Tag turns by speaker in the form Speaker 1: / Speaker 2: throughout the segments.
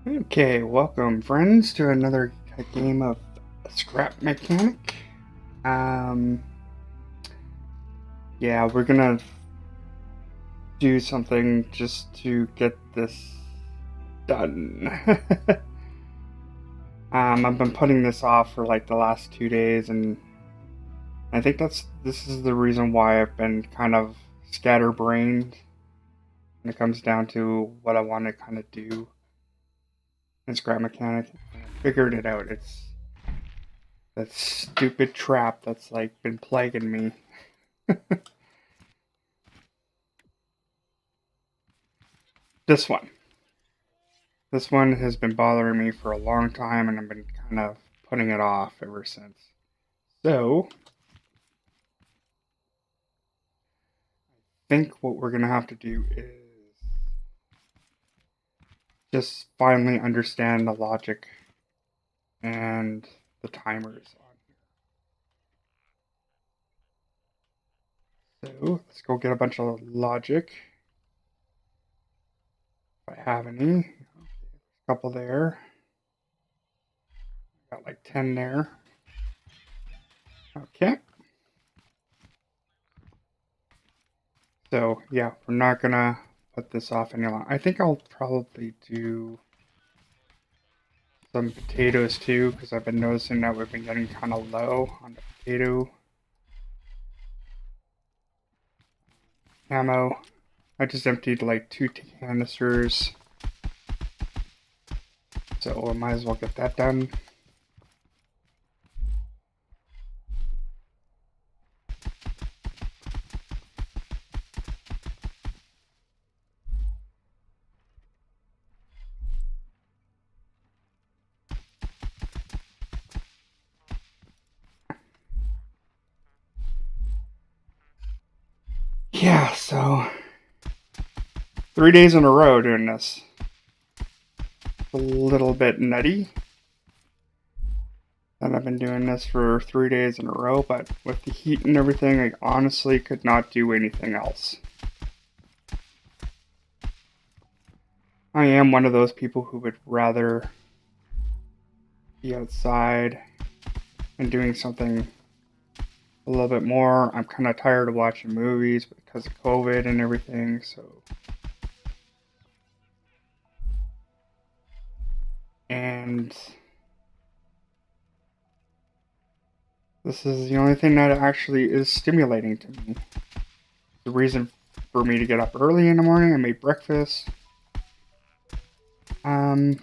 Speaker 1: Okay, welcome friends to another game of Scrap Mechanic. Um, yeah, we're gonna do something just to get this done. I've been putting this off for like the last 2 days, and I think this is the reason why I've been kind of scatterbrained when it comes down to what I want to kind of do in Scrap Mechanic. I figured it out. It's that stupid trap that's like been plaguing me. This one. This one has been bothering me for a long time, and I've been kind of putting it off ever since. So, I think what we're going to have to do is just finally understand the logic and the timers on here. So, let's go get a bunch of logic. If I have any. A couple there. Got like 10 there. Okay. So, yeah, we're not going to put this off any longer. I think I'll probably do some potatoes too, because I've been noticing that we've been getting kind of low on the potato ammo. I just emptied like 2 canisters, so I might as well get that done. Yeah, so 3 days in a row doing this. A little bit nutty that I've been doing this for 3 days in a row, but with the heat and everything, I honestly could not do anything else. I am one of those people who would rather be outside and doing something a little bit more. I'm kind of tired of watching movies because of COVID and everything, so. And this is the only thing that actually is stimulating to me. The reason for me to get up early in the morning, I made breakfast. Um,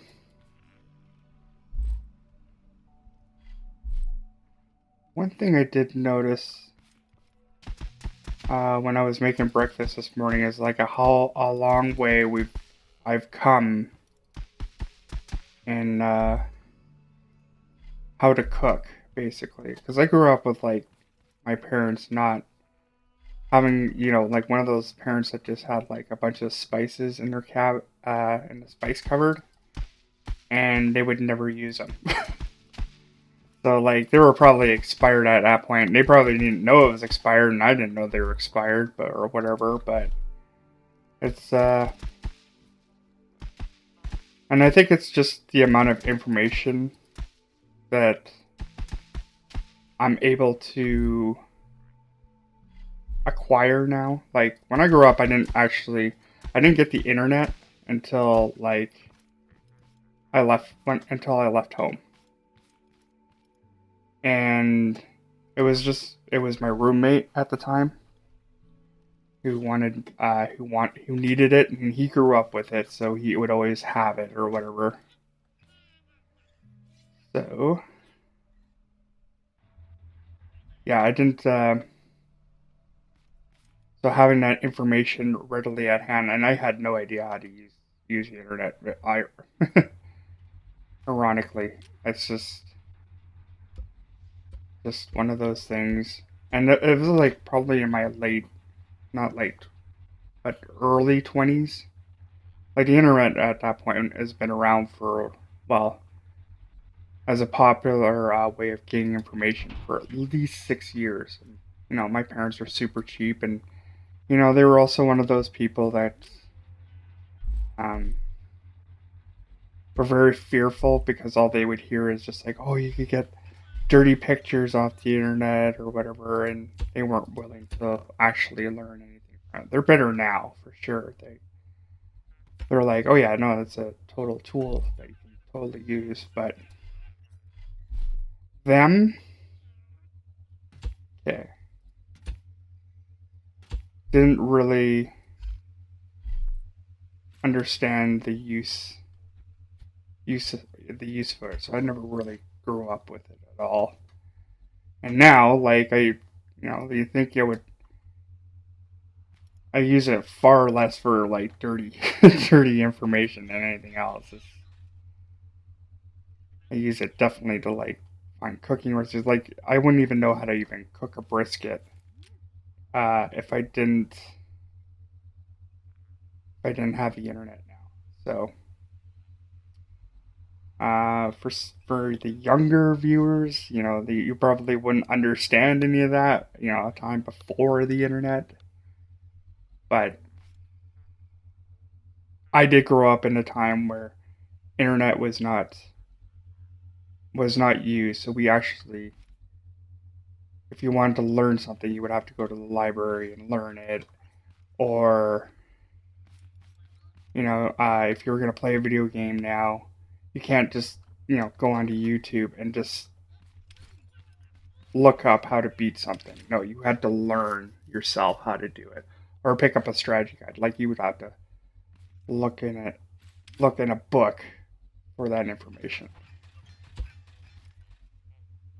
Speaker 1: One thing I did notice when I was making breakfast this morning is like how a long way I've come in how to cook, basically. Because I grew up with like my parents not having, like one of those parents that just had like a bunch of spices in their in the spice cupboard, and they would never use them. So like they were probably expired at that point. They probably didn't know it was expired, and I didn't know they were expired, but or whatever. But it's and I think it's just the amount of information that I'm able to acquire now. Like when I grew up, I didn't get the internet until like until I left home, and it was my roommate at the time who needed it, and he grew up with it, so he would always have it or whatever. So yeah, I didn't. So having that information readily at hand, and I had no idea how to use the internet. I Ironically, it's just one of those things, and it was like probably in my not late, but early 20s. Like the internet at that point has been around for, well, as a popular way of gaining information for at least 6 years. And, my parents were super cheap, and they were also one of those people that um, were very fearful because all they would hear is just like, oh, you could get dirty pictures off the internet or whatever, and they weren't willing to actually learn anything from it. They're better now for sure. They're like, oh yeah, no, it's a total tool that you can totally use. But them, yeah, didn't really understand use the use for it. So I never really grew up with it at all. And now, like you think I use it far less for like dirty, dirty information than anything else. I use it definitely to like find cooking recipes. Like I wouldn't even know how to even cook a brisket if I didn't have the internet now. So for the younger viewers, you probably wouldn't understand any of that. A time before the internet, but I did grow up in a time where internet was not used. So we actually, if you wanted to learn something, you would have to go to the library and learn it, or if you were gonna play a video game now, you can't just go onto YouTube and just look up how to beat something. No, you had to learn yourself how to do it, or pick up a strategy guide. Like you would have to look in it, look in a book for that information.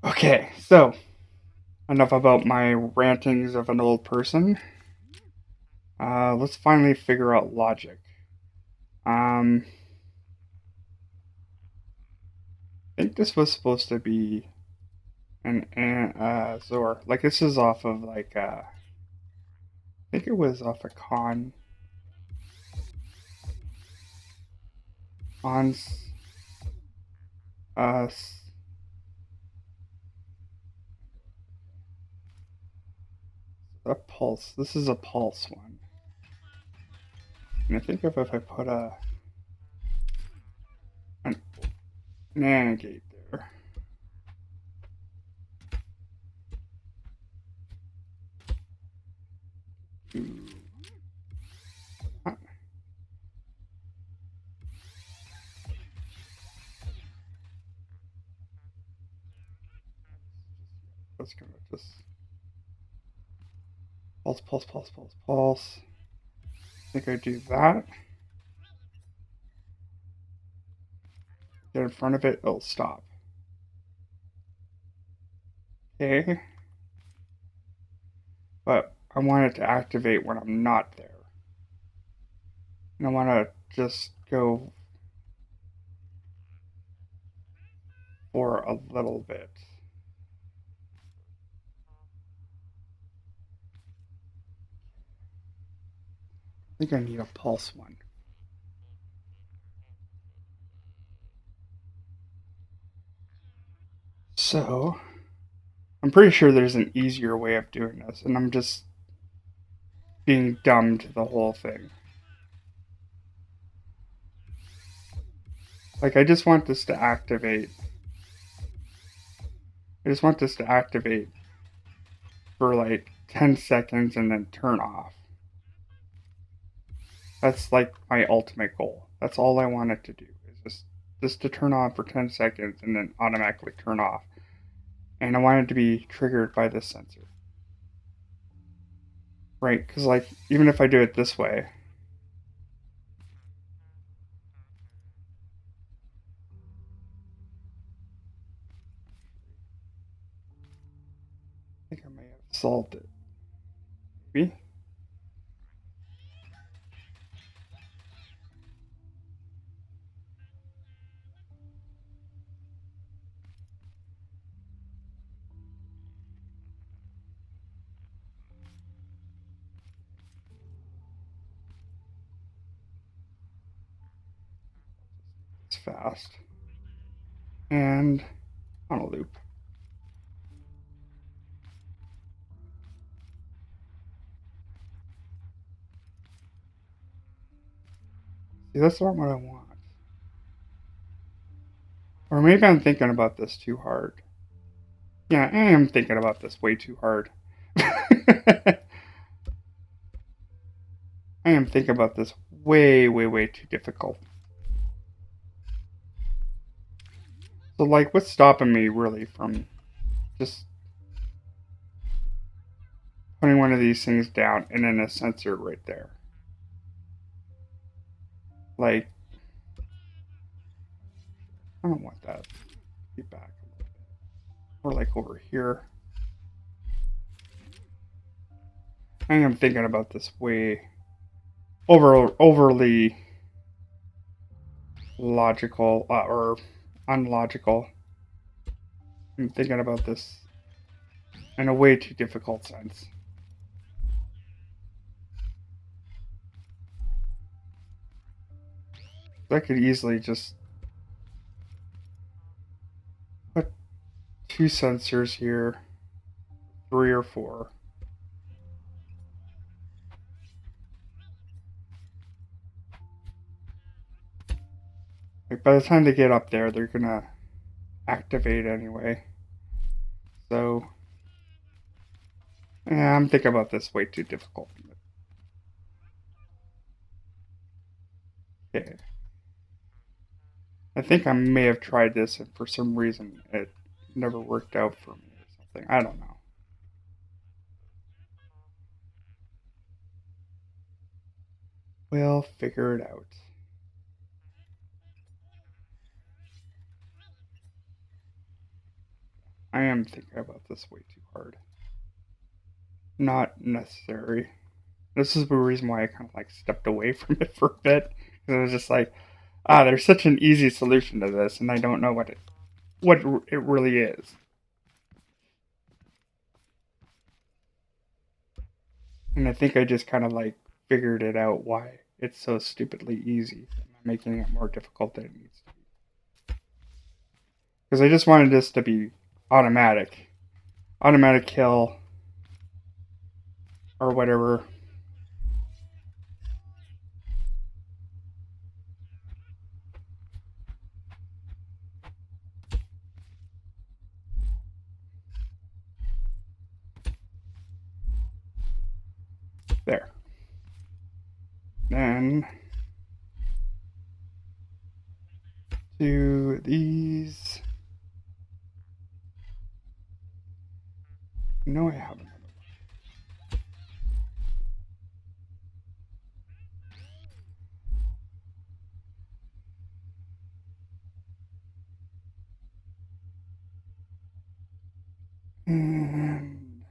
Speaker 1: Okay, so enough about my rantings of an old person. Let's finally figure out logic. I think this was supposed to be an Zor. Like this is off of like I think it was off of Khan's uh a pulse. This is a pulse one. And I think if I put an NAND gate there. Ooh. That's gonna just pulse, pulse, pulse, pulse, pulse. I think I do that. Get in front of it, it'll stop. Okay. But I want it to activate when I'm not there. And I want to just go for a little bit. I think I need a pulse one. So, I'm pretty sure there's an easier way of doing this, and I'm just being dumb to the whole thing. Like, I just want this to activate. I just want this to activate for like 10 seconds and then turn off. That's like my ultimate goal. That's all I want it to do is just to turn on for 10 seconds and then automatically turn off. And I want it to be triggered by this sensor. Right? Because like even if I do it this way, I think I may have solved it. Maybe? It's fast. And on a loop. See, that's not what I want. Or maybe I'm thinking about this too hard. Yeah, I am thinking about this way too hard. I am thinking about this way, way, way too difficult. So, like, what's stopping me really from just putting one of these things down and then a sensor right there? Like, I don't want that. Be back a little bit. Or like over here. I am thinking about this way overly logical or unlogical. I'm thinking about this in a way too difficult sense. I could easily just put two sensors here, 3 or 4. Like by the time they get up there, they're gonna activate anyway. So, yeah, I'm thinking about this way too difficult. Okay. I think I may have tried this and for some reason it never worked out for me or something. I don't know. We'll figure it out. I am thinking about this way too hard. Not necessary. This is the reason why I kind of like stepped away from it for a bit. Because I was just like, there's such an easy solution to this, and I don't know what it really is. And I think I just kind of like figured it out why it's so stupidly easy. I'm making it more difficult than it needs to be. Because I just wanted this to be automatic. Automatic kill or whatever. There. Then do these. No, I haven't. And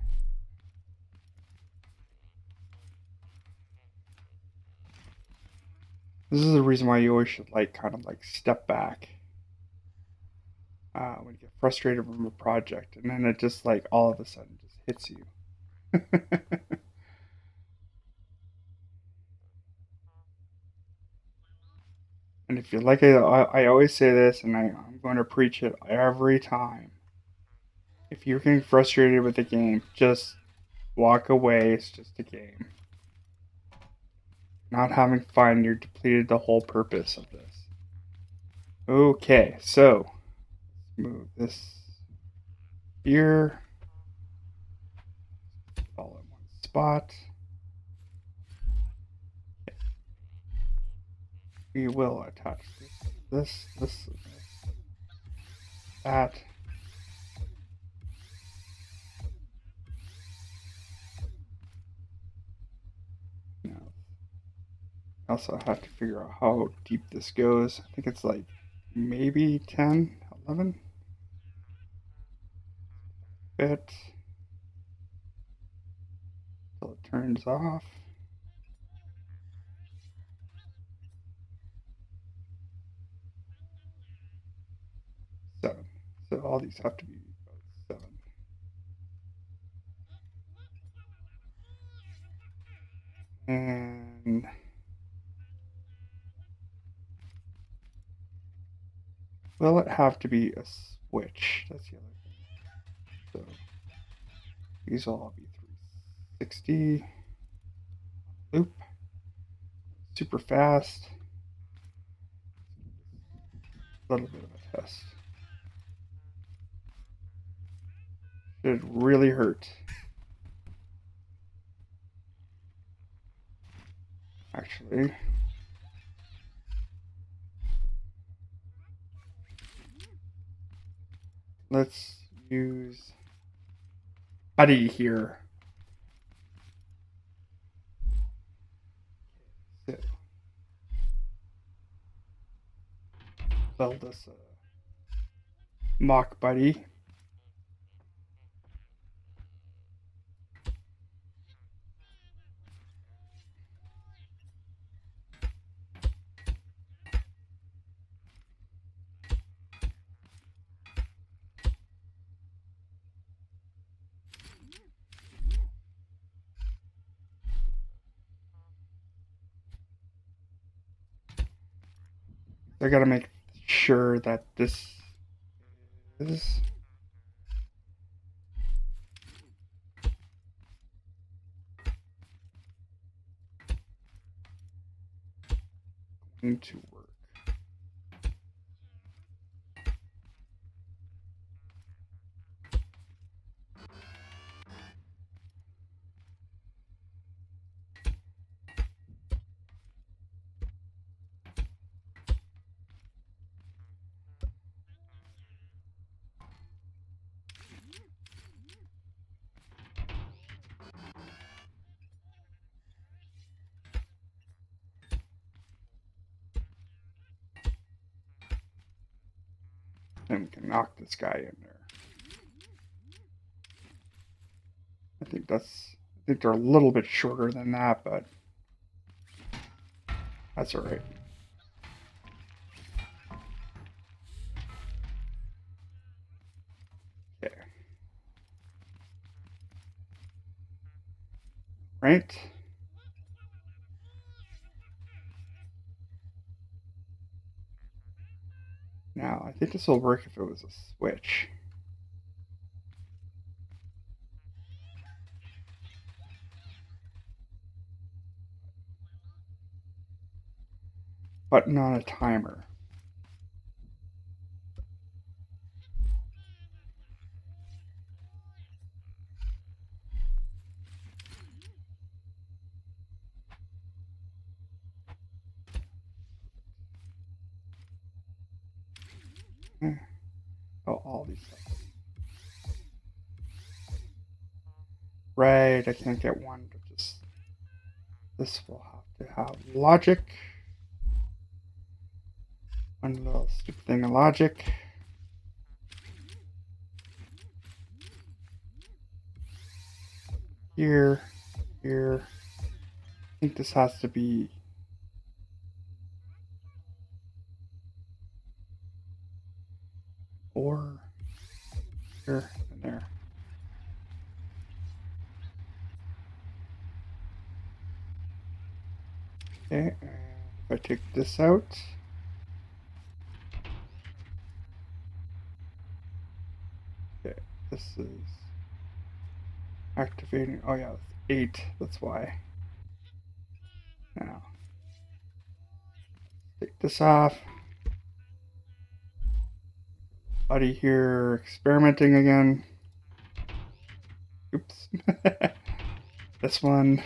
Speaker 1: this is the reason why you always should like kind of like step back when you get frustrated from a project, and then it just like all of a sudden just hits you. And if you like it, I always say this, and I'm going to preach it every time. If you're getting frustrated with the game, just walk away. It's just a game. Not having fun, you're depleted the whole purpose of this. Okay, so move this here. All in one spot. We will attach this, that. Now, I also have to figure out how deep this goes. I think it's like maybe 10, 11 bit until it turns off. 7. So all these have to be about 7. And will it have to be a switch? That's the other thing. So these will all be 360 loop, super fast. A little bit of a test. It really hurt. Actually. Let's use Buddy here. So, build us a mock Buddy. I gotta make sure that this is going to work. And we can knock this guy in there. I think they're a little bit shorter than that, but that's all right. Okay. Right. Now, I think this will work if it was a switch. Button on a timer. Oh, all these stuff. Right, I can't get one, but just this will have to have logic. One little stupid thing of logic. Here, here. I think this has to be or here and there. Okay, and if I take this out, okay, this is activating. Oh yeah, 8. That's why. Now, take this off. Buddy here experimenting again. Oops. This one.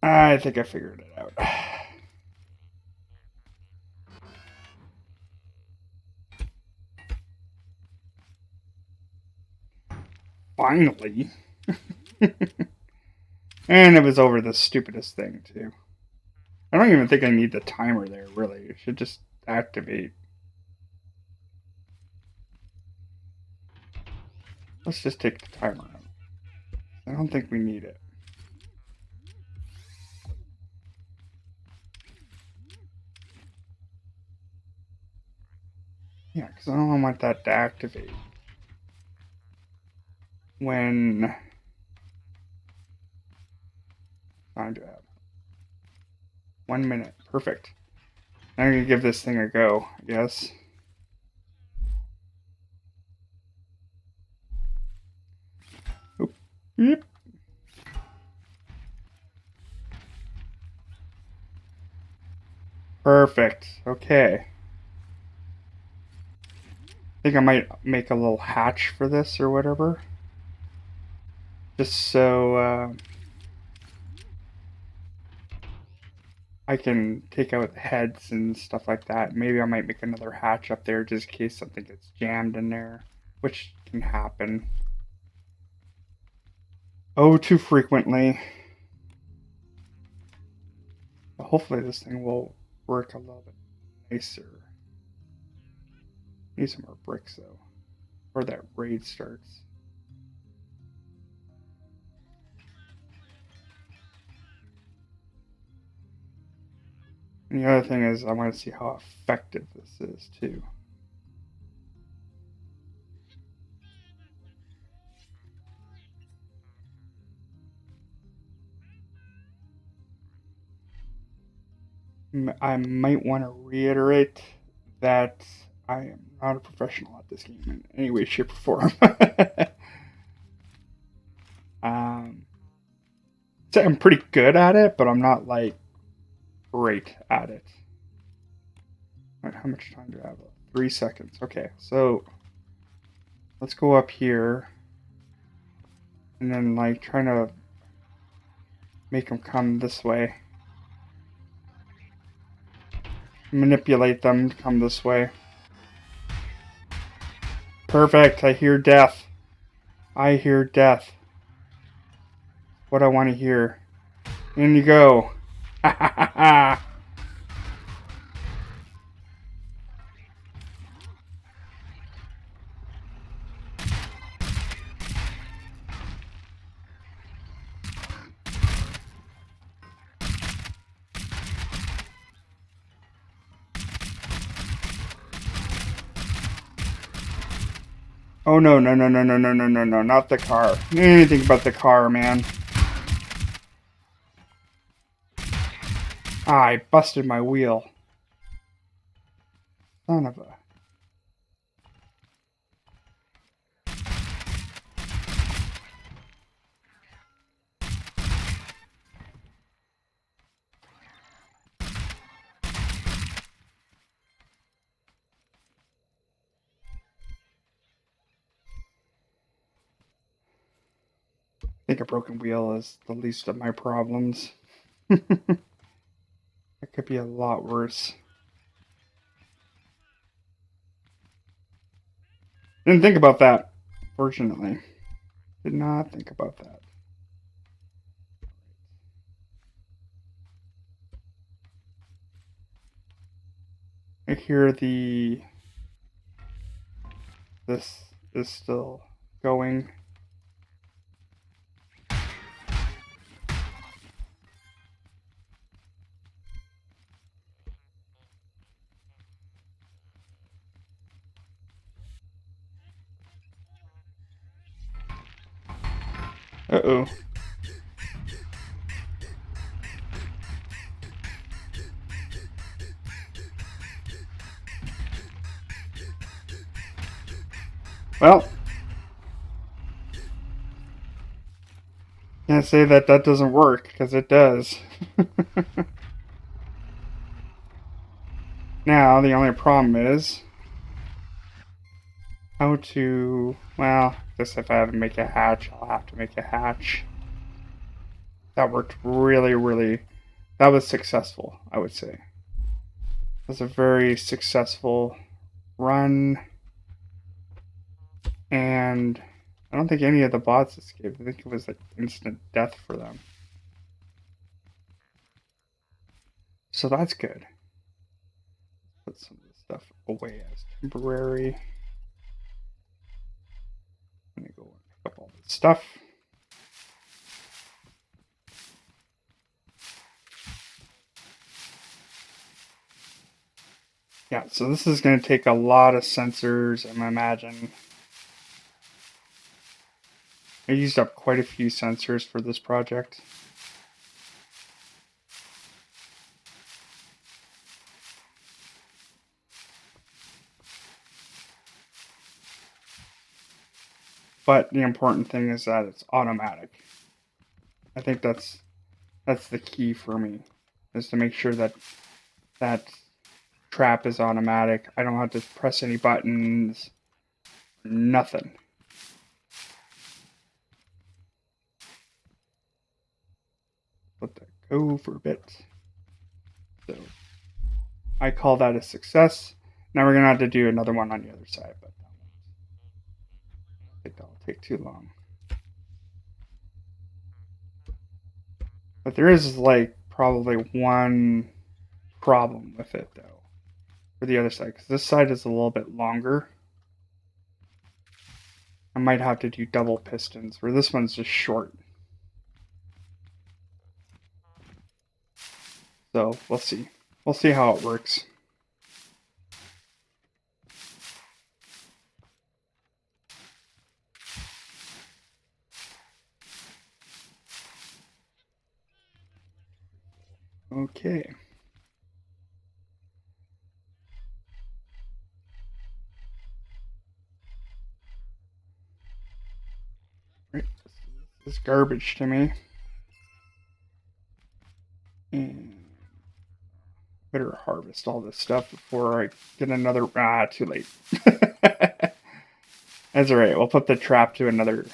Speaker 1: I think I figured it out. Finally. And it was over the stupidest thing, too. I don't even think I need the timer there, really. It should just activate. Let's just take the timer out. I don't think we need it. Yeah, because I don't want that to activate when time to have 1 minute. Perfect. I'm gonna give this thing a go, I guess. Oop. Yep. Perfect. Okay. think I might make a little hatch for this or whatever. Just so I can take out the heads and stuff like that. Maybe I might make another hatch up there just in case something gets jammed in there, which can happen. Oh, too frequently. But hopefully this thing will work a little bit nicer. Need some more bricks though, before that raid starts. And the other thing is I want to see how effective this is too. I might want to reiterate that I am not a professional at this game in any way, shape, or form. So I'm pretty good at it, but I'm not like great at it. Right, how much time do I have? 3 seconds. Okay, so let's go up here and then like trying to make them come this way. Manipulate them to come this way. Perfect. I hear death. I hear death. What I want to hear. In you go. Ha ha ha ha. Oh no, no, no, no, no, no, no, no, no, not the car. Anything but the car, man. Ah, I busted my wheel. Son of a... I think a broken wheel is the least of my problems. It could be a lot worse. Didn't think about that, fortunately. Did not think about that. I hear this is still going. Uh-oh. Well, can't say that that doesn't work, because it does. Now, the only problem is how to... Well, I guess if I have to make a hatch, I'll have to make a hatch. That worked really, really... That was successful, I would say. It was a very successful run. And I don't think any of the bots escaped. I think it was like instant death for them. So that's good. Put some of this stuff away as temporary. Let me go and pick up all this stuff. Yeah, so this is going to take a lot of sensors, I imagine. I used up quite a few sensors for this project. But the important thing is that it's automatic. I think that's the key for me, is to make sure that that trap is automatic. I don't have to press any buttons. Nothing. Let that go for a bit. So I call that a success. Now we're gonna have to do another one on the other side, but I think that'll take too long. But there is like probably one problem with it though for the other side, because this side is a little bit longer. I might have to do double pistons, where this one's just short. So we'll see. We'll see how it works. Okay. Right. This is garbage to me. And better harvest all this stuff before I get another. Too late. That's alright. We'll put the trap to another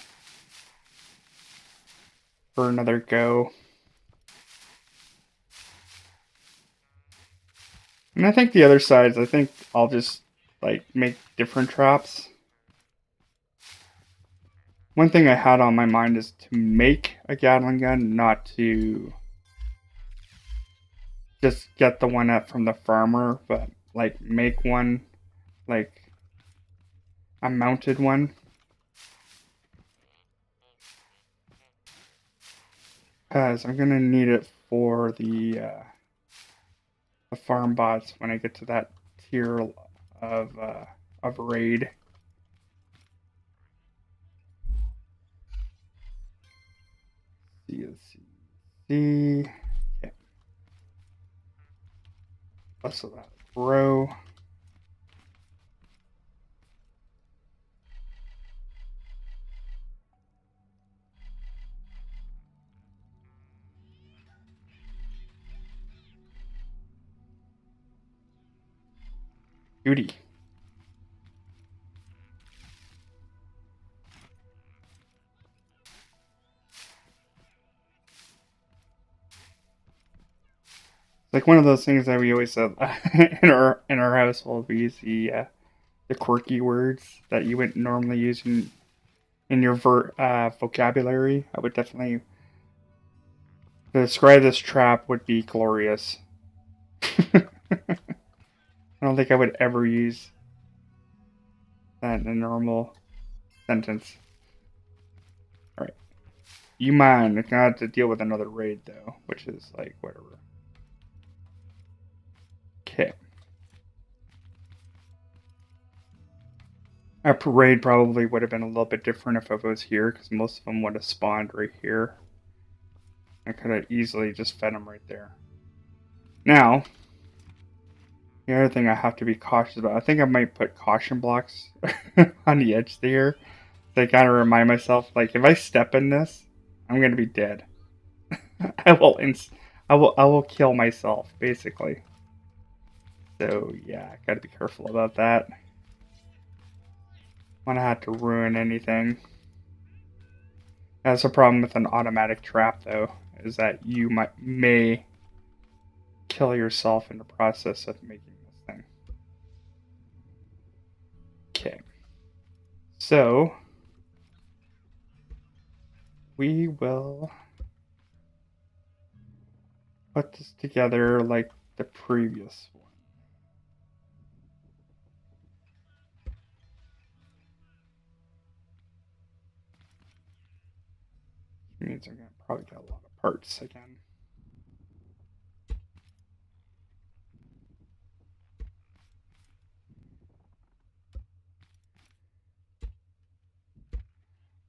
Speaker 1: for another go. And I think the other sides, I think I'll just like make different traps. One thing I had on my mind is to make a Gatling gun, not to just get the one up from the farmer, but like make one, like a mounted one. Because I'm gonna need it for the farm bots when I get to that tier of raid. See. Okay. So that row. Beauty. Like one of those things that we always said in our household. We use the quirky words that you wouldn't normally use in your vocabulary. I would definitely describe this trap would be glorious. I don't think I would ever use that in a normal sentence. All right, you mind? I have to deal with another raid though, which is like whatever. Okay. Our parade probably would have been a little bit different if I was here, because most of them would have spawned right here. I could have easily just fed them right there. Now, the other thing I have to be cautious about, I think I might put caution blocks on the edge there. So I gotta remind myself, like, if I step in this, I'm gonna be dead. I will kill myself, basically. So yeah, I gotta be careful about that. Wanna have to ruin anything. That's a problem with an automatic trap, though, is that you may kill yourself in the process of making this thing. Okay. So we will put this together like the previous one. Which means I'm gonna probably get a lot of parts again.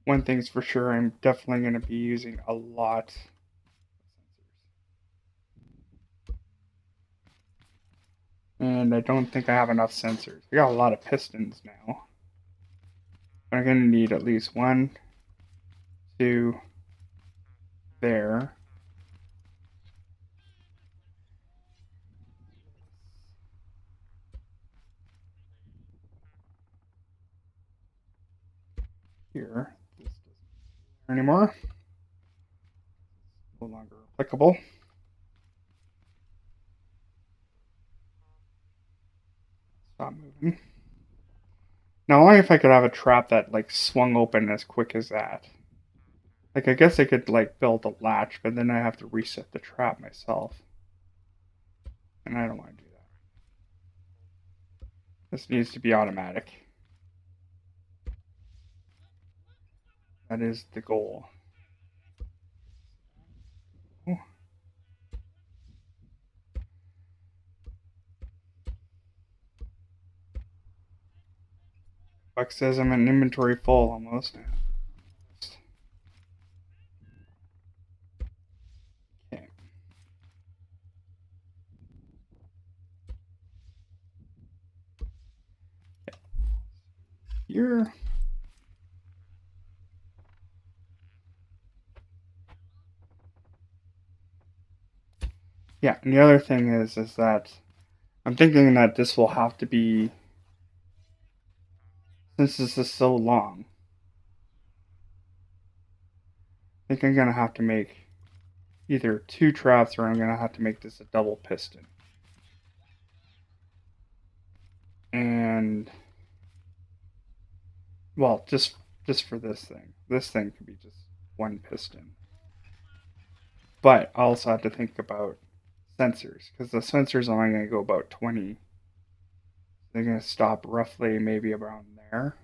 Speaker 1: One thing's for sure, I'm definitely going to be using a lot of sensors. And I don't think I have enough sensors. I got a lot of pistons now. But I'm going to need at least 1, 2, there. here. This doesn't matter anymore. No longer applicable. Stop moving. Now, only if I could have a trap that like swung open as quick as that. Like, I guess I could like build a latch, but then I have to reset the trap myself. And I don't want to do that. This needs to be automatic. That is the goal. Oh. Buck says I'm in inventory full almost. Okay. Here. Yeah, and the other thing is that I'm thinking that this will have to be, since this is so long, I think I'm gonna have to make either 2 traps or I'm gonna have to make this a double piston. And well, just for this thing. This thing could be just 1 piston. But I also have to think about sensors, because the sensors are only going to go about 20. They're going to stop roughly maybe around there.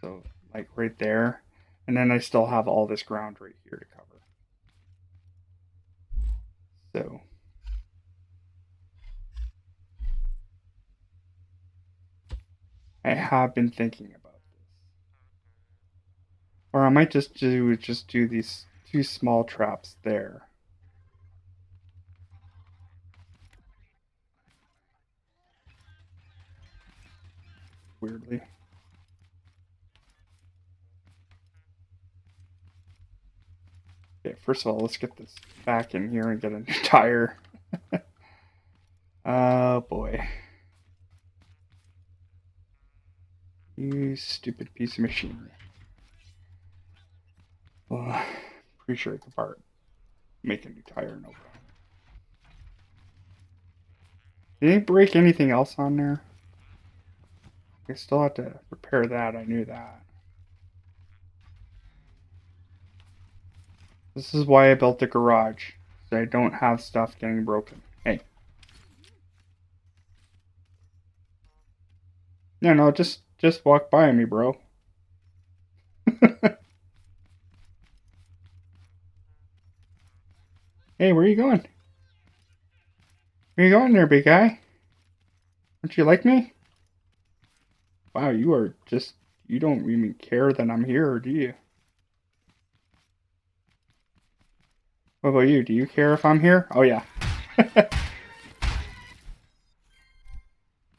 Speaker 1: So, like right there. And then I still have all this ground right here to cover. So, I have been thinking about this. Or I might just do these 2 small traps there. Weirdly. Okay, first of all, let's get this back in here and get a new tire. Oh boy. You stupid piece of machinery. Well, pretty sure I could make a new tire, no problem. Did he break anything else on there? I still have to repair that, I knew that. This is why I built the garage, so I don't have stuff getting broken. Hey. No, just walk by me, bro. Hey, where are you going? Where are you going there, big guy? Don't you like me? Wow, you don't even care that I'm here, do you? What about you? Do you care if I'm here? Oh, yeah.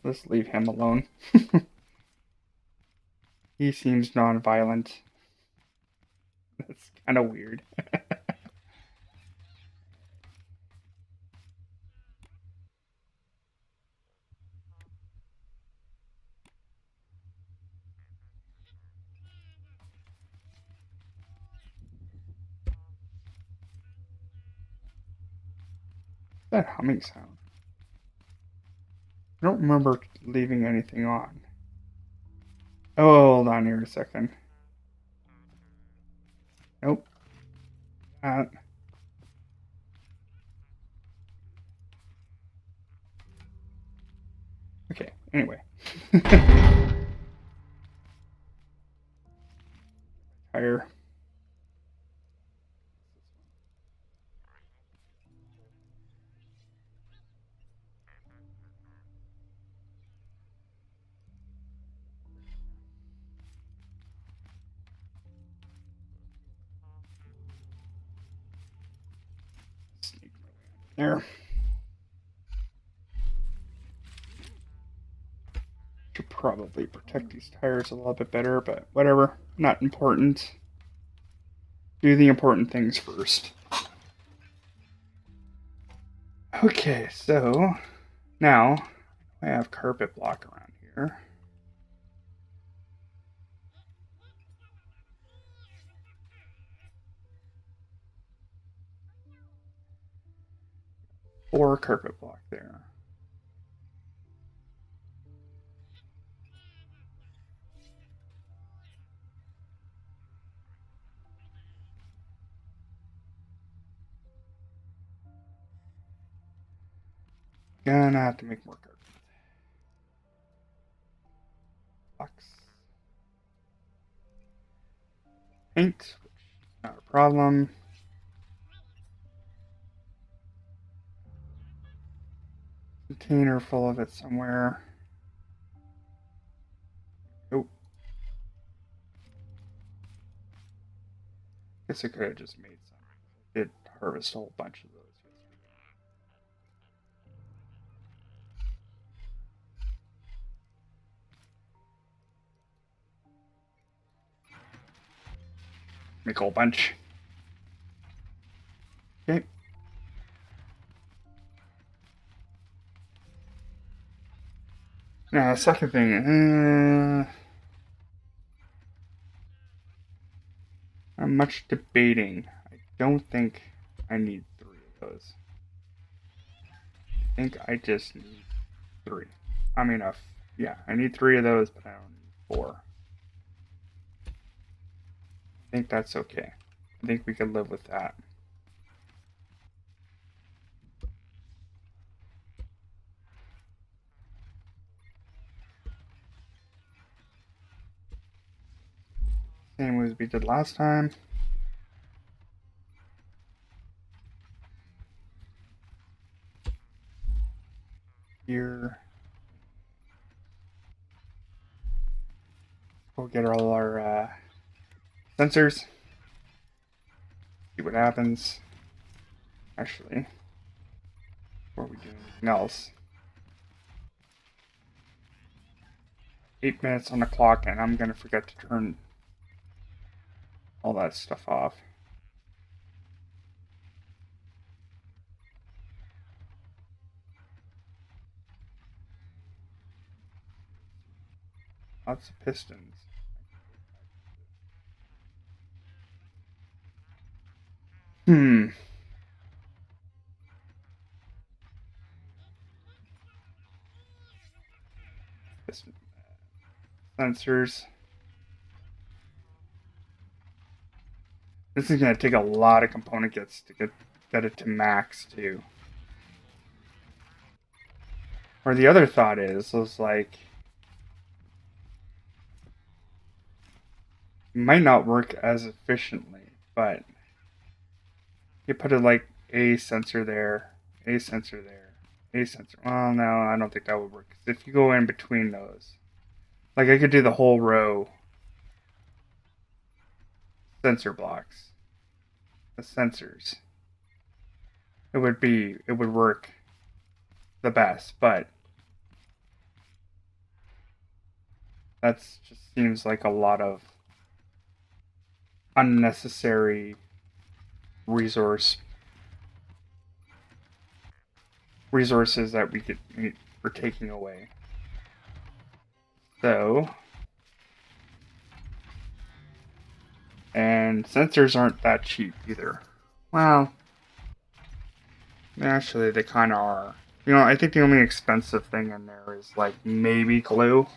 Speaker 1: Let's leave him alone. He seems non-violent. That's kind of weird. That humming sound. I don't remember leaving anything on. Oh, hold on here a second. Nope. Okay, anyway. Tire. Sneak my way there. Should probably protect these tires a little bit better, but whatever. Not important. Do the important things first. Okay, so now I have carpet block around here. 4 carpet block there. Gonna have to make more carpet blocks. Paint, not a problem. Container full of it somewhere. Oh. Guess I could have just made some. I did harvest a whole bunch of those yesterday. Make a whole bunch. Okay. Now, the second thing, not much debating. I don't think I need 3 of those. I think I just need 3. I mean, yeah, I need 3 of those, but I don't need 4. I think that's okay. I think we can live with that. Same as we did last time. Here. We'll get all our sensors. See what happens. Actually, before we do anything else. 8 minutes on the clock, and I'm gonna forget to turn all that stuff off. Lots of pistons. Piston sensors. This is gonna take a lot of component kits to get it to max too. Or the other thought is like it might not work as efficiently, but you put it like a sensor there, a sensor there, a sensor. Well, no, I don't think that would work. 'Cause if you go in between those, like I could do the whole row sensor blocks, the sensors. It would work the best, but that's just seems like a lot of unnecessary resources that we're taking away. So, and sensors aren't that cheap either. Well, actually, they kind of are. You know, I think the only expensive thing in there is like maybe glue.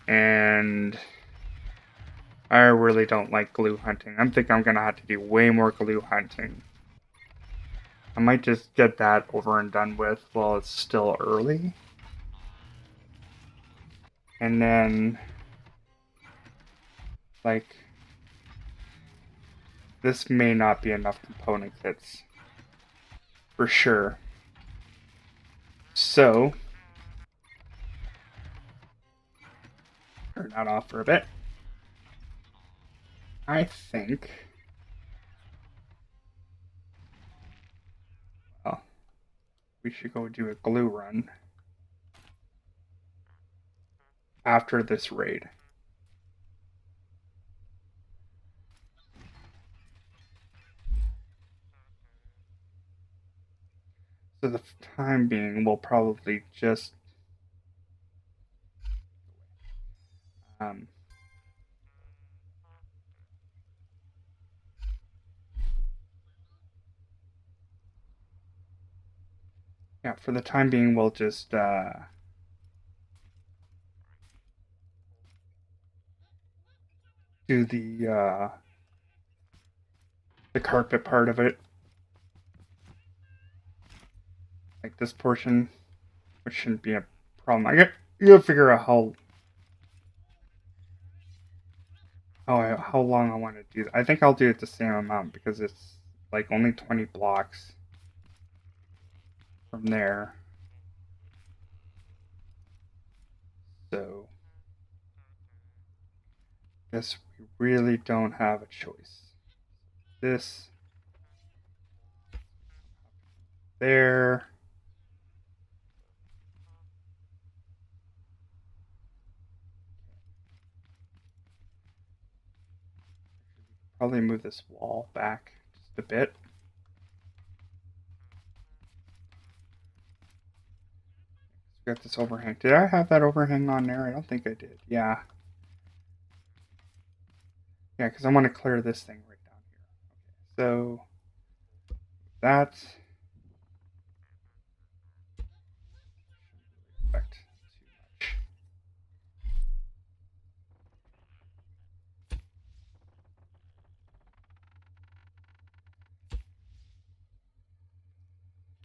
Speaker 1: And I really don't like glue hunting. I'm thinking I'm gonna have to do way more glue hunting. I might just get that over and done with while it's still early. And then, like, this may not be enough component kits. For sure. So, turn that off for a bit. I think, well, we should go do a glue run after this raid. So the time being, we'll probably just Yeah, for the time being, we'll just do the carpet part of it, like this portion, which shouldn't be a problem. You gotta figure out how long I want to do that. I think I'll do it the same amount because it's like only 20 blocks from there. So guess we really don't have a choice. This there. Probably move this wall back just a bit. Got this overhang. Did I have that overhang on there? I don't think I did. Yeah. Yeah, because I want to clear this thing right down here. Okay, so that's affect too much.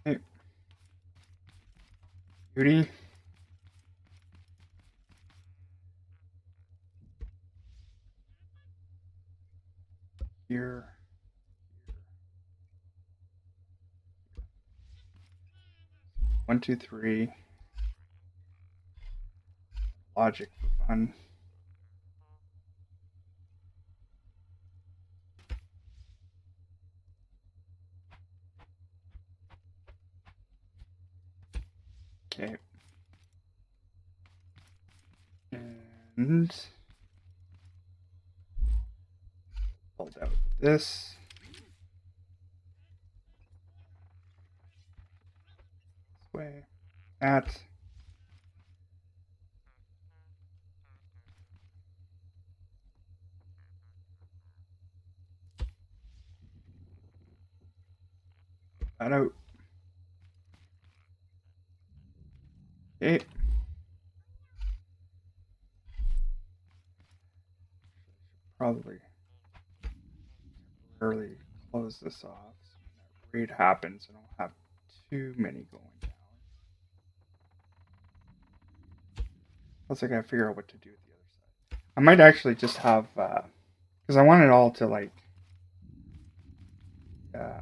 Speaker 1: Hey, beauty. Here. 1, 2, 3. Logic for fun. Okay. And hold out this. This way. That. That out. Okay. Probably temporarily close this off so when that raid happens, I don't have too many going down. Plus, I gotta figure out what to do with the other side. I might actually just have, because I want it all to like, uh,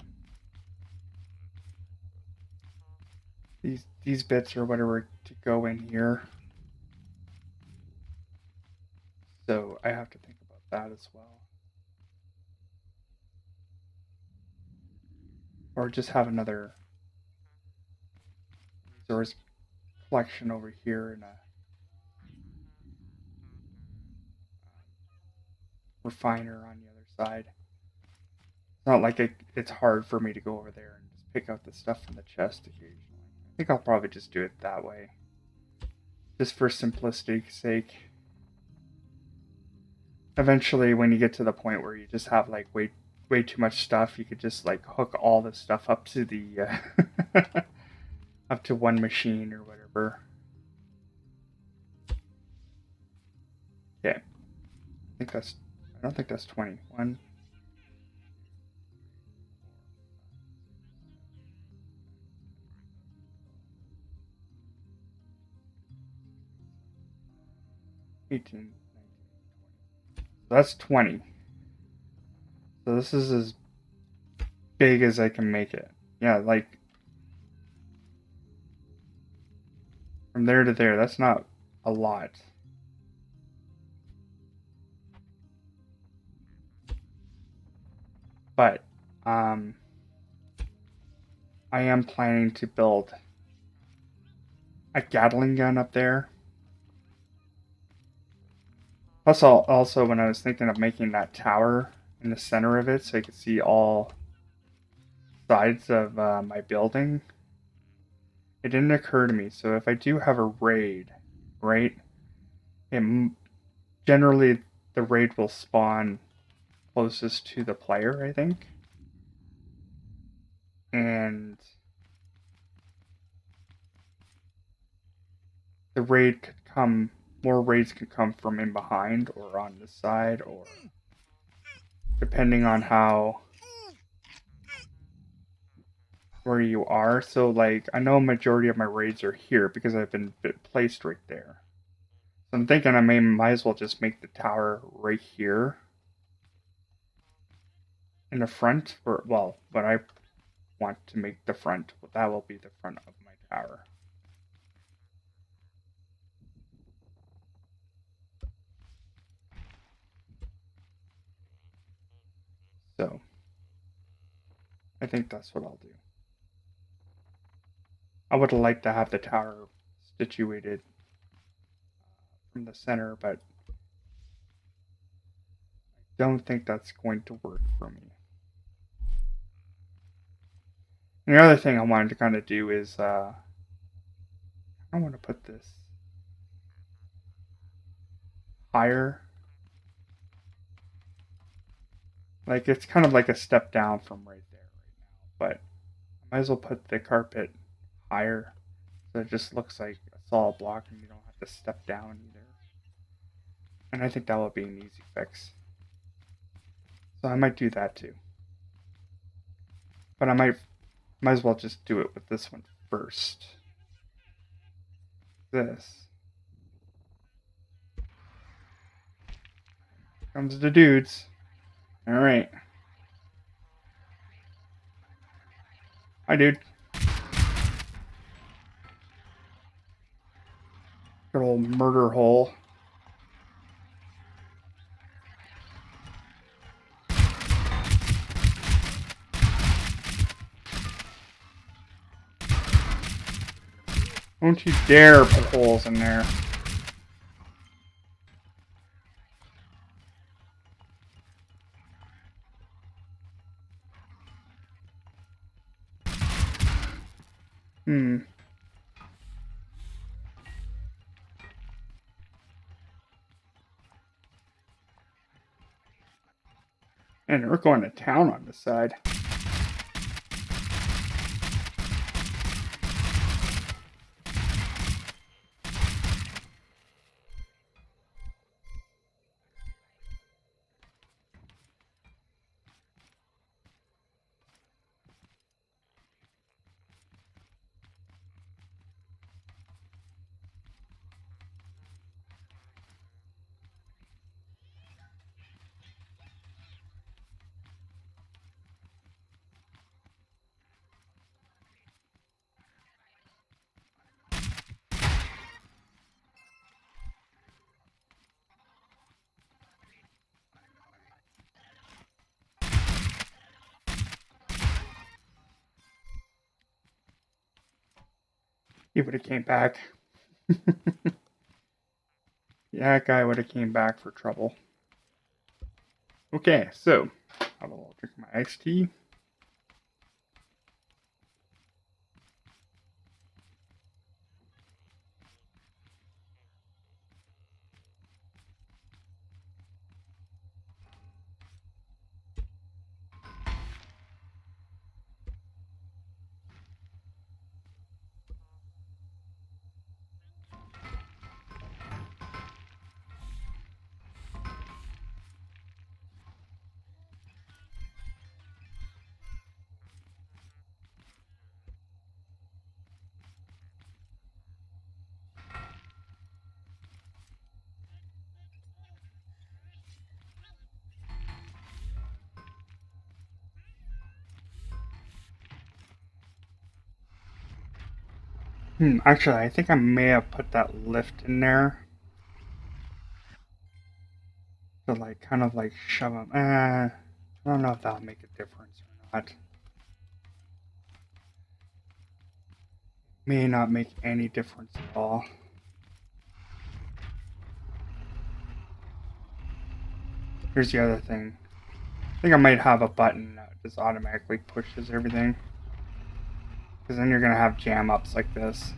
Speaker 1: these bits or whatever to go in here. So I have to think about that as well. Or just have another resource collection over here in a refiner on the other side. It's not like it's hard for me to go over there and just pick out the stuff from the chest occasionally. I think I'll probably just do it that way. Just for simplicity's sake. Eventually, when you get to the point where you just have like way too much stuff, you could just like hook all the stuff up to the up to one machine or whatever. Yeah, I don't think that's 20. 1, 18, 19, 20. So that's 20. So this is as big as I can make it. Yeah, like from there to there, that's not a lot. But I am planning to build a Gatling gun up there. Plus, also when I was thinking of making that tower in the center of it, so you could see all sides of my building, it didn't occur to me. So if I do have a raid, right, generally the raid will spawn closest to the player, I think. And the raid could come, more raids could come from in behind or on the side, or depending on how where you are. So like I know a majority of my raids are here because I've been placed right there. So I'm thinking I might as well just make the tower right here in the front, or well, but I want to make the front. Well, that will be the front of my tower. So I think that's what I'll do. I would like to have the tower situated from the center, but don't think that's going to work for me. And the other thing I wanted to kind of do is I want to put this higher. Like it's kind of like a step down from right there right now, but I might as well put the carpet higher so it just looks like a solid block and you don't have to step down either. And I think that would be an easy fix. So I might do that too. But I might as well just do it with this one first. This. Comes the dudes. Alright. Hi, dude. Good old murder hole. Don't you dare put holes in there. Hmm. And we're going to town on this side. He would have came back. Yeah, that guy would have came back for trouble. Okay, so I will drink my iced tea. Actually, I think I may have put that lift in there to like kind of like shove him. I don't know if that'll make a difference or not. May not make any difference at all. Here's the other thing. I think I might have a button that just automatically pushes everything. Because then you're going to have jam ups like this.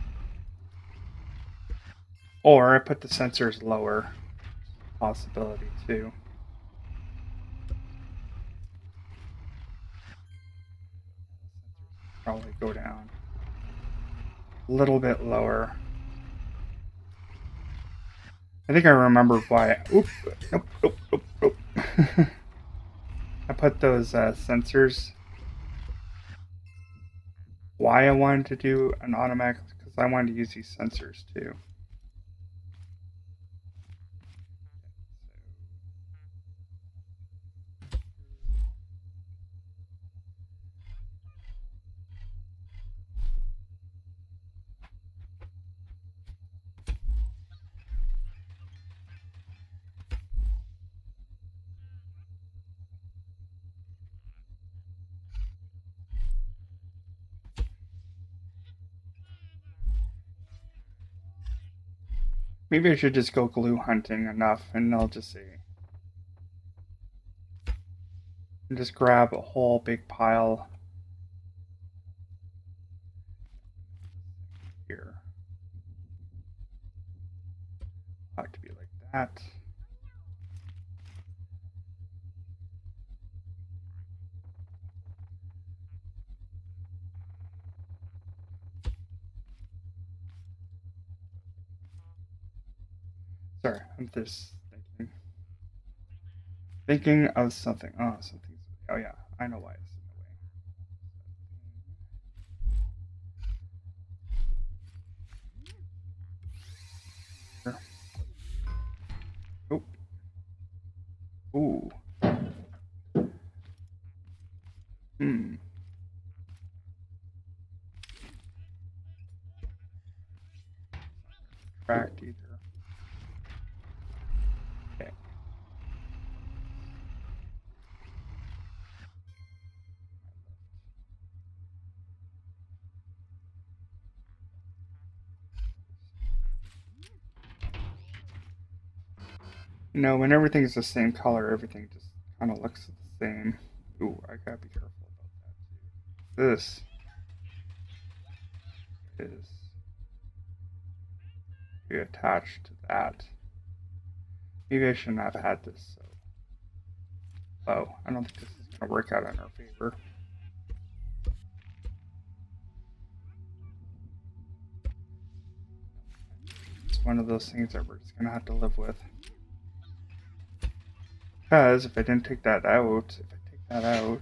Speaker 1: Or I put the sensors lower. Possibility too. Probably go down a little bit lower. I think I remember why. Oop, nope, nope, nope, nope. I put those sensors. Why I wanted to do an automatic, because I wanted to use these sensors too. Maybe I should just go glue hunting enough, and I'll just see. And just grab a whole big pile here. Ought to be like that. Sorry, I'm just thinking of something. Oh, something's. Oh yeah, I know why it's in the way. Oh, ooh. Hmm. Tracked either. Okay. No, when everything's the same color, everything just kind of looks the same. Ooh, I gotta be careful about that too. This is attached to that. Maybe I shouldn't have had this. So, oh, I don't think this is gonna work out in our favor. It's one of those things that we're just gonna have to live with. Because if I didn't take that out, if I take that out,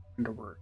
Speaker 1: it's going to work.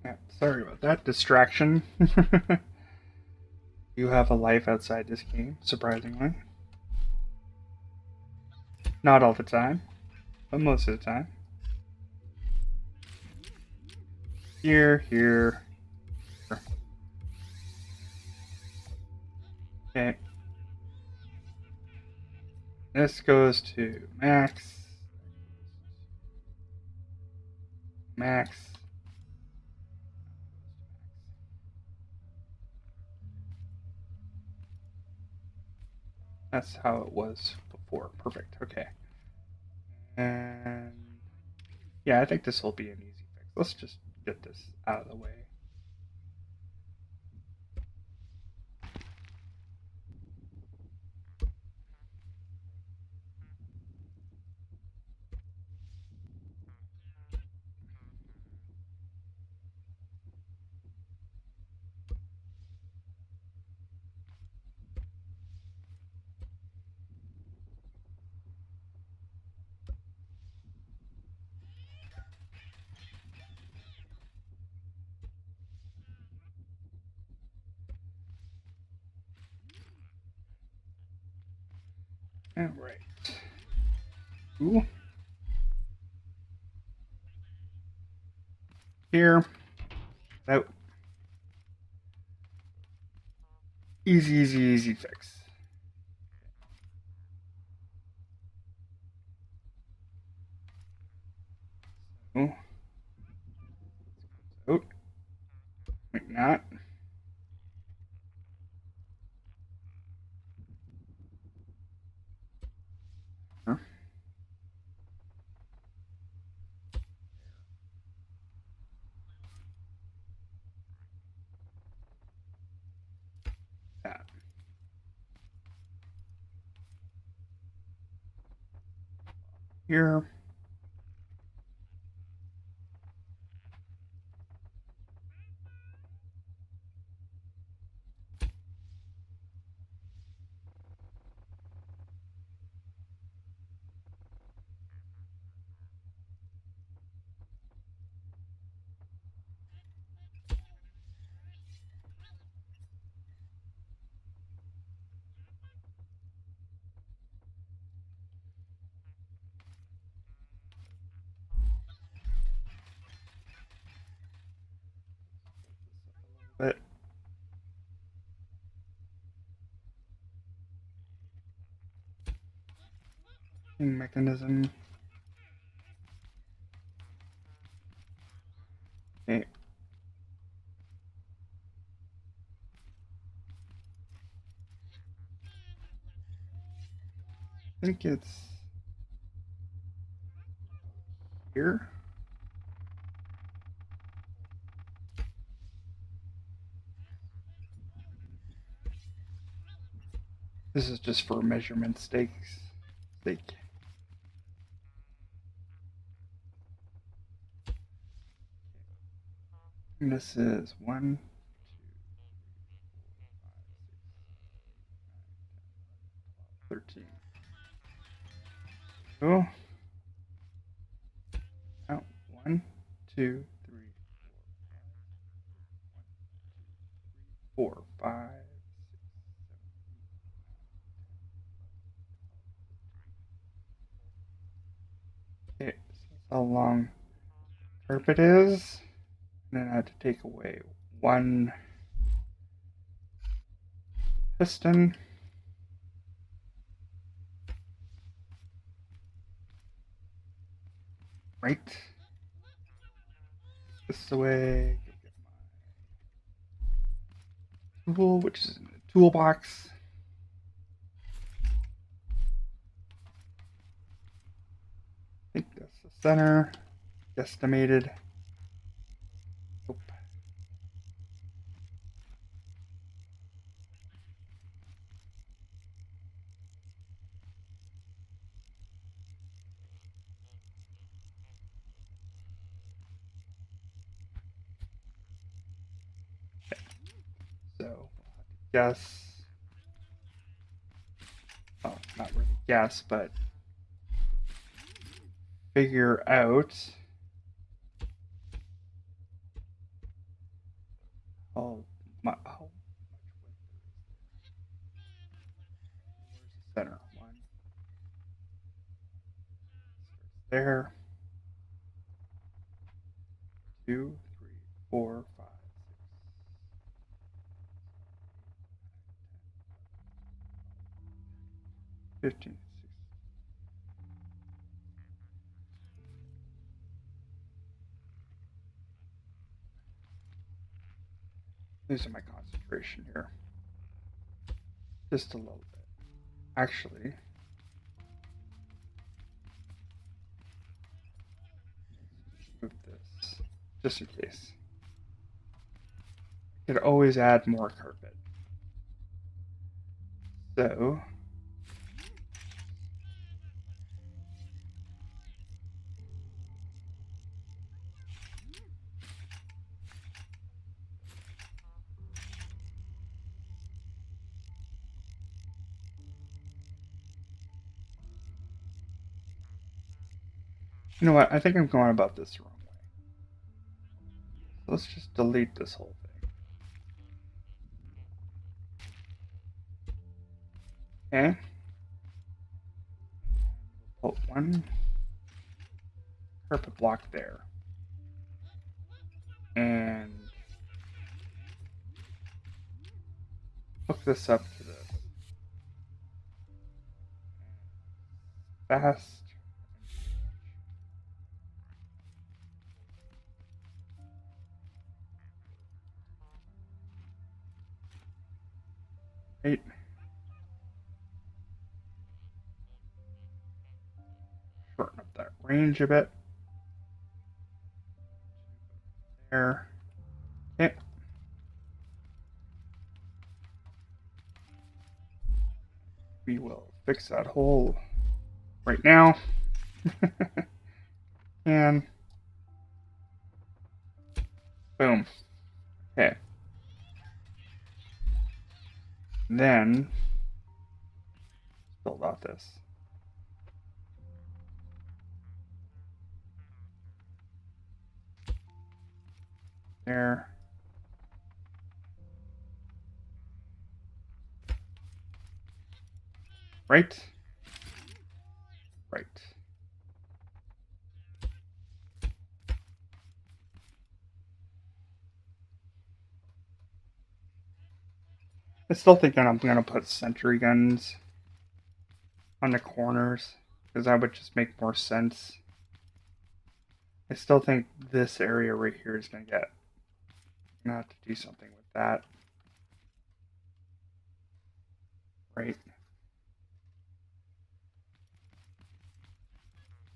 Speaker 1: Yeah, sorry about that distraction. You have a life outside this game, surprisingly. Not all the time, but most of the time. Here, here. Okay. This goes to Max. Max. That's how it was before. Perfect. Okay. And yeah, I think this will be an easy fix. Let's just get this out of the way. All right. Ooh. Here. Out. Easy, easy, easy fix. Oh. Oh. Like not. Huh? That. Here. But mechanism. Okay. I think it's here. This is just for measurement stakes. Stake. And this is 1, 13. Oh. Out. 1, 2, 3, 4, 5. Okay, so that's how long carpet is. And then I have to take away one piston. Right. This away. Go get my tool, which is in the toolbox. I think that's the center. Estimated. Nope. So we'll have to guess. Oh, not really guess, but figure out how where's the center? One there. 2, 3, 4, 5, 6, 15, 16. Losing my concentration here. Just a little bit. Actually, move this just in case. I could always add more carpet. So you know what? I think I'm going about this the wrong way. So let's just delete this whole thing. Okay. Put one carpet block there. And hook this up to this. Fast. Right. Shorten up that range a bit. There. Okay. We will fix that hole right now. And boom. Okay. Then build out this. There. Right. Right. I'm still thinking I'm gonna put sentry guns on the corners because that would just make more sense. I still think this area right here is gonna have to do something with that. Right.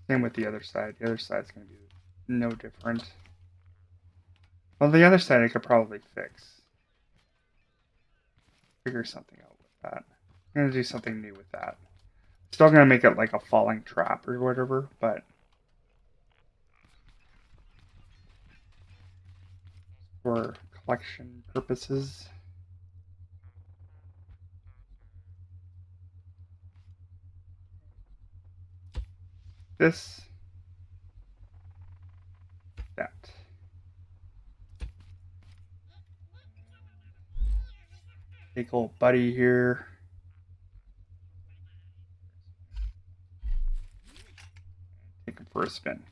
Speaker 1: Same with the other side. The other side's gonna be no different. Well, the other side I could probably figure something out with that. I'm gonna do something new with that. Still gonna make it like a falling trap or whatever, but for collection purposes. This, that. Take old buddy here. Take him for a spin.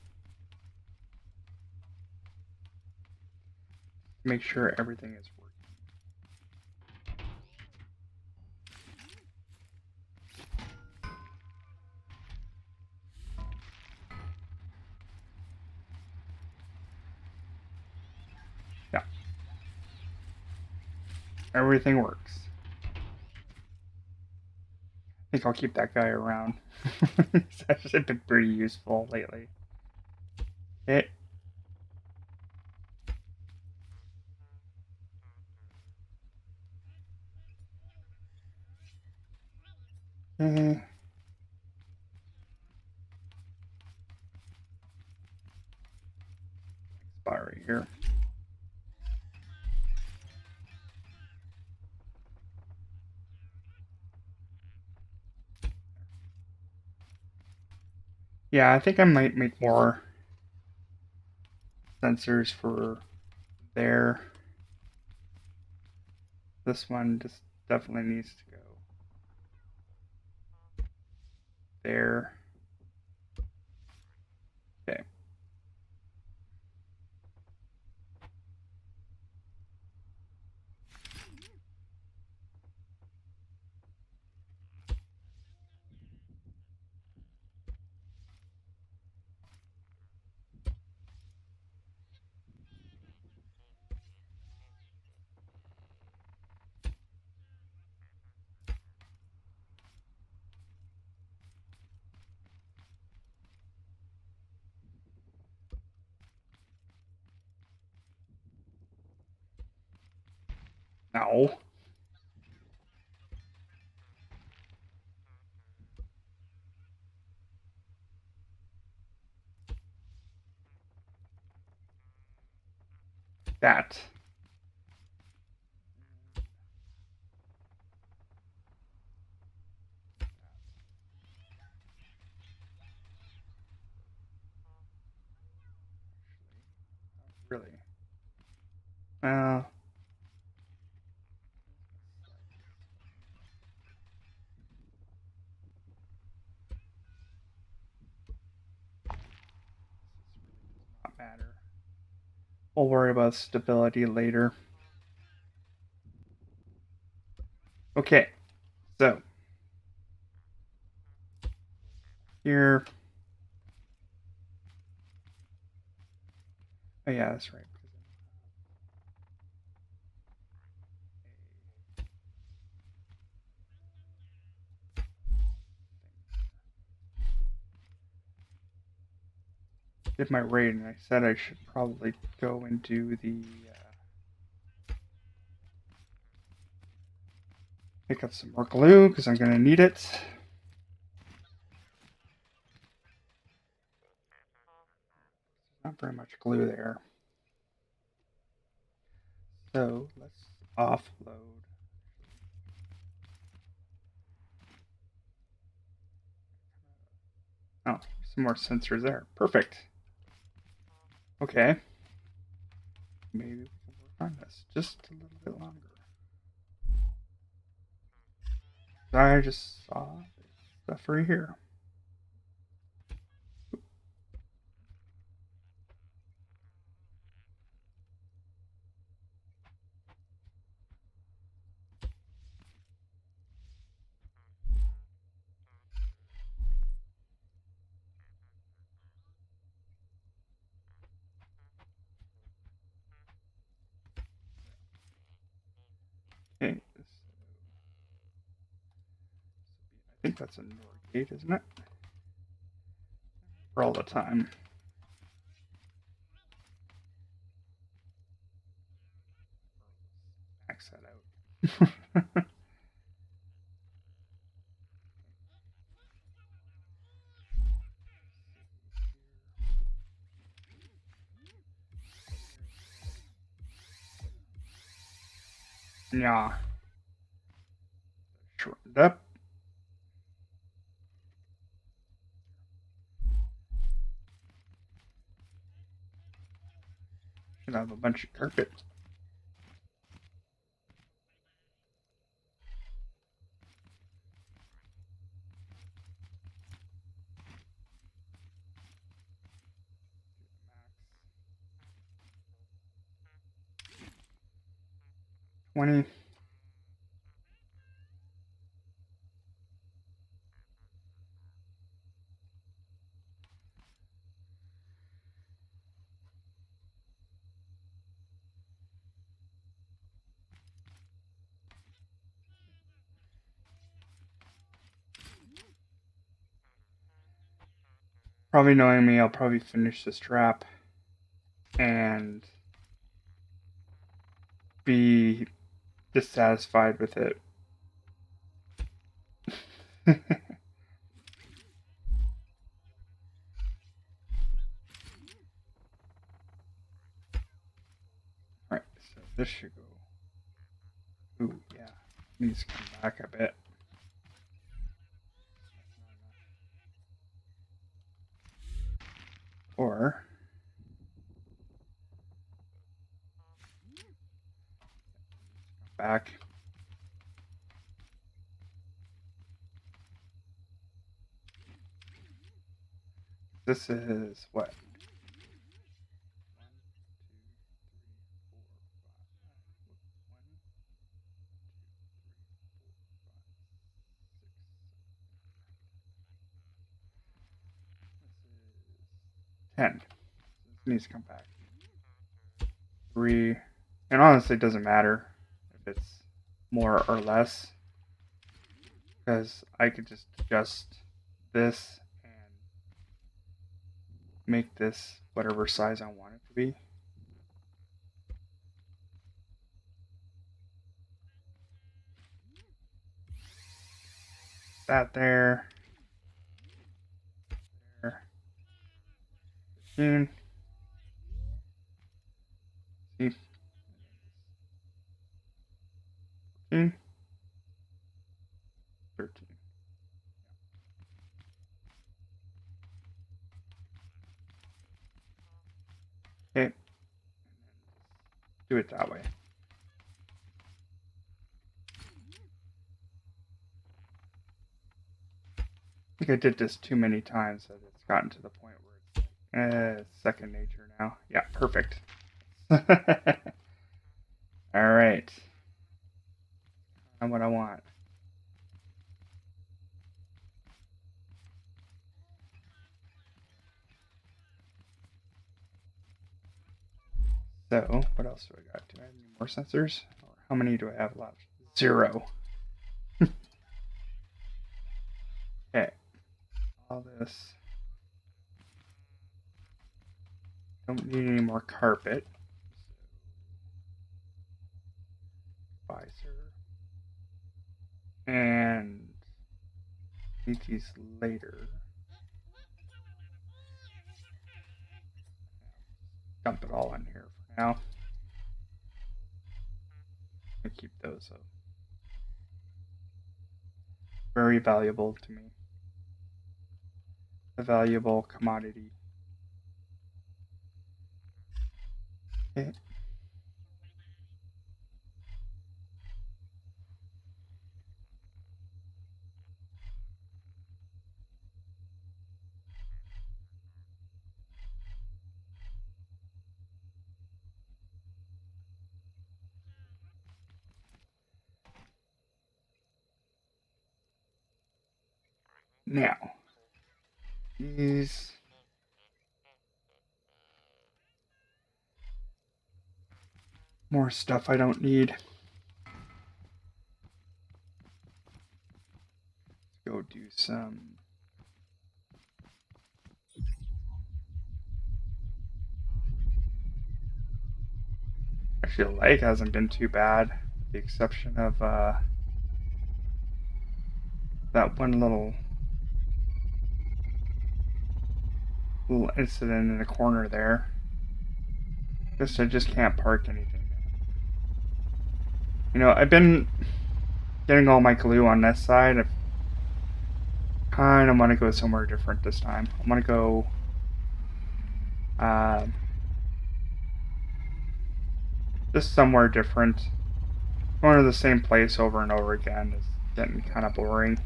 Speaker 1: Make sure everything is working. Yeah. Everything works. I think I'll keep that guy around. He's actually been pretty useful lately. Okay. Spot right here. Yeah, I think I might make more sensors for there. This one just definitely needs to go there. Okay. No. That. Really. Uh, We'll worry about stability later. Okay, so here. Oh yeah, that's right. Did my rating. I said I should probably go and do the pick up some more glue because I'm gonna need it. Not very much glue there. So let's offload. Oh, some more sensors there. Perfect. Okay. Maybe we can work on this just a little bit longer. I just saw stuff right here. Okay. I think that's a NOR gate, isn't it? For all the time. Max that out. Yeah. Shortened up. Should have a bunch of carpet. Max 20. Probably knowing me, I'll probably finish this trap and be dissatisfied with it. Alright, so this should go. Ooh, yeah. Needs to come back a bit. Or back. This is what? 10. This needs to come back. 3. And honestly, it doesn't matter if it's more or less. Because I could just adjust this and make this whatever size I want it to be. That there. There. 15. See? 14. 13. Okay. Do it that way. I think I did this too many times that it's gotten to the point where it's second nature now. Yeah, perfect. Alright. Not what I want. So, what else do I got? Do I have any more sensors? Or how many do I have left? 0. Okay. All this. Don't need any more carpet. Visor. And need these later. Dump it all in here for now. I keep those up. Very valuable to me. A valuable commodity. Okay. Now, these more stuff I don't need. Let's go do some. Actually, the lag hasn't been too bad, with the exception of that one little incident in the corner there. I just can't park anything. You know, I've been getting all my glue on this side. I kind of want to go somewhere different this time. I want to go just somewhere different. Going to the same place over and over again is getting kind of boring.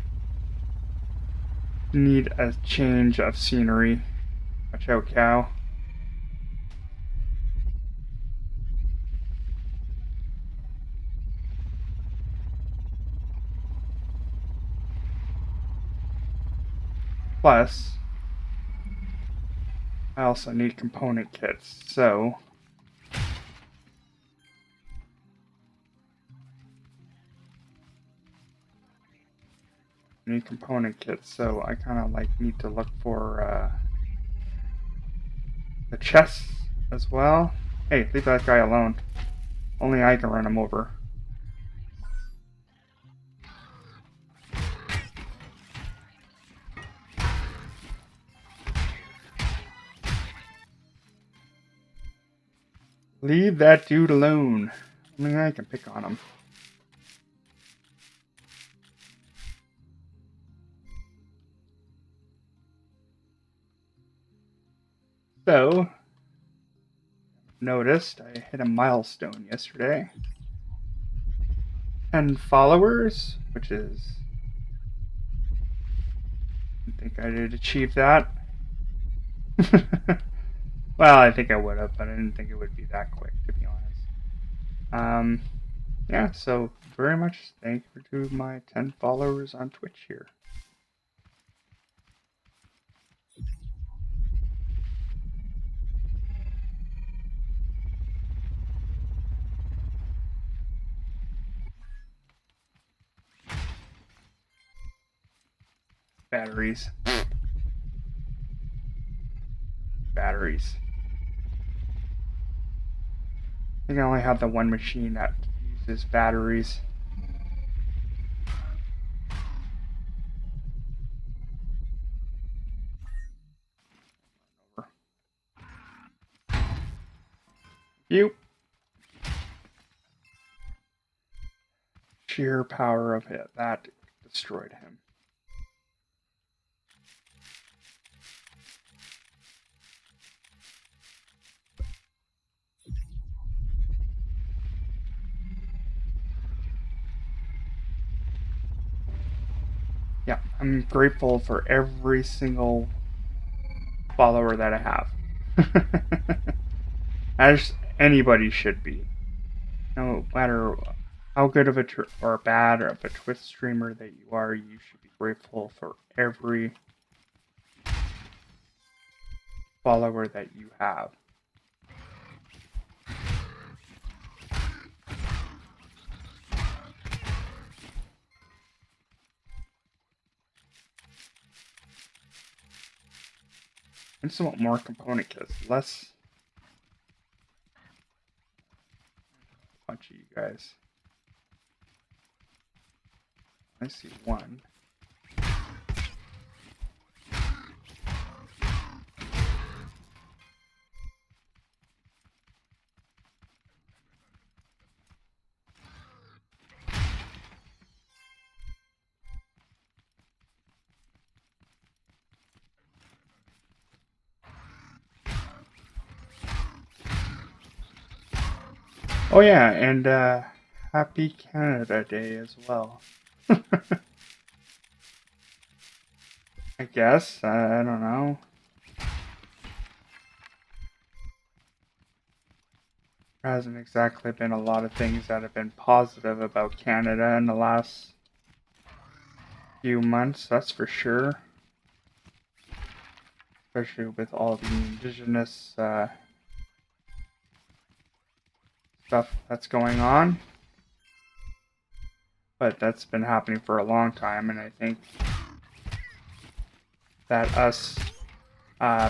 Speaker 1: Need a change of scenery. Watch out, cow. Plus, I also need component kits, so I kind of like need to look for the chests as well. Hey, leave that guy alone. Only I can run him over. Leave that dude alone. Only I can pick on him. So, noticed I hit a milestone yesterday. 10 followers, which is... I think I did achieve that. Well, I think I would have, but I didn't think it would be that quick, to be honest. Yeah, so very much thank you to my 10 followers on Twitch here. Batteries. Batteries. I think I only have the one machine that uses batteries. You. Sheer power of it. That destroyed him. Yeah, I'm grateful for every single follower that I have. anybody should be. No matter how good of a or bad of a Twitch streamer that you are, you should be grateful for every follower that you have. I just want more component kits, less a bunch of you guys. I see one. Oh yeah, and happy Canada Day as well. I guess, I don't know. There hasn't exactly been a lot of things that have been positive about Canada in the last few months, that's for sure. Especially with all the indigenous stuff that's going on. But that's been happening for a long time, and I think that us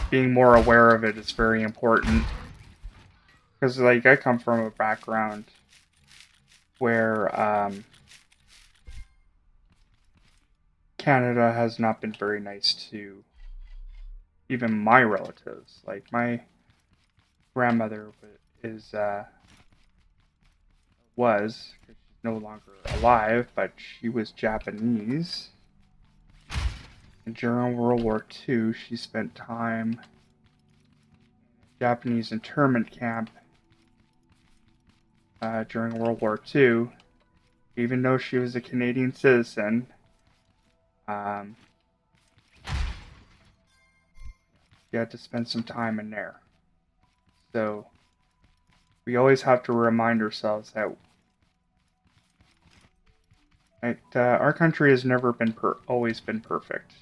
Speaker 1: being more aware of it is very important. Because, like, I come from a background where Canada has not been very nice to even my relatives. Like, my grandmother was, because she's no longer alive, but she was Japanese. And during World War II, she spent time in a Japanese internment camp during World War II. Even though she was a Canadian citizen, she had to spend some time in there. So we always have to remind ourselves that our country has never been always been perfect.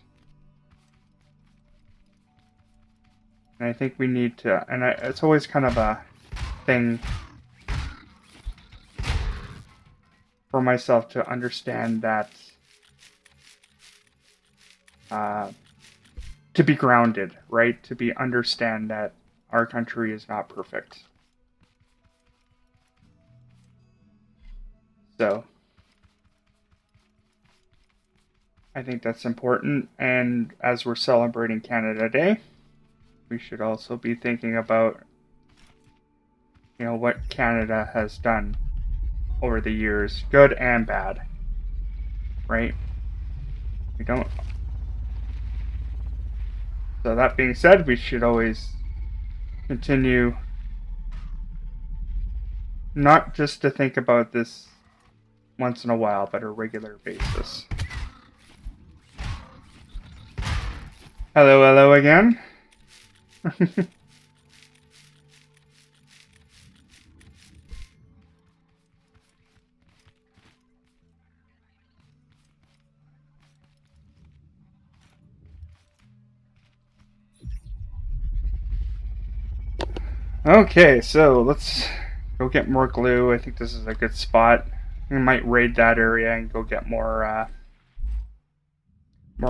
Speaker 1: And I think we need to, and it's always kind of a thing for myself to understand that to be grounded, right? To understand that our country is not perfect. So I think that's important, and as we're celebrating Canada Day, we should also be thinking about, you know, what Canada has done over the years, good and bad, right? We don't. So that being said, we should always continue not just to think about this once in a while, but a regular basis. Hello again. Okay, so let's go get more glue. I think this is a good spot. We might raid that area and go get more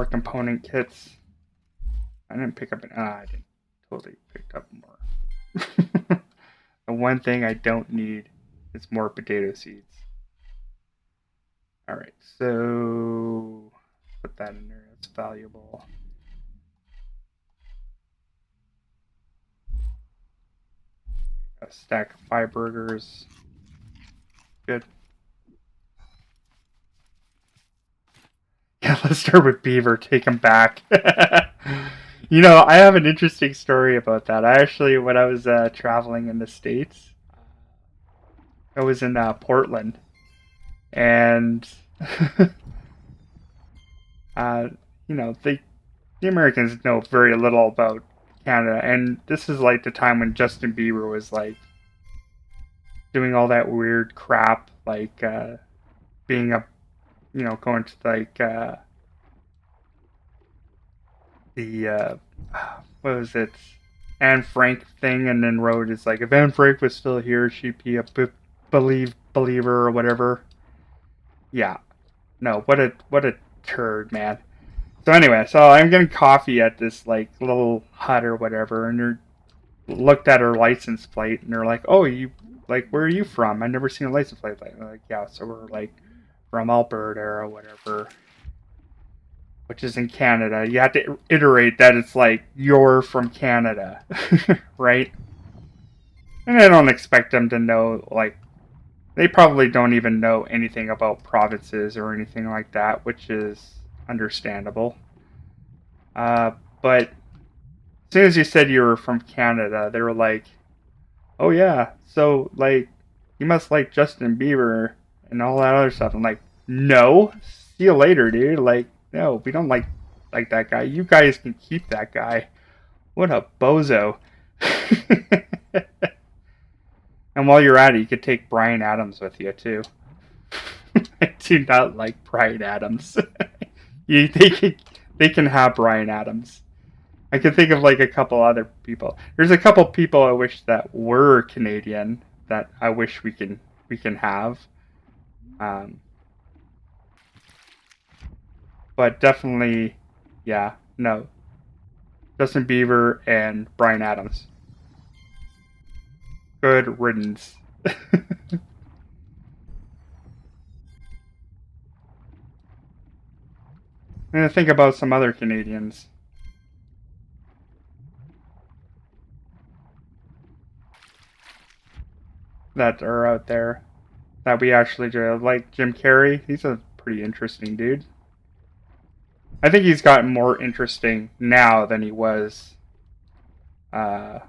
Speaker 1: component kits. I didn't pick up I didn't totally pick up more. The one thing I don't need is more potato seeds. Alright, so put that in there. That's valuable. A stack of 5 burgers. Good. Yeah, let's start with beaver. Take him back. You know, I have an interesting story about that. I actually, when I was traveling in the States, I was in Portland, and you know, the Americans know very little about Canada, and this is like the time when Justin Bieber was like doing all that weird crap, like being a, going to like the what was it, Anne Frank thing, and then wrote it's like if Anne Frank was still here, she'd be a believer or whatever. Yeah, no, what a turd, man. So anyway, so I'm getting coffee at this like little hut or whatever, and they looked at her license plate, and they're like, "Oh, you like where are you from? I've never seen a license plate." Like, yeah, so we're like from Alberta or whatever, which is in Canada. You have to iterate that it's like you're from Canada, right? And I don't expect them to know, like, they probably don't even know anything about provinces or anything like that, which is understandable. Uh, but as soon as you said you were from Canada, they were like, "Oh yeah, so like you must like Justin Bieber and all that other stuff." I'm like, "No, see you later, dude. Like, no, we don't like that guy. You guys can keep that guy. What a bozo." And while you're at it, you could take Bryan Adams with you too. I do not like Bryan Adams. They can have Bryan Adams. I can think of like a couple other people. There's a couple people I wish that were Canadian that I wish we can have. Um, but definitely, yeah, no, Justin Bieber and Bryan Adams. Good riddance. And think about some other Canadians that are out there that we actually do. Like Jim Carrey, he's a pretty interesting dude. I think he's gotten more interesting now than he was uh,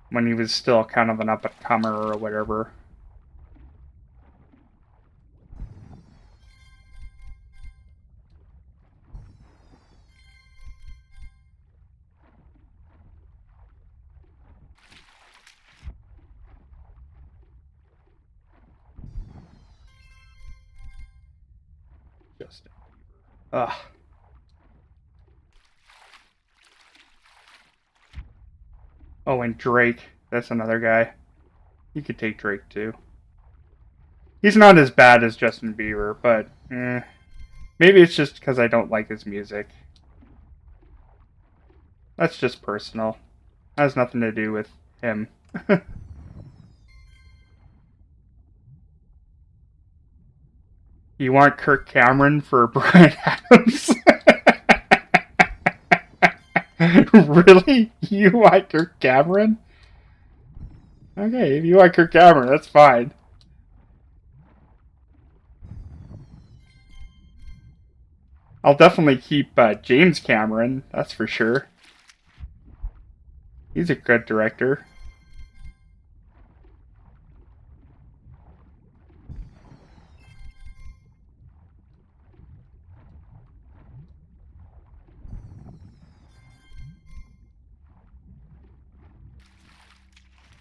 Speaker 1: when he was still kind of an up and comer or whatever. Justin. Ugh. Oh, and Drake. That's another guy. You could take Drake too. He's not as bad as Justin Bieber, but maybe it's just because I don't like his music. That's just personal. It has nothing to do with him. You want Kirk Cameron for Bryan Adams? Really? You want Kirk Cameron? Okay, if you want Kirk Cameron, that's fine. I'll definitely keep James Cameron, that's for sure. He's a good director.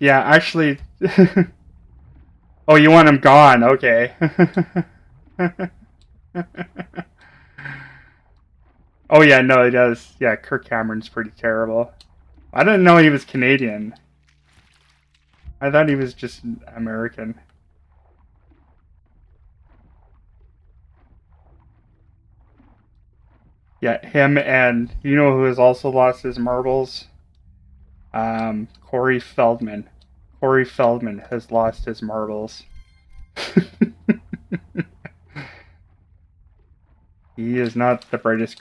Speaker 1: Yeah, actually. Oh, you want him gone? Okay. Oh yeah, no, he does. Yeah, Kirk Cameron's pretty terrible. I didn't know he was Canadian. I thought he was just American. Yeah, him and you know who has also lost his marbles? Corey Feldman. Corey Feldman has lost his marbles. He is not the brightest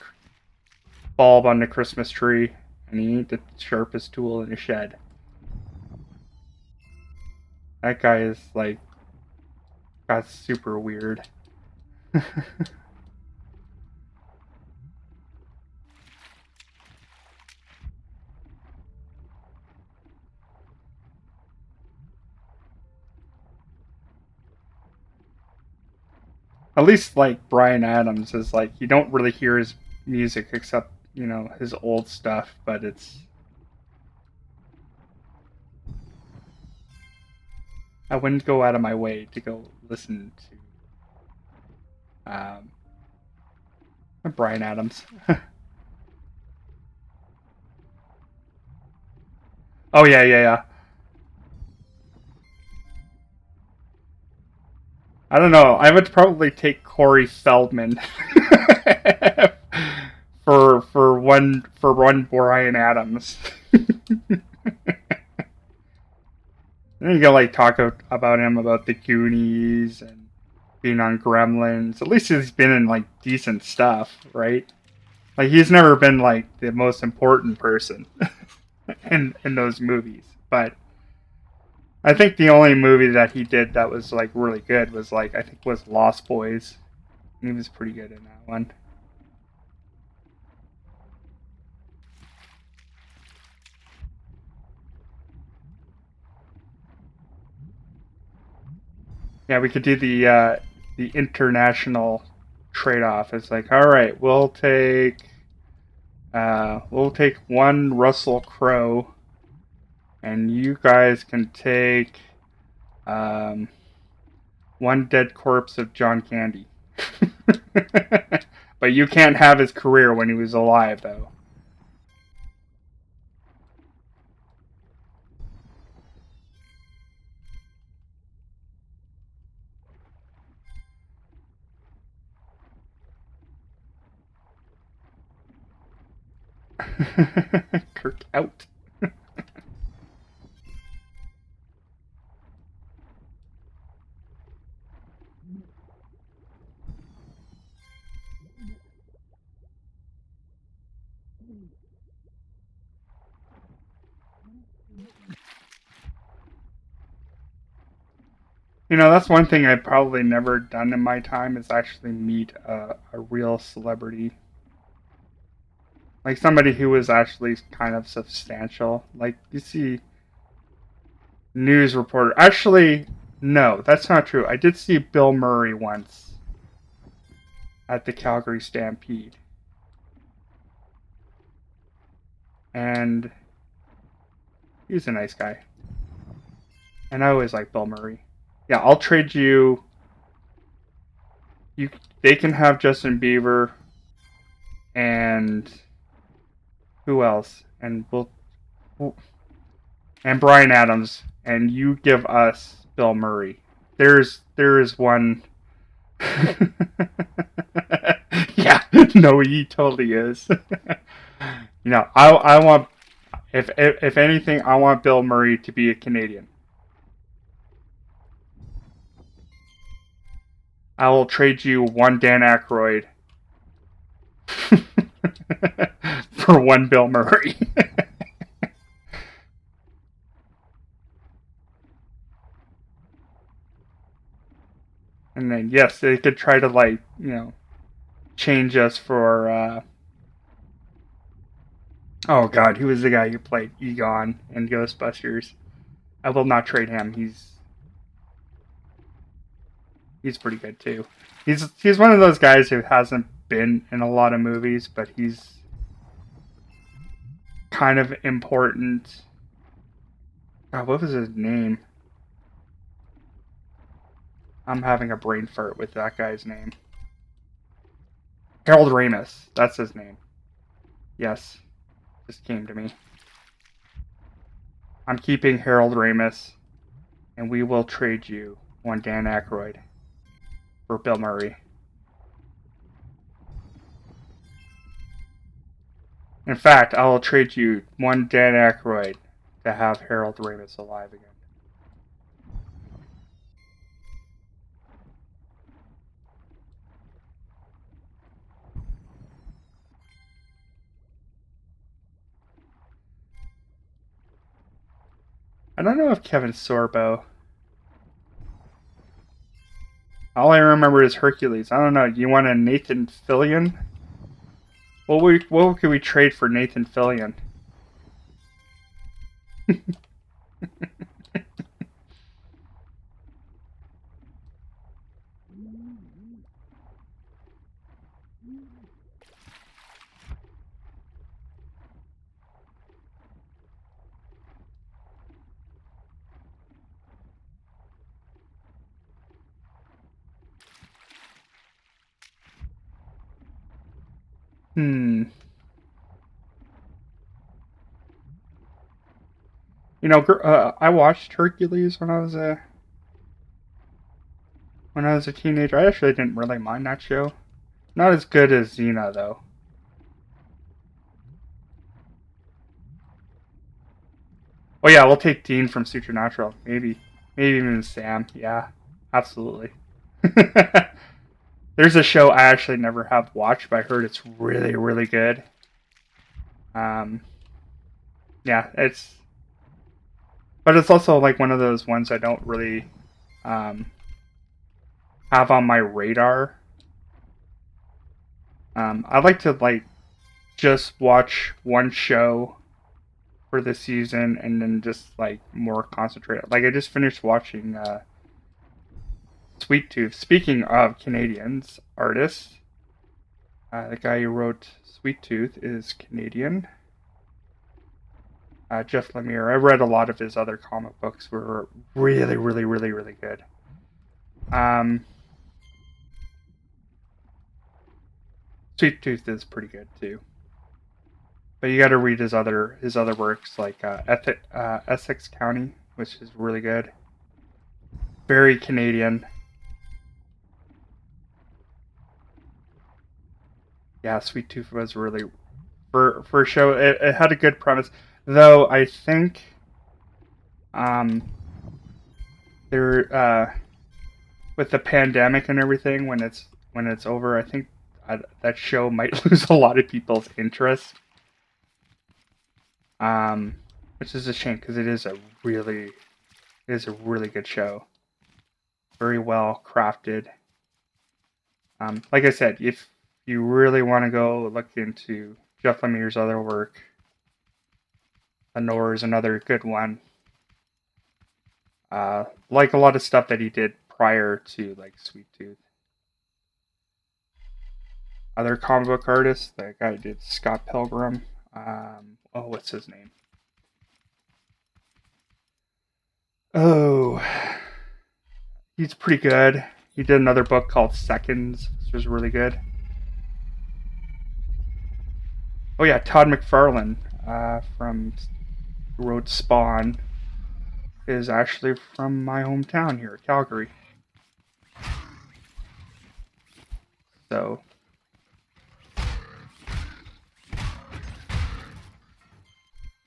Speaker 1: bulb on the Christmas tree, and he ain't the sharpest tool in the shed. That guy is like got super weird. At least like Bryan Adams is like you don't really hear his music except his old stuff, but it's I wouldn't go out of my way to go listen to Bryan Adams. Oh yeah, yeah, yeah. I don't know. I would probably take Corey Feldman for one Bryan Adams. And you can like talk about him about the Goonies and being on Gremlins. At least he's been in like decent stuff, right? Like he's never been like the most important person in those movies. But I think the only movie that he did that was like really good was like I think was Lost Boys. And he was pretty good in that one. Yeah, we could do the international trade off. It's like, all right, we'll take one Russell Crowe, and you guys can take um, one dead corpse of John Candy. But you can't have his career when he was alive, though. Kirk out. That's one thing I've probably never done in my time is actually meet a real celebrity. Like somebody who was actually kind of substantial. Like you see news reporter. Actually, no, that's not true. I did see Bill Murray once at the Calgary Stampede. And he's a nice guy. And I always like Bill Murray. Yeah, I'll trade you. You, they can have Justin Bieber and who else? And Bryan Adams, and you give us Bill Murray. There is one. Yeah, no, he totally is. I want if anything, I want Bill Murray to be a Canadian. I will trade you one Dan Aykroyd for one Bill Murray. And then yes, they could try to like change us for. Oh God, who was the guy who played Egon in Ghostbusters? I will not trade him. He's pretty good too. He's one of those guys who hasn't been in a lot of movies, but he's kind of important. God, what was his name? I'm having a brain fart with that guy's name. Harold Ramis. That's his name. Yes, just came to me. I'm keeping Harold Ramis, and we will trade you one Dan Aykroyd for Bill Murray. In fact, I will trade you one Dan Aykroyd to have Harold Ramis alive again. I don't know if Kevin Sorbo. All I remember is Hercules. I don't know. Do you want a Nathan Fillion? What could we trade for Nathan Fillion? Hmm. I watched Hercules when I was a teenager. I actually didn't really mind that show. Not as good as Xena though. Oh yeah, we'll take Dean from Supernatural. Maybe even Sam. Yeah, absolutely. There's a show I actually never have watched, but I heard it's really, really good. Um, yeah, but it's also like one of those ones I don't really um, have on my radar. I like to like just watch one show for the season and then just like more concentrate. Like I just finished watching Sweet Tooth. Speaking of Canadians artists, the guy who wrote Sweet Tooth is Canadian. Jeff Lemire. I read a lot of his other comic books. Were really, really, really, really good. Um, Sweet Tooth is pretty good too. But you got to read his other works like Essex County, which is really good. Very Canadian. Yeah, Sweet Tooth was really for a show. It had a good premise, though. I think um, there with the pandemic and everything when it's over, I think that show might lose a lot of people's interest. Um, which is a shame because it is a really good show, very well crafted. Like I said, if you really want to go look into Jeff Lemire's other work, Honor is another good one. Like a lot of stuff that he did prior to like Sweet Tooth. Other comic book artists, that guy did Scott Pilgrim. What's his name? Oh, he's pretty good. He did another book called Seconds, which was really good. Oh yeah, Todd McFarlane from who wrote Spawn is actually from my hometown here, Calgary. So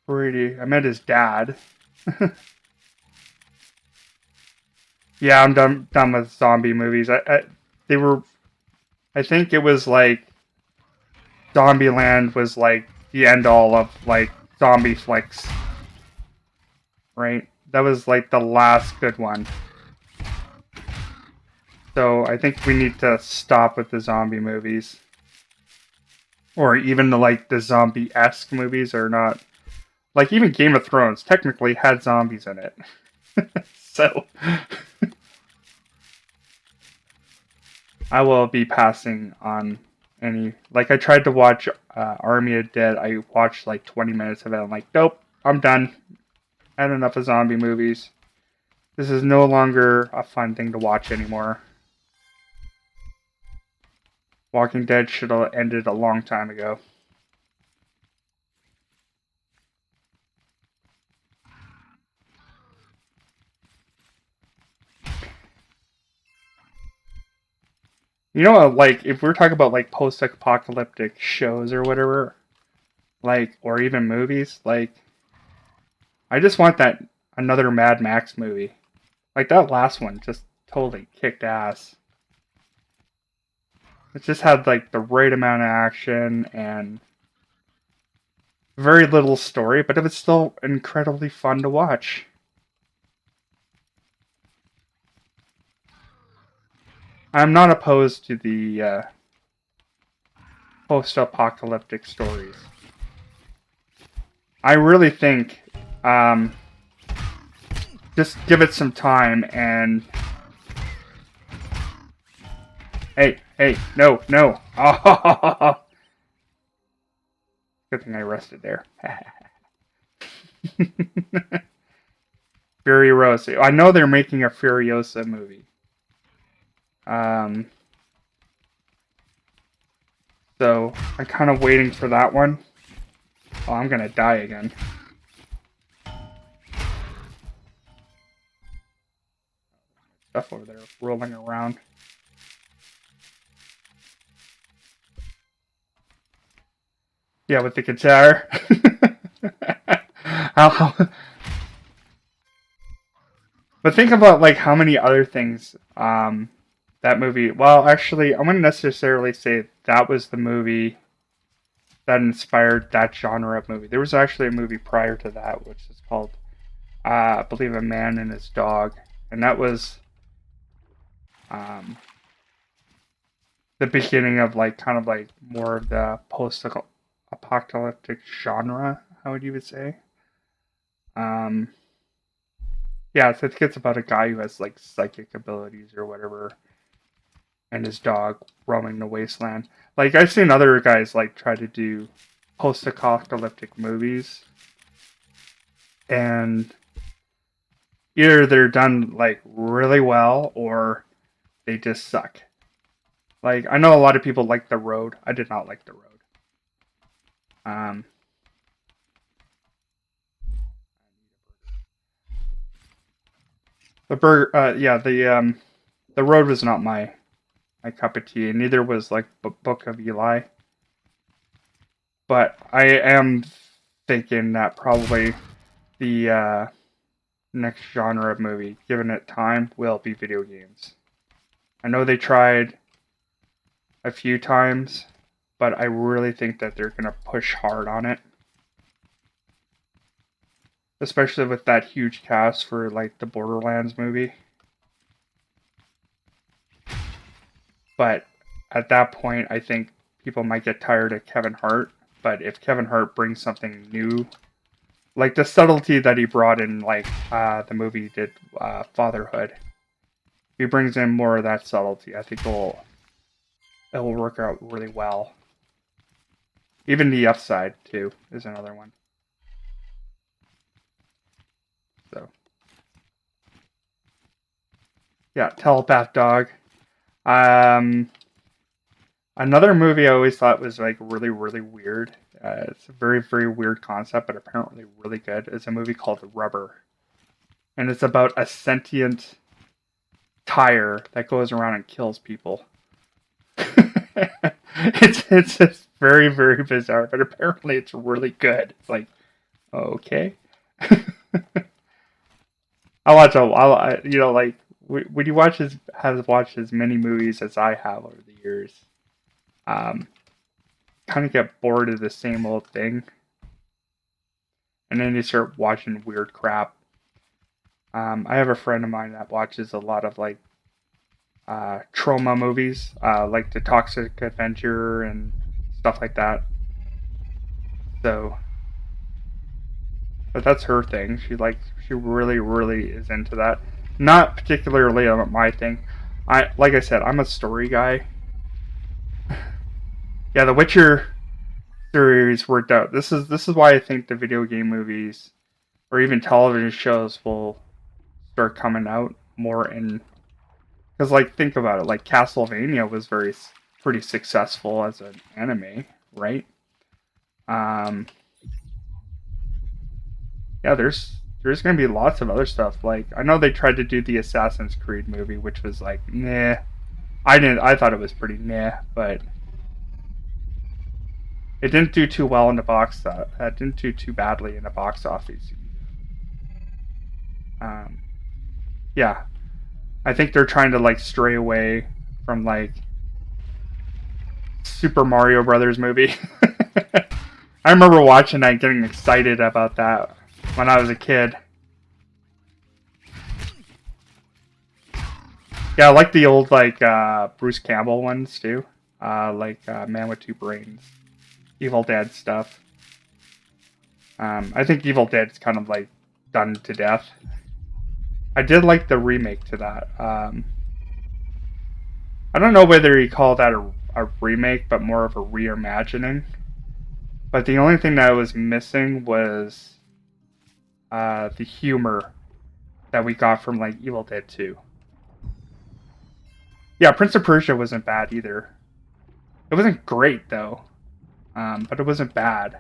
Speaker 1: pretty. I met his dad. Yeah, I'm done with zombie movies. They were. I think it was like Zombieland was like the end all of like zombie flicks, right? That was like the last good one. So I think we need to stop with the zombie movies, or even the zombie esque movies are not like even Game of Thrones technically had zombies in it. So I will be passing on any. Like I tried to watch Army of Dead. I watched like 20 minutes of it. I'm like, nope, I'm done. I had enough of zombie movies. This is no longer a fun thing to watch anymore. Walking Dead should have ended a long time ago. Like if we're talking about like post-apocalyptic shows or whatever, like or even movies, like I just want that another Mad Max movie. Like that last one just totally kicked ass. It just had like the right amount of action and very little story, but it was still incredibly fun to watch. I'm not opposed to the post-apocalyptic stories. I really think um, just give it some time and hey, no, no. Oh, good thing I rested there. Furiosa. I know they're making a Furiosa movie. Um, So I'm kind of waiting for that one. Oh, I'm gonna die again. Stuff over there rolling around. Yeah, with the guitar. But think about like how many other things that movie. Well, actually, I wouldn't necessarily say that was the movie that inspired that genre of movie. There was actually a movie prior to that, which is called, I believe, A Man and His Dog, and that was um, the beginning of like kind of like more of the post-apocalyptic genre. How would you would say? Um, yeah, so I think it's about a guy who has like psychic abilities or whatever, and his dog roaming the wasteland. Like I've seen other guys like try to do post-apocalyptic movies, and either they're done like really well or they just suck. Like I know a lot of people like The Road. I did not like The Road. Um, the burger, the Road was not my cup of tea, and neither was like Book of Eli. But I am thinking that probably the next genre of movie, given it time, will be video games. I know they tried a few times, but I really think that they're going to push hard on it. Especially with that huge cast for like the Borderlands movie. But at that point, I think people might get tired of Kevin Hart. But if Kevin Hart brings something new, like the subtlety that he brought in, like the movie he did, Fatherhood, if he brings in more of that subtlety, I think it will work out really well. Even The Upside too is another one. So yeah, Telepath Dog. Um, Another movie I always thought was like really really weird. It's a very very weird concept, but apparently really good. It's a movie called Rubber, and it's about a sentient tire that goes around and kills people. It's just very very bizarre, but apparently it's really good. It's like okay. I watch a like when you watch has watched as many movies as I have over the years, um, kind of get bored of the same old thing, and then you start watching weird crap. I have a friend of mine that watches a lot of like trauma movies, like The Toxic Avenger and stuff like that. So, but that's her thing. She really really is into that. Not particularly my thing. Like I said, I'm a story guy. Yeah, The Witcher series worked out. This is why I think the video game movies or even television shows will start coming out more in because like think about it, like Castlevania was pretty successful as an anime, right? Um, yeah, there's gonna be lots of other stuff. Like I know they tried to do the Assassin's Creed movie, which was like nah. I thought it was pretty nah, but it didn't do too well in the box. It didn't do too badly in the box office. Um, yeah, I think they're trying to like stray away from like Super Mario Brothers movie. I remember watching that, and getting excited about that when I was a kid. Yeah, I like the old like Bruce Campbell ones too, like Man with Two Brains, Evil Dead stuff. I think Evil Dead's kind of like done to death. I did like the remake to that. I don't know whether you call that a remake, but more of a reimagining. But the only thing that was missing was the humor that we got from like Evil Dead 2. Yeah, Prince of Persia wasn't bad either. It wasn't great though, but it wasn't bad.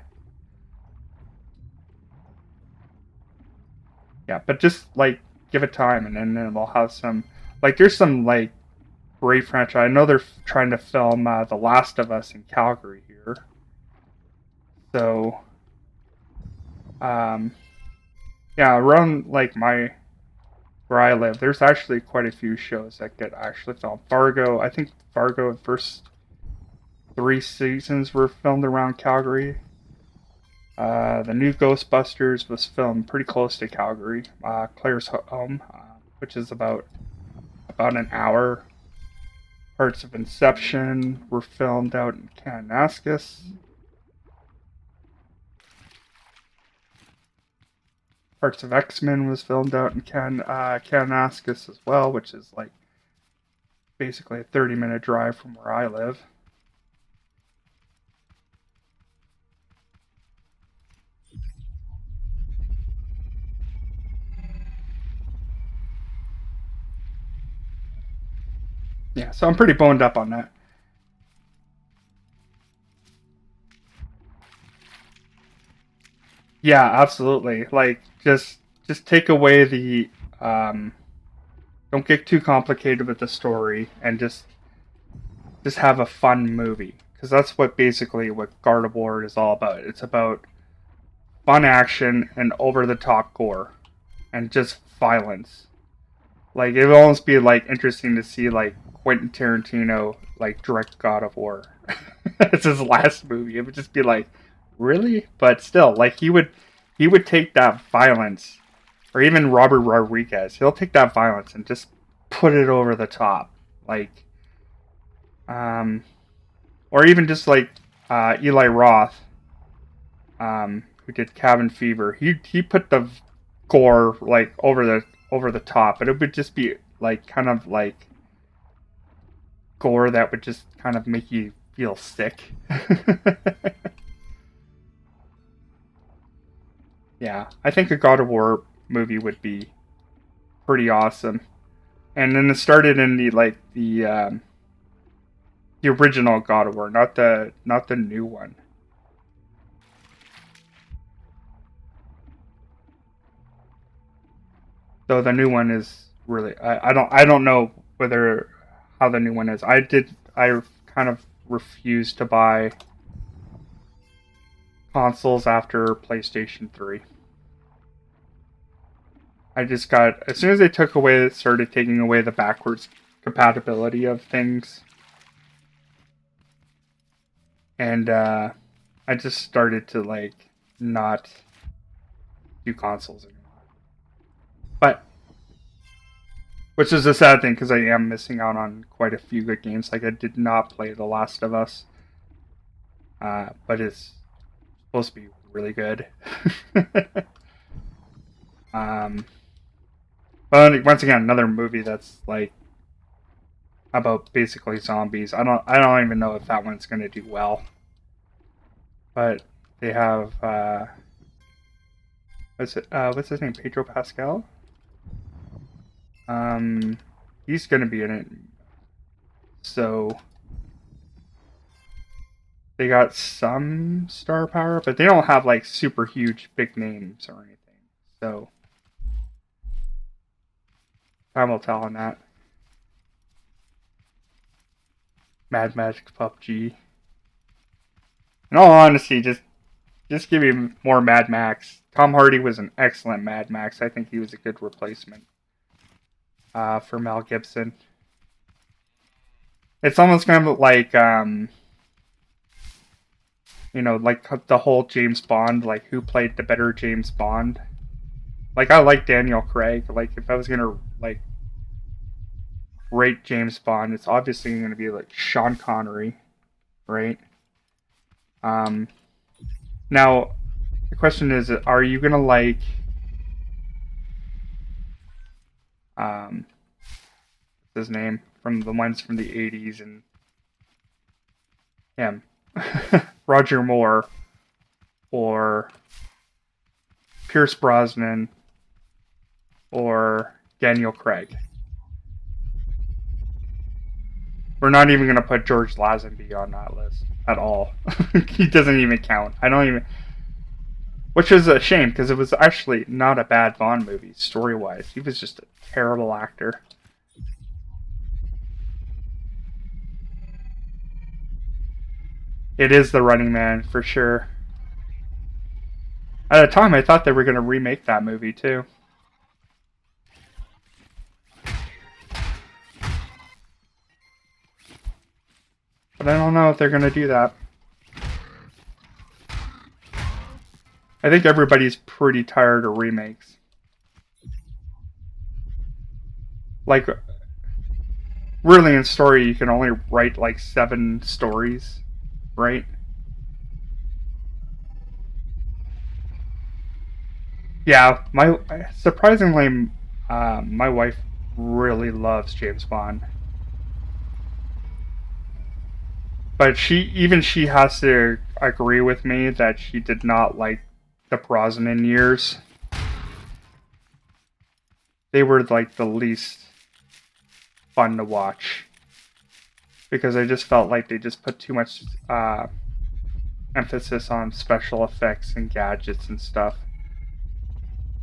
Speaker 1: Yeah, but just like give it time, and then we'll have some. Like, there's some like great franchise. I know they're trying to film The Last of Us in Calgary here, so um, yeah, around like my where I live, there's actually quite a few shows that get actually filmed. Fargo, I think Fargo the first 3 seasons were filmed around Calgary. The new Ghostbusters was filmed pretty close to Calgary, Claire's home, which is about an hour. Parts of Inception were filmed out in Kananaskis. Parts of X-Men was filmed out in Kananaskis as well, which is like basically a 30-minute drive from where I live. Yeah, so I'm pretty boned up on that. Yeah, absolutely. Like, just take away the don't get too complicated with the story, and just have a fun movie, because that's what basically what God of War is all about. It's about fun action and over the top gore and just violence. Like, it would almost be like interesting to see like Quentin Tarantino like direct God of War. It's his last movie. It would just be like, really? But still, like he would take that violence, or even Robert Rodriguez, he'll take that violence and just put it over the top. Like, um, or even just like Eli Roth, who did Cabin Fever. He put the gore like over the top, but it would just be like kind of like gore that would just kind of make you feel sick. Yeah, I think a God of War movie would be pretty awesome. And then it started in the original God of War, not the new one. Though the new one is really I don't know whether how the new one is. I kind of refused to buy consoles after PlayStation 3. I just got as soon as they started taking away the backwards compatibility of things, and I just started to like not do consoles anymore. But which is a sad thing because I am missing out on quite a few good games. Like, I did not play The Last of Us, but it's supposed to be really good. um, but once again, another movie that's like about basically zombies. I don't even know if that one's going to do well. But they have what's his name? Pedro Pascal. Um, he's going to be in it. So they got some star power, but they don't have like super huge big names or anything. So time will tell on that. Mad Max PUBG. In all honesty, just give me more Mad Max. Tom Hardy was an excellent Mad Max. I think he was a good replacement for Mel Gibson. It's almost kind of like like the whole James Bond, like who played the better James Bond. Like, I like Daniel Craig. Like, if I was gonna like rate James Bond, it's obviously gonna be like Sean Connery, right? Um, Now the question is, are you gonna like um his name from the ones from the '80s and him, Roger Moore or Pierce Brosnan or Daniel Craig? We're not even gonna put George Lazenby on that list at all. He doesn't even count. I don't even. Which is a shame because it was actually not a bad Bond movie story wise. He was just a terrible actor. It is The Running Man for sure. At the time, I thought they were going to remake that movie too. But I don't know if they're going to do that. I think everybody's pretty tired of remakes. Like, really in story, you can only write like 7 stories, right? Yeah, surprisingly, my wife really loves James Bond, but she has to agree with me that she did not like the Brosnan years. They were like the least fun to watch because I just felt like they just put too much emphasis on special effects and gadgets and stuff.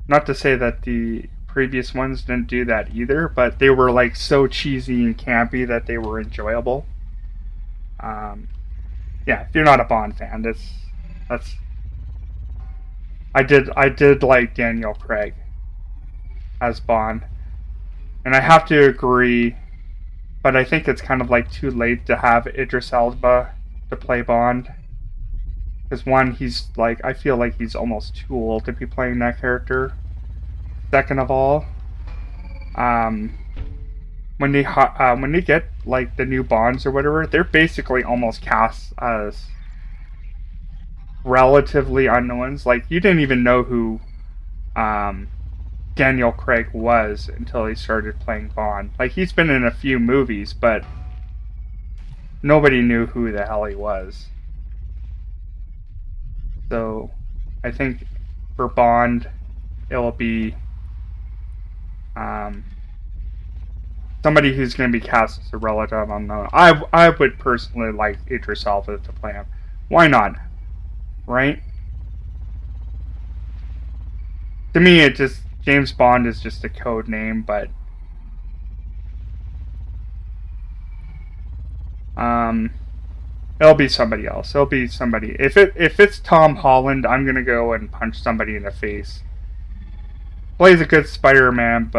Speaker 1: Not to say that the previous ones didn't do that either, but they were like so cheesy and campy that they were enjoyable. Um, yeah, if you're not a Bond fan, that's I did like Daniel Craig as Bond, and I have to agree, but I think it's kind of like too late to have Idris Elba to play Bond. Because one, he's like I feel like he's almost too old to be playing that character. Second of all, um, when they get like the new Bonds or whatever, they're basically almost cast as relatively unknowns. Like you didn't even know who um, Daniel Craig was until he started playing Bond. Like he's been in a few movies, but nobody knew who the hell he was. So I think for Bond, it will be um, somebody who's going to be cast as a relative unknown. I would personally like Idris Elba to play him. Why not? Right? To me, it just James Bond is just a code name, but um, it'll be somebody else. It'll be somebody. If it's Tom Holland, I'm gonna go and punch somebody in the face. Plays a good Spider-Man,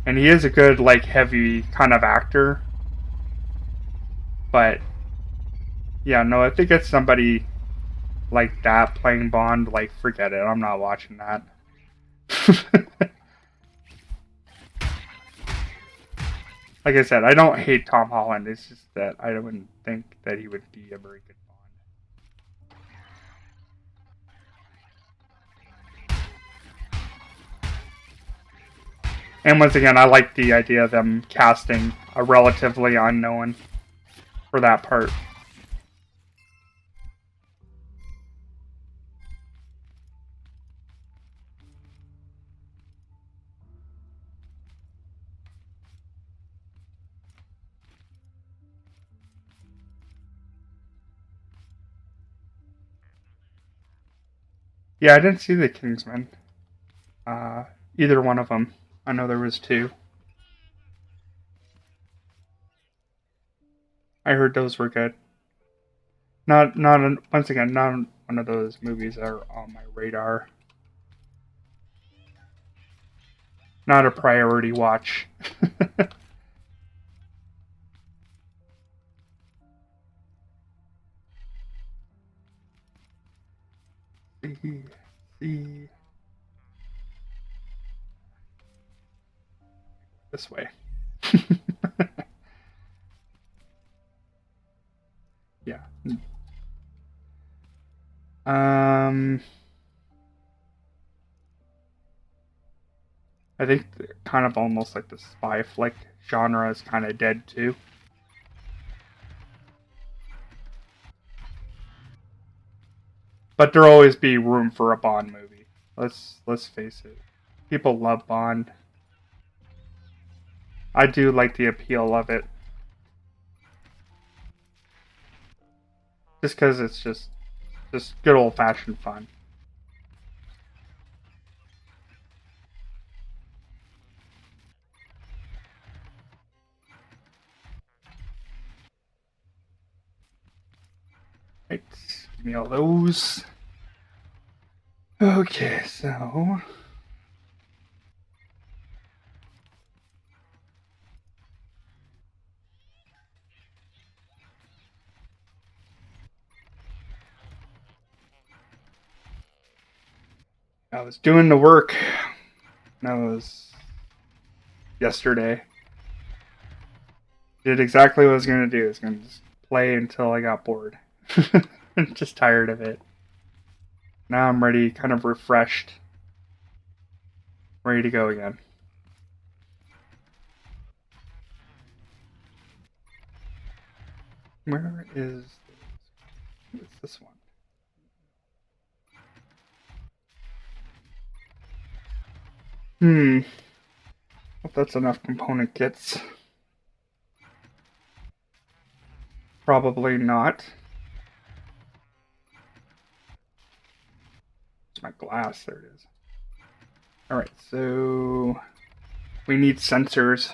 Speaker 1: and he is a good like heavy kind of actor. But yeah, no, if they get somebody like that playing Bond, like forget it. I'm not watching that. Like I said, I don't hate Tom Holland. It's just that I wouldn't think that he would be a very good Bond. And once again, I like the idea of them casting a relatively unknown for that part. Yeah, I didn't see the Kingsman. Uh, Either one of them. I know there was 2. I heard those were good. Once again, not one of those movies that are on my radar. Not a priority watch. See this way. Yeah. I think kind of almost like the spy flick genre is kind of dead too. But there'll always be room for a Bond movie. Let's face it. People love Bond. I do like the appeal of it. just because it's just good old fashioned fun. Right, give me all those. Okay, so I was doing the work. That was yesterday. Did exactly what I was gonna do. I was gonna just play until I got bored. Just tired of it. Now I'm ready, kind of refreshed, ready to go again. Where is what's this one? Hope that's enough component kits. Probably not. It's my glass. There it is. Alright, so we need sensors.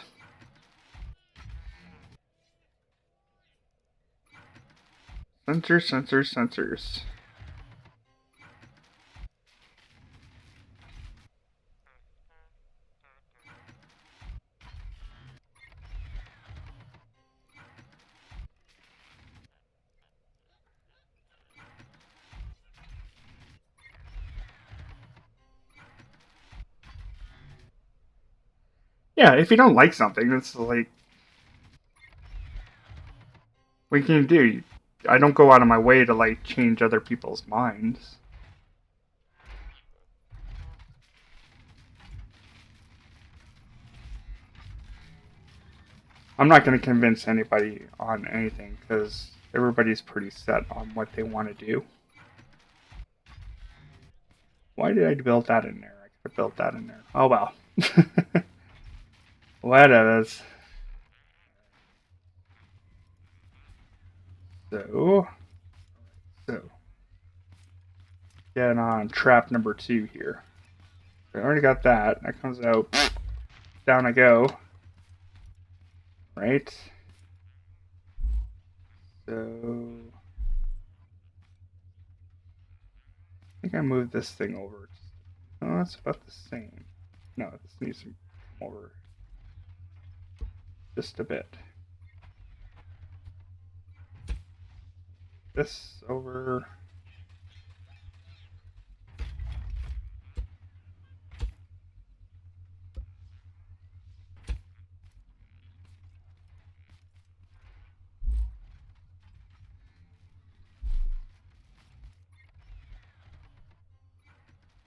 Speaker 1: Sensors. Yeah, if you don't like something, it's like, what can you do? I don't go out of my way to like change other people's minds. I'm not going to convince anybody on anything because everybody's pretty set on what they want to do. Why did I build that in there? I could have built that in there. Oh well. Whatever. So, so get on trap number 2 here. I already got that. That comes out. Down I go. Right. So I think I moved this thing over. Oh, it's about the same. No, this needs to come over just a bit. This over.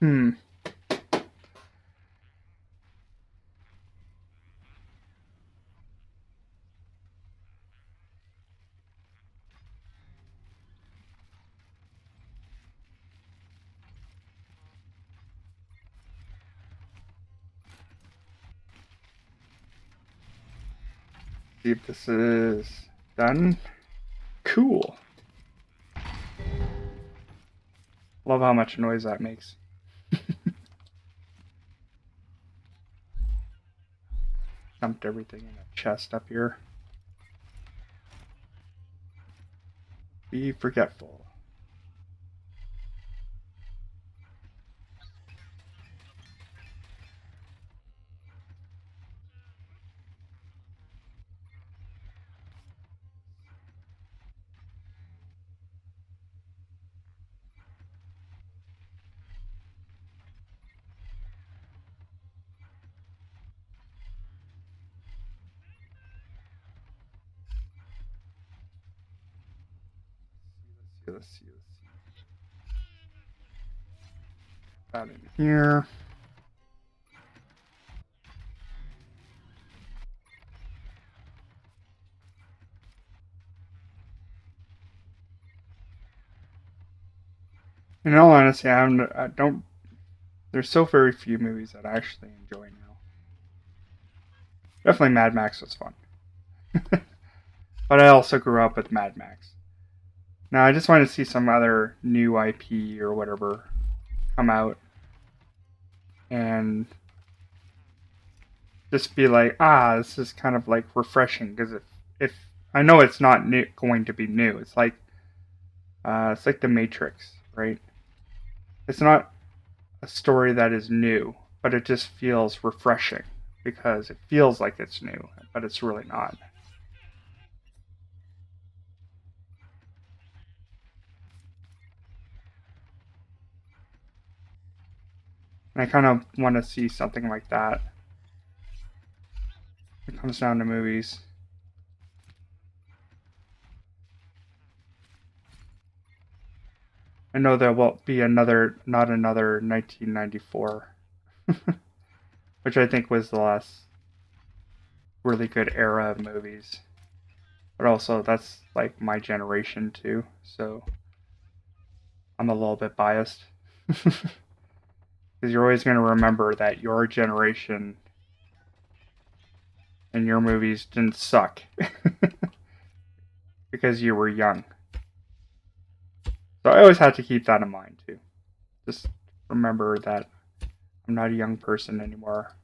Speaker 1: Hmm. See if this is done. Cool. Love how much noise that makes. Dumped everything in a chest up here. Be forgetful. Let's see. That in here. In all honesty, I don't. There's so very few movies that I actually enjoy now. Definitely Mad Max was fun. But I also grew up with Mad Max. Now I just want to see some other new IP or whatever come out and just be like, this is kind of like refreshing because if I know it's not going to be new, it's like The Matrix, right? It's not a story that is new, but it just feels refreshing because it feels like it's new, but it's really not. And I kind of want to see something like that. It comes down to movies. I know there will be not another 1994, which I think was the last really good era of movies. But also, that's like my generation too, so I'm a little bit biased. Because you're always going to remember that your generation and your movies didn't suck because you were young. So I always have to keep that in mind too. Just remember that I'm not a young person anymore.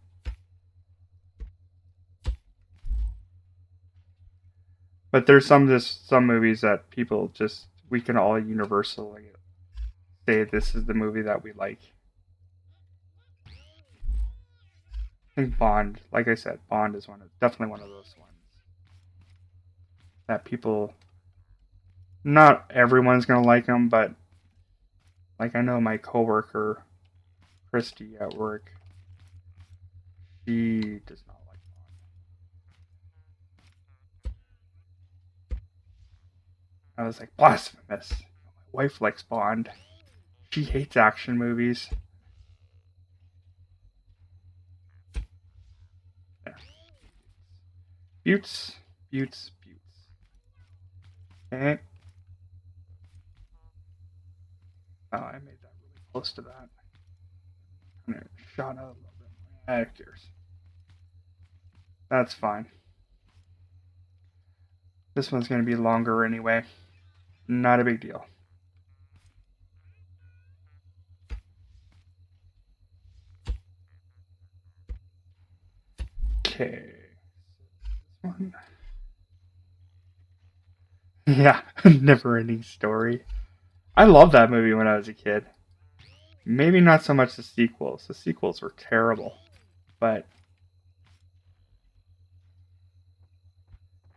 Speaker 1: But there's some movies that people just we can all universally say this is the movie that we like. I think Bond, like I said, Bond is definitely one of those ones that people. Not everyone's gonna like them, but like I know my coworker Christy at work, she does not like Bond. I was like blasphemous. My wife likes Bond. She hates action movies. Yeah. Buttes, Buttes, Buttes. Okay. Oh, I made that really close to that. And it shot out a little bit. Who cares? That's fine. This one's going to be longer anyway. Not a big deal. Okay. This one. Yeah, Never Ending Story. I loved that movie when I was a kid. Maybe not so much the sequels. The sequels were terrible. But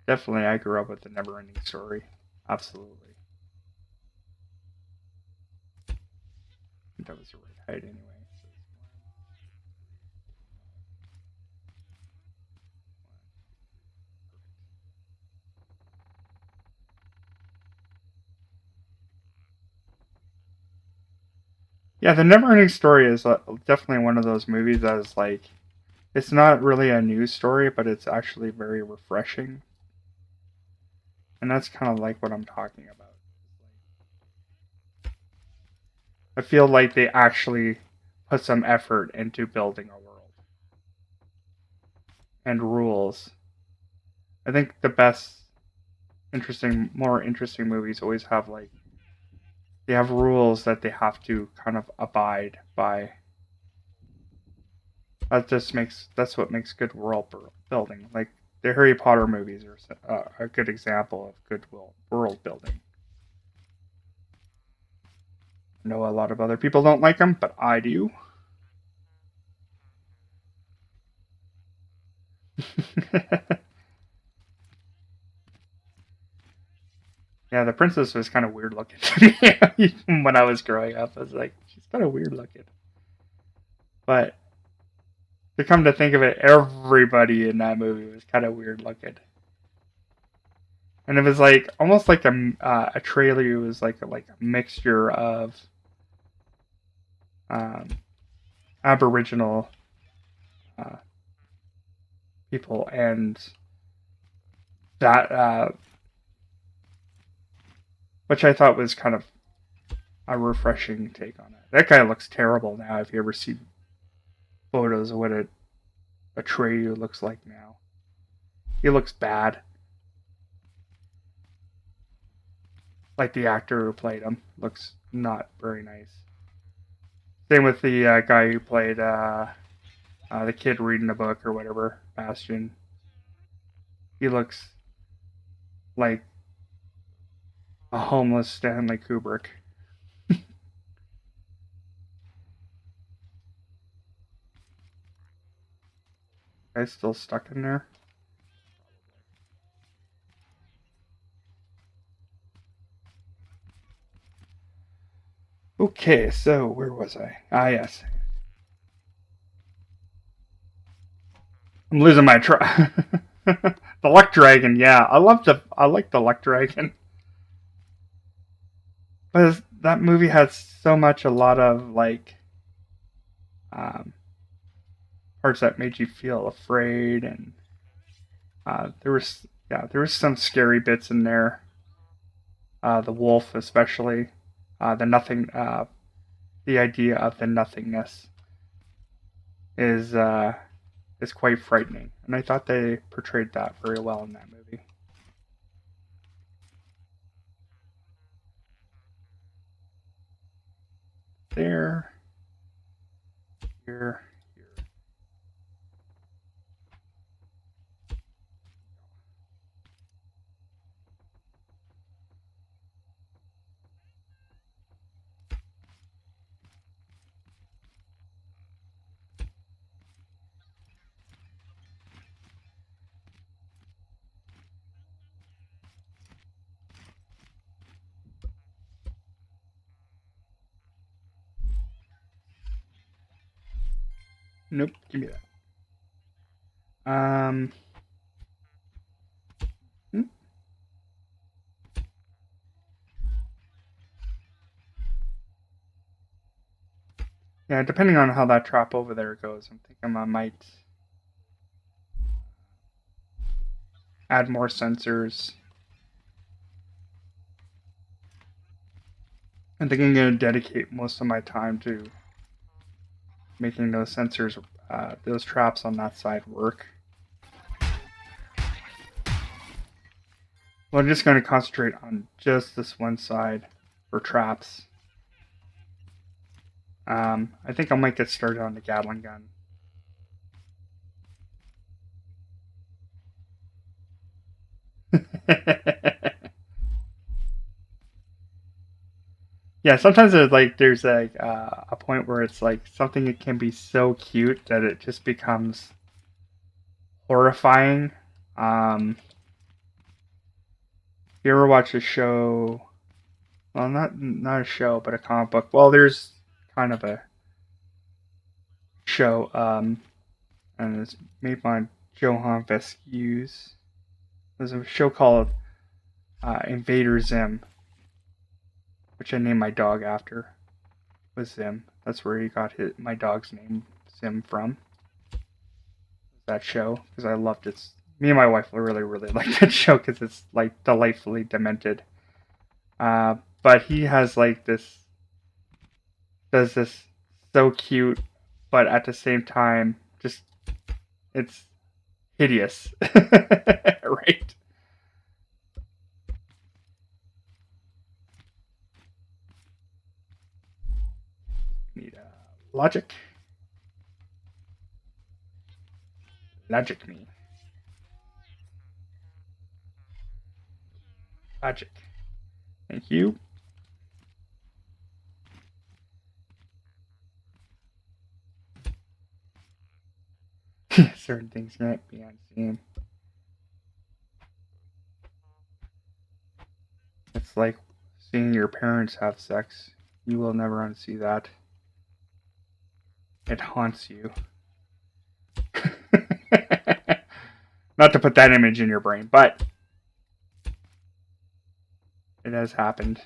Speaker 1: definitely I grew up with the Never Ending Story. Absolutely. That was the right height anyway. Yeah, the Never Ending Story is definitely one of those movies that is like, it's not really a news story, but it's actually very refreshing. And that's kind of like what I'm talking about. I feel like they actually put some effort into building a world and rules. I think the best, more interesting movies always have like, they have rules that they have to kind of abide by. That's what makes good world building. Like the Harry Potter movies are a good example of good world building. I know a lot of other people don't like them, but I do. Yeah, the princess was kind of weird looking to me when I was growing up. I was like, she's kind of weird looking. But to come to think of it, everybody in that movie was kind of weird looking. And it was like almost like a trailer. It was like a mixture of um, Aboriginal uh, people and that, which I thought was kind of a refreshing take on it. That guy looks terrible now. If you ever see photos of what a Atreyu looks like now, he looks bad. Like the actor who played him looks not very nice. Same with the guy who played the kid reading the book or whatever, Bastion. He looks like a homeless Stanley Kubrick. Guy's still stuck in there. Okay, so where was I? Ah, yes. I'm losing my try. The Luck Dragon, yeah. I like the Luck Dragon. But that movie has so much, a lot of like um, parts that made you feel afraid, and there was some scary bits in there. The wolf, especially, the nothing, the idea of the nothingness is uh, is quite frightening, and I thought they portrayed that very well in that movie. There, here, here. Nope, give me that. Hmm? Yeah, depending on how that trap over there goes, I'm thinking I might add more sensors. I think I'm going to dedicate most of my time to making those sensors, those traps on that side work. Well, I'm just going to concentrate on just this one side for traps. I think I might get started on the Gatling gun. Yeah, sometimes there's like a point where it's like something that can be so cute that it just becomes horrifying. If you ever watch a show, well, not a show, but a comic book. Well, there's kind of a show, and it's made by Johann Vescues. There's a show called Invader Zim, which I named my dog after. Was Zim. That's where he got my dog's name Zim from. That show because I loved it. Me and my wife really like that show because it's like delightfully demented. But he has like this, does this so cute, but at the same time, just it's hideous, right? Need logic, logic me, logic. Thank you. Certain things can't be unseen. It's like seeing your parents have sex. You will never unsee that. It haunts you. Not to put that image in your brain, but it has happened.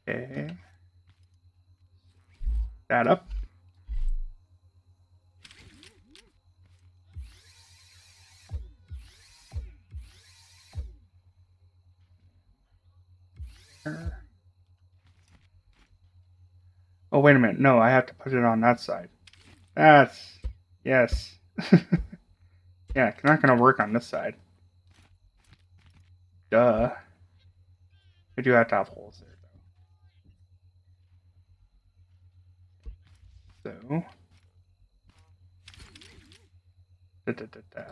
Speaker 1: Okay. That up. Oh, wait a minute. No, I have to put it on that side. That's. Yes. Yeah, it's not going to work on this side. Duh. I do have to have holes there, though. So. Da, da, da, da.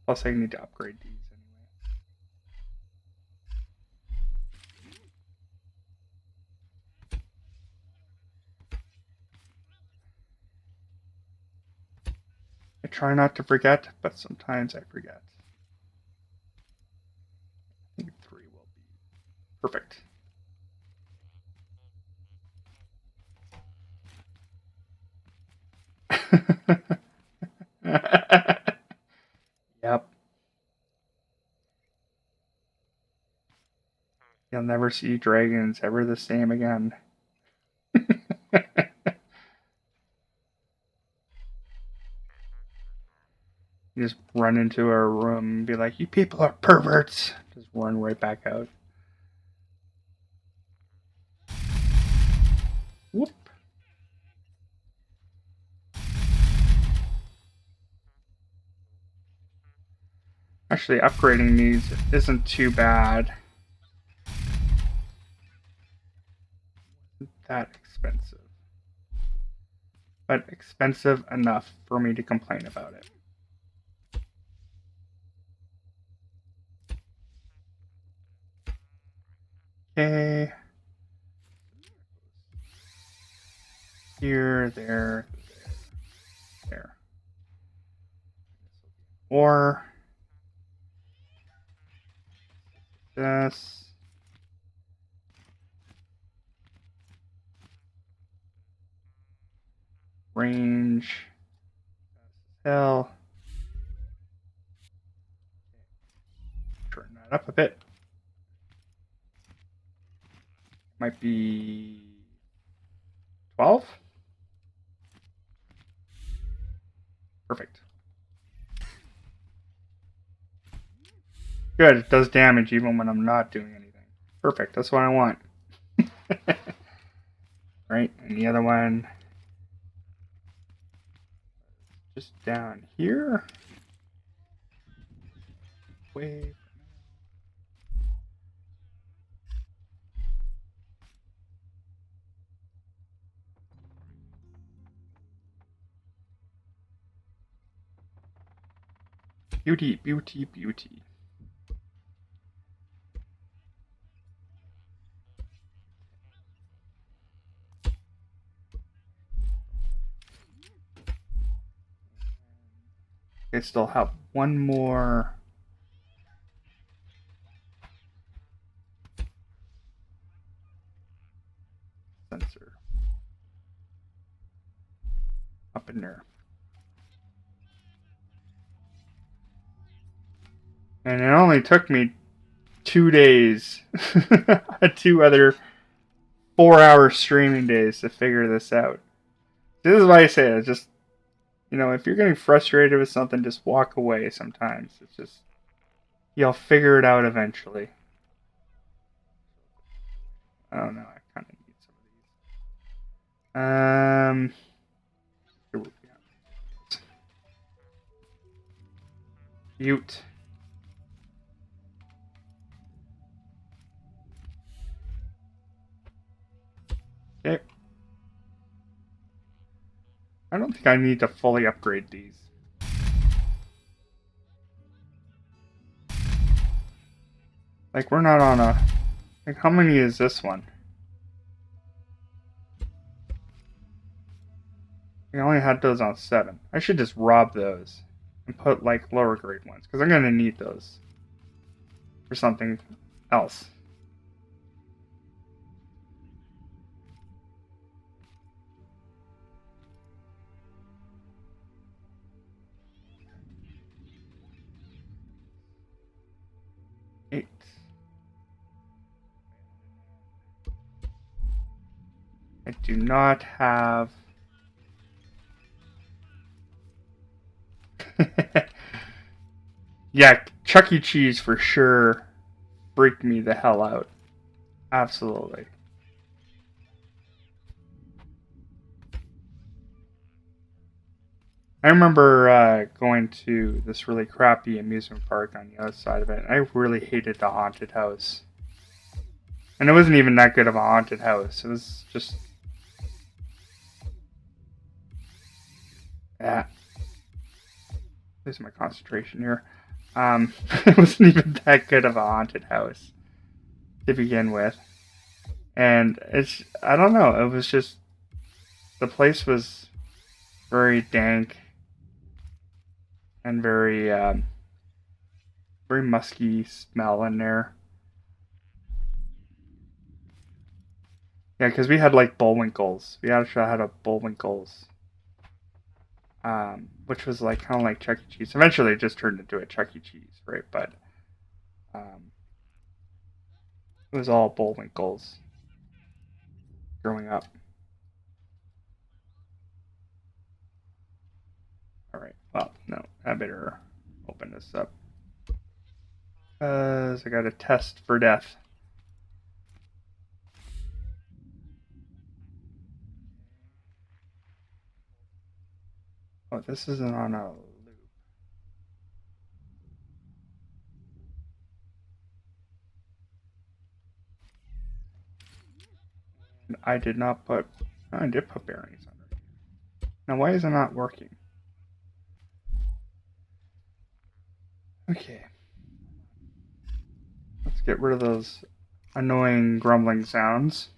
Speaker 1: Plus, I need to upgrade these anyway. I try not to forget, but sometimes I forget. I think 3 will be perfect. Yep. You'll never see dragons ever the same again. You just run into a room and be like, "You people are perverts." Just run right back out. Whoop. Actually, upgrading these isn't too bad. Isn't that expensive. But expensive enough for me to complain about it. Okay. Here, there, there. Or this. Range. Hell. Turn that up a bit. Might be 12. Perfect. Good, it does damage even when I'm not doing anything. Perfect, that's what I want. Right, and the other one just down here. Wave. Beauty, beauty, beauty. I still have one more. Sensor up in there. And it only took me 2 days, 2 other 4-hour streaming days to figure this out. This is why I say it. Just, if you're getting frustrated with something, just walk away sometimes. It's just, you'll figure it out eventually. I don't know. I kind of need some of these. Here we go. Mute. Okay. I don't think I need to fully upgrade these. Like, we're not on a... Like, how many is this one? I only had those on 7. I should just rob those and put, like, lower grade ones, because I'm going to need those for something else. Eight. I do not have... Yeah, Chuck E. Cheese for sure freaked me the hell out. Absolutely. I remember going to this really crappy amusement park on the other side of it. And I really hated the haunted house, and it wasn't even that good of a haunted house. It was just yeah, losing my concentration here. It wasn't even that good of a haunted house to begin with, and it's I don't know. It was just the place was very dank and very musky smell in there. Yeah, because we had like Bullwinkles. We actually had a Bullwinkles, which was like kind of like Chuck E. Cheese. Eventually, it just turned into a Chuck E. Cheese, right? But um, it was all Bullwinkles growing up. All right. Well, no, I better open this up because I got a test for death. Oh, this isn't on a loop. I did not put. I did put bearings under here. Now, why is it not working? Okay, let's get rid of those annoying grumbling sounds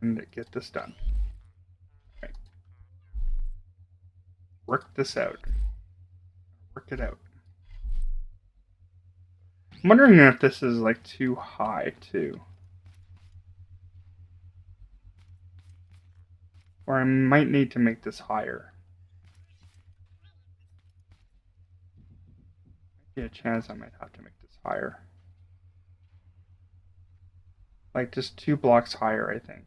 Speaker 1: and get this done. Right. Work this out. Work it out. I'm wondering if this is like too high too. Or I might need to make this higher. Be a chance I might have to make this higher. Like just 2 blocks higher, I think.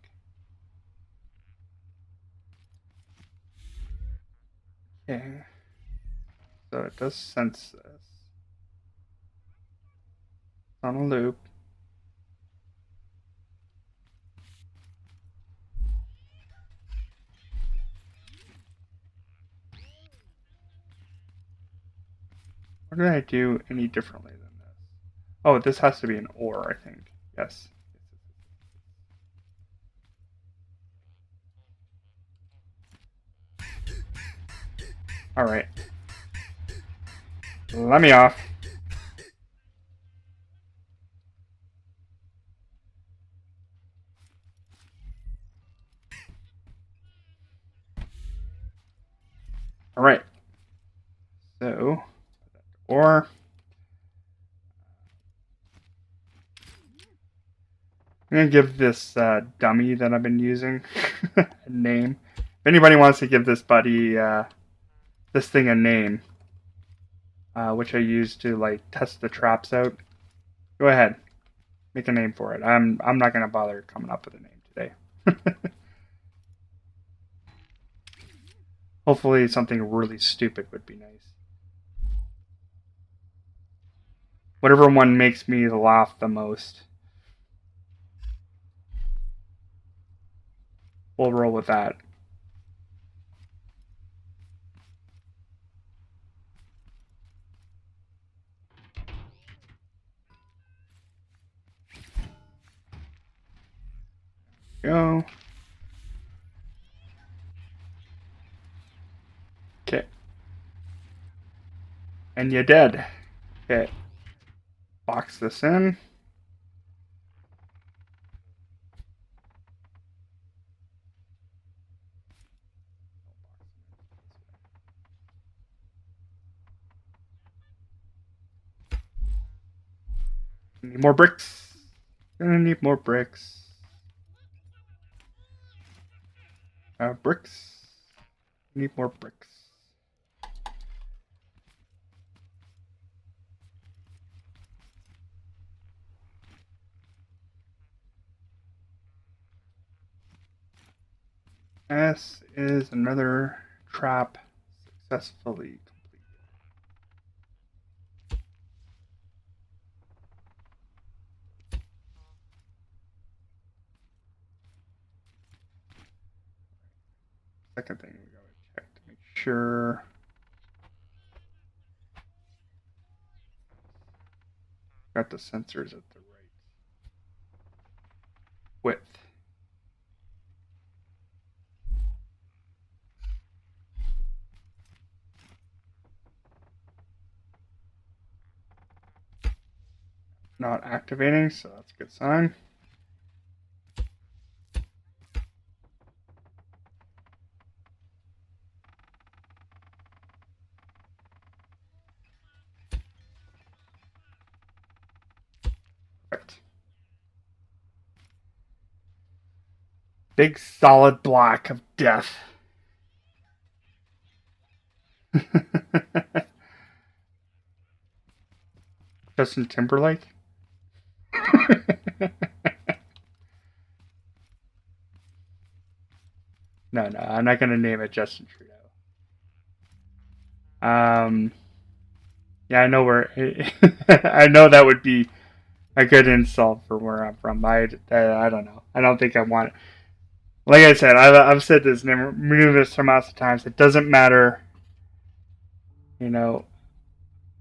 Speaker 1: Okay. So it does sense this. It's on a loop. What did I do any differently than this? Oh, this has to be an ore, I think. Yes. Alright. Let me off. Alright. So, ore. I'm gonna give this dummy that I've been using a name. If anybody wants to give this buddy, this thing a name, which I use to like test the traps out, go ahead, make a name for it. I'm not gonna bother coming up with a name today. Hopefully, something really stupid would be nice. Whatever one makes me laugh the most, we'll roll with that. Go. Okay. And you're dead. Okay. Box this in. Need more bricks. Gonna need more bricks. Bricks. Need more bricks. S is another trap successfully completed. Second thing we gotta check to make sure. Got the sensors at the right width. Not activating, so that's a good sign. Perfect. Big solid block of death. Justin Timberlake? No, I'm not gonna name it Justin Trudeau. Yeah, I know where. I know that would be a good insult for where I'm from. I don't know. I don't think I want it. Like I said, I've said this numerous amounts of times. It doesn't matter, you know,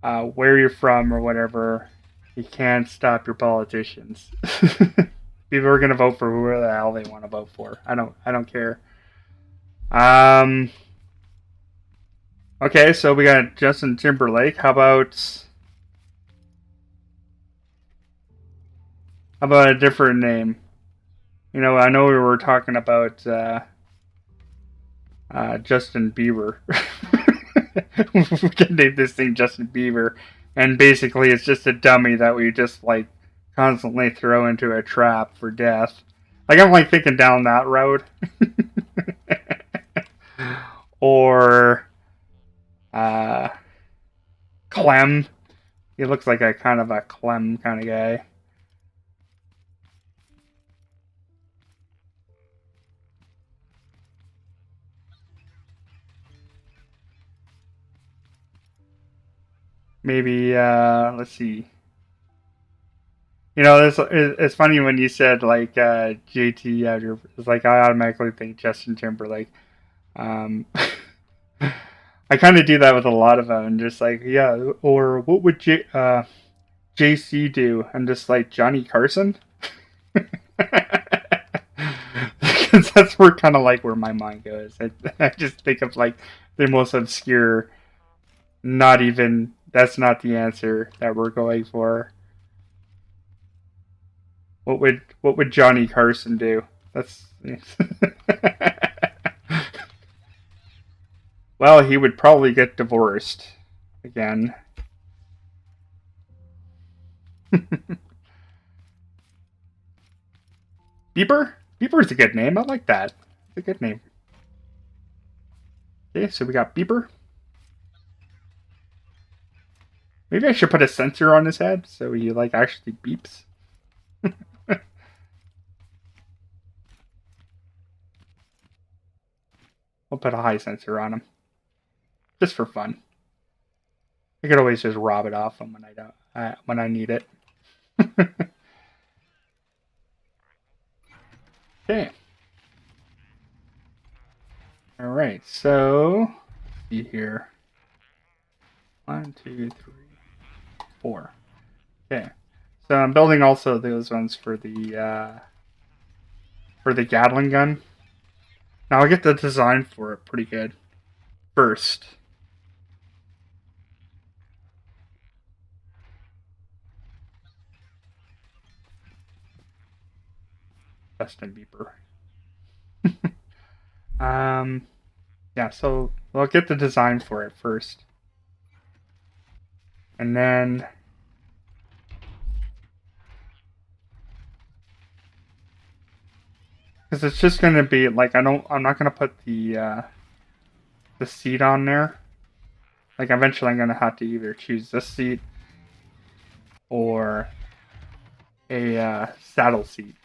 Speaker 1: where you're from or whatever. You can't stop your politicians. People are gonna vote for whoever the hell they want to vote for. I don't care. Okay, so we got Justin Timberlake. How about a different name? You know, I know we were talking about Justin Bieber. We can name this thing Justin Bieber, and basically it's just a dummy that we just like constantly throw into a trap for death. Like I'm like thinking down that road, or Clem. He looks like a kind of a Clem kind of guy. Maybe let's see. You know, it's funny when you said like JT. It's like I automatically think Justin Timberlake. Um, I kind of do that with a lot of them. Just like yeah, or what would JC do? And just like Johnny Carson. Because that's where kind of like where my mind goes. I just think of like the most obscure. Not even that's not the answer that we're going for. What would Johnny Carson do? That's well, he would probably get divorced again. Bieber? Bieber's a good name. I like that. It's a good name. Okay, so we got Bieber. Maybe I should put a sensor on his head so he like actually beeps. We'll put a high sensor on him. Just for fun. I could always just rob it off him when I don't when I need it. Okay. Alright, so see here. 1, 2, 3, 4. Okay. So I'm building also those ones for the Gatling gun. Now I'll get the design for it pretty good first. Justin Bieber. Yeah, so I'll get the design for it first. And then because it's just gonna be like I'm not gonna put the seat on there. Like eventually I'm gonna have to either choose this seat or a saddle seat.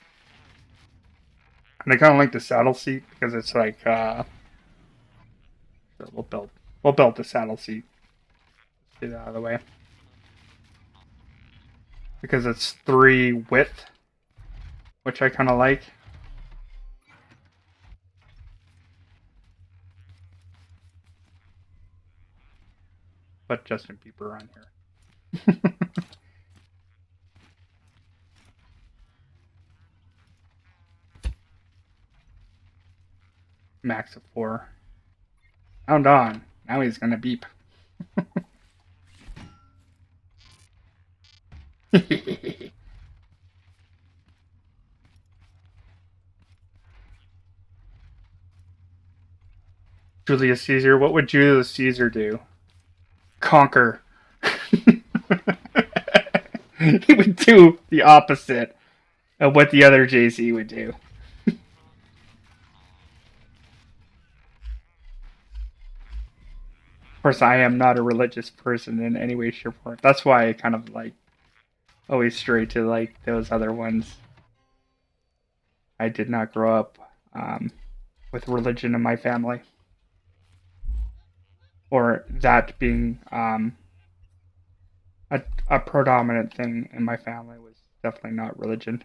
Speaker 1: And I kinda like the saddle seat because it's like so we'll build the saddle seat. Get it out of the way. Because it's 3 width, which I kinda like. put Justin Bieber on here. Max of 4. Sound on. Now he's gonna beep. Julius Caesar. What would Julius Caesar do? Conquer. He would do the opposite of what the other JC would do. Of course, I am not a religious person in any way, shape, or form. That's why I kind of like always stray to like those other ones. I did not grow up with religion in my family, or that being a predominant thing in my family was definitely not religion.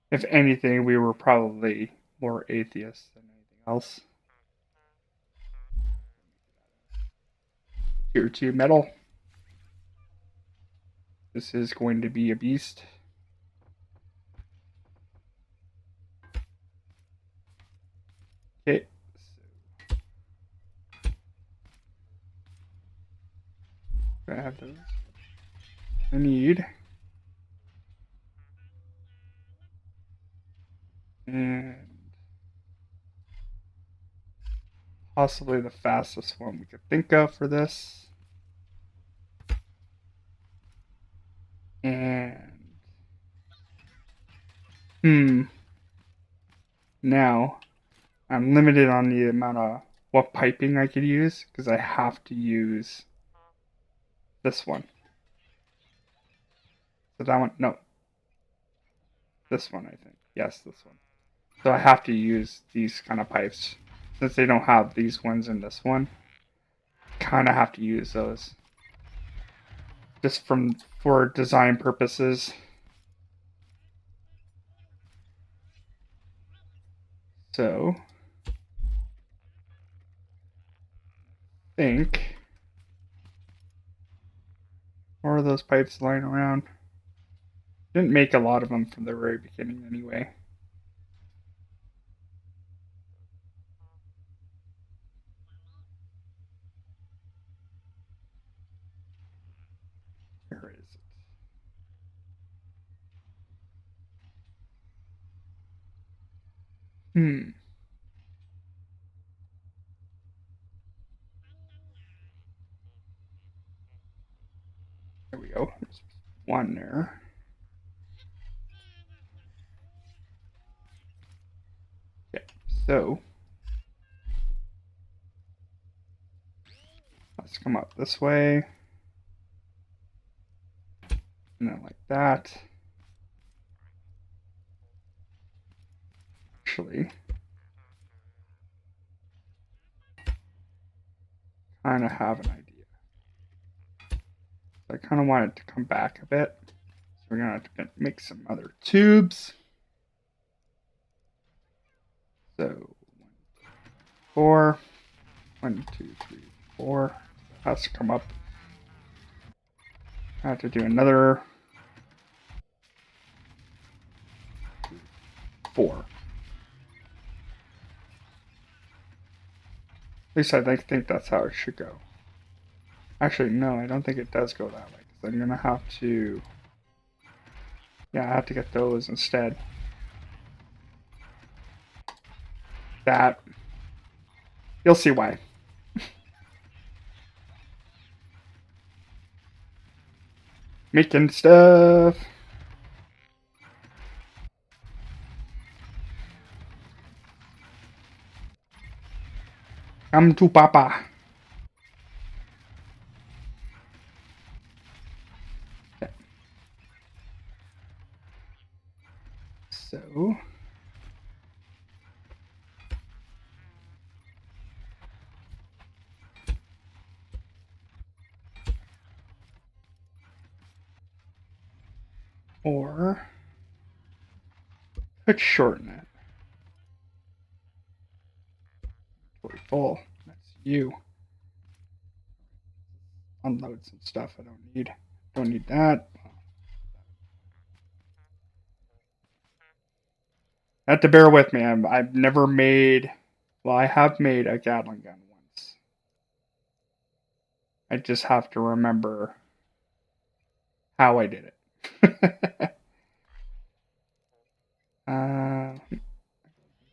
Speaker 1: If anything, we were probably more atheists than anything else. Tier 2 metal. This is going to be a beast. Okay. I have those. I need. And possibly the fastest one we could think of for this. And now I'm limited on the amount of what piping I could use because I have to use this one. So that one, no. This one, I think. Yes, this one. So I have to use these kind of pipes. Since they don't have these ones in this one, kind of have to use those. Just for design purposes. So I think, or are those pipes lying around? Didn't make a lot of them from the very beginning anyway. Where is it? There we go. There's one there. Okay, so let's come up this way. And then like that. Actually, kind of have an idea. So I kind of want it to come back a bit. So we're going to have to make some other tubes. So 4. 1, 2, 3, 4. It has to come up. I have to do another 4. At least I think that's how it should go. Actually, no, I don't think it does go that way. Because I'm going to have to... Yeah, I have to get those instead. That. You'll see why. Making stuff. Come to Papa. Okay. So. Or. Could shorten it. inventory full. That's you. Unload some stuff I don't need. Don't need that. Have to bear with me. I've never made. Well, I have made a Gatling gun once. I just have to remember how I did it.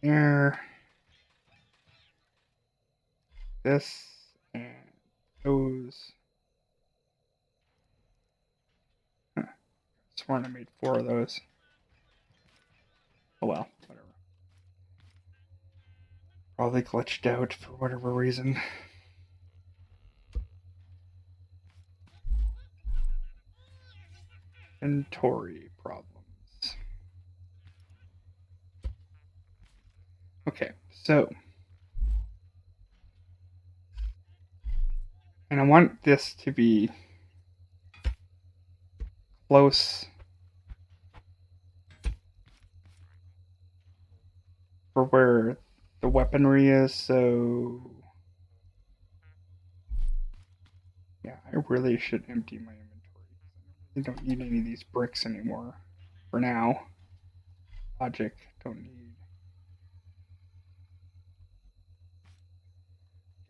Speaker 1: There. This and those. Huh. Sworn I made 4 of those. Oh well, whatever. Probably glitched out for whatever reason. Inventory problems. Okay, so. And I want this to be close for where the weaponry is, so yeah, I really should empty my inventory. I don't need any of these bricks anymore for now. Logic, don't need.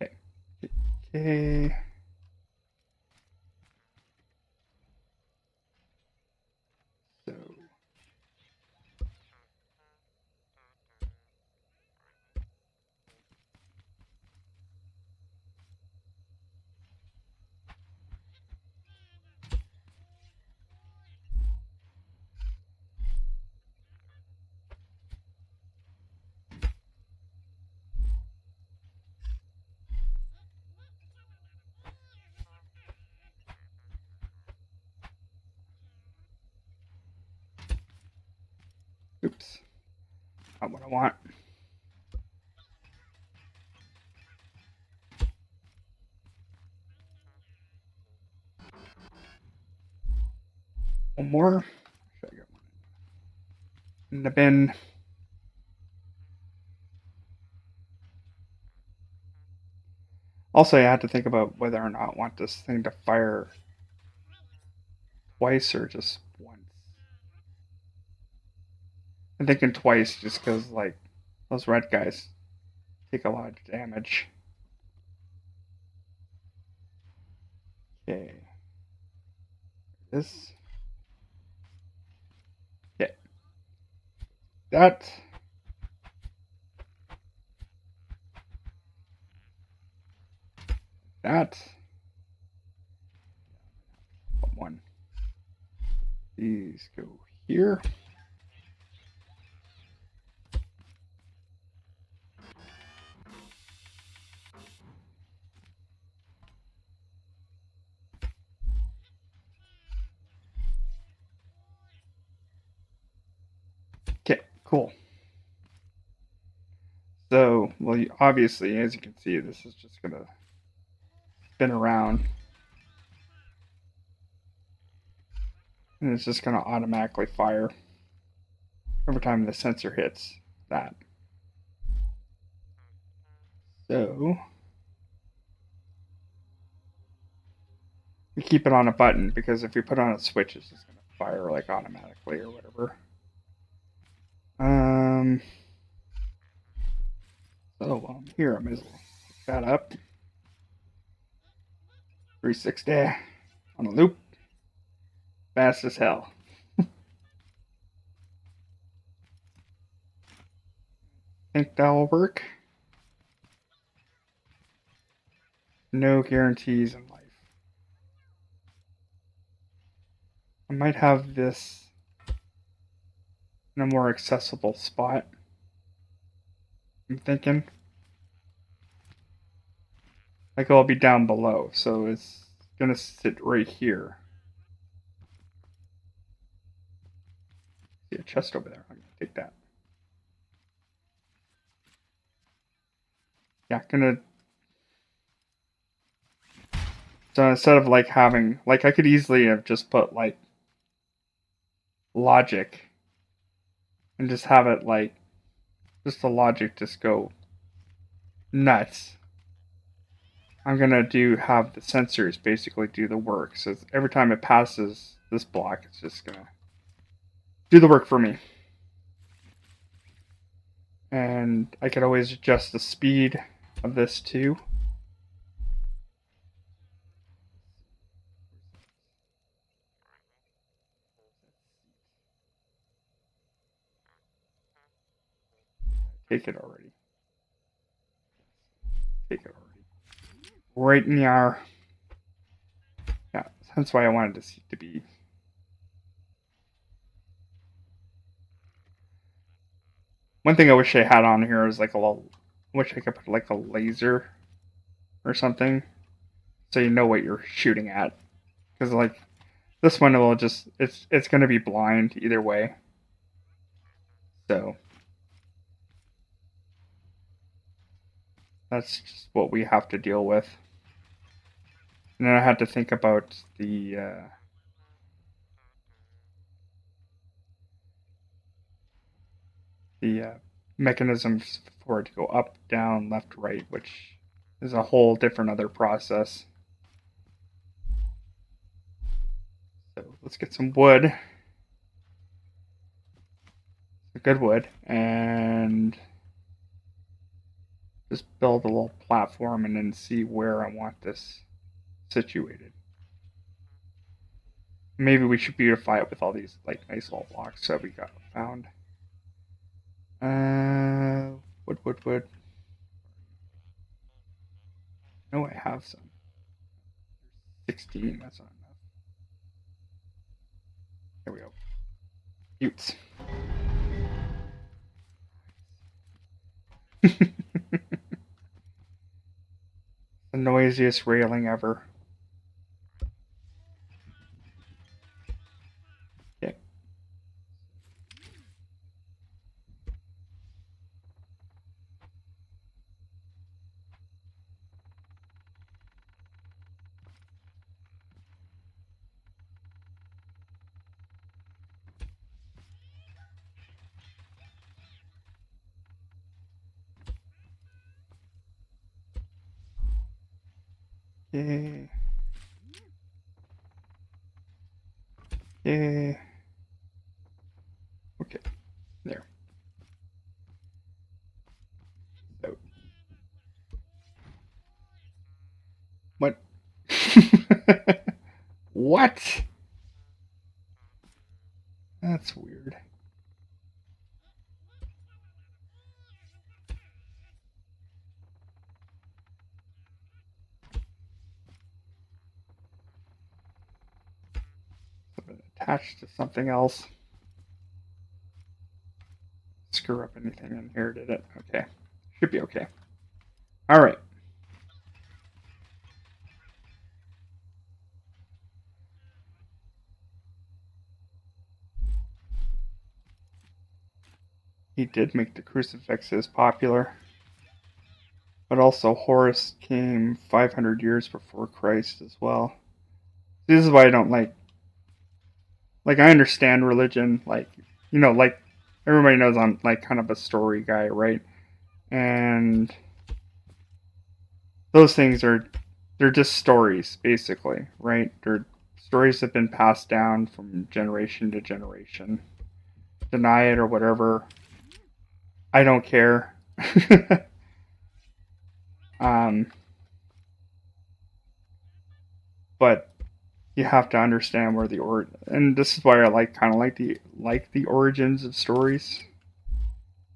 Speaker 1: Okay. Okay. So oops. Not what I want. One more. Should I get one in the bin? Also, I had to think about whether or not I want this thing to fire twice or just once. I'm thinking twice just because, like, those red guys take a lot of damage. Okay. This. Okay. That. That. One. These go here. Okay, cool. So, well, obviously, as you can see, this is just going to spin around. And it's just going to automatically fire every time the sensor hits that. So, we keep it on a button because if you put on a switch, it's just going to fire like automatically or whatever. So while I'm here, I might as well pick that up. 360 on a loop. Fast as hell. Think that'll work? No guarantees in life. I might have this in a more accessible spot. I'm thinking. Like it'll be down below, so it's gonna sit right here. See a chest over there. I'm gonna take that. Yeah, gonna. So instead of like having, like I could easily have just put like logic and just have it like, just the logic just go nuts, I'm gonna have the sensors basically do the work. So every time it passes this block, it's just gonna do the work for me. And I could always adjust the speed of this too. Take it already. Take it already. Right in the hour. Yeah, that's why I wanted this to be. One thing I wish I had on here is like a little. Wish I could put like a laser or something, so you know what you're shooting at. Because like this one will just it's gonna be blind either way. So that's just what we have to deal with. And then I had to think about the mechanisms for it to go up, down, left, right, which is a whole different other process. So let's get some wood, a good wood, and just build a little platform and then see where I want this situated. Maybe we should beautify it with all these like nice little blocks that we got found. Wood. No, I have some. 16. That's not enough. There we go. Utes. The noisiest railing ever. Okay. Yay. Yay. Okay. There. So. What? What? That's weird. Attached to something else. Screw up anything in here, did it? Okay. Should be okay. Alright. He did make the crucifixes popular. But also, Horus came 500 years before Christ as well. This is why I don't like. Like, I understand religion. Like everybody knows I'm like kind of a story guy, right? And those things they're just stories, basically, right? They're stories that have been passed down from generation to generation. Deny it or whatever. I don't care. um, but you have to understand where and this is why I like kind of like the origins of stories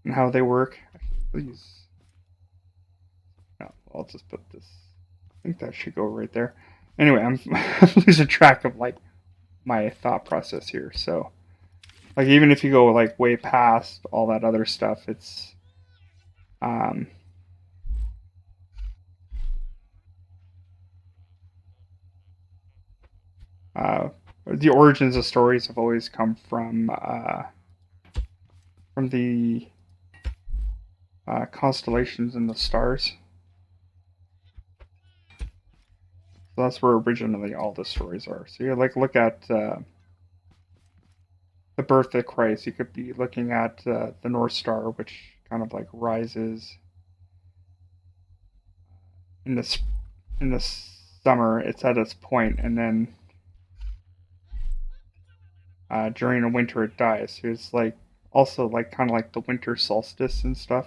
Speaker 1: and how they work. Please, no, I'll just put this. I think that should go right there. Anyway, I'm losing track of like my thought process here. So, like, even if you go like way past all that other stuff, it's um, uh, the origins of stories have always come from the constellations and the stars. So that's where originally all the stories are. So you like look at the birth of Christ. You could be looking at the North Star, which kind of like rises in the summer it's at its point, and then during the winter it dies. So it's like also like kind of like the winter solstice and stuff.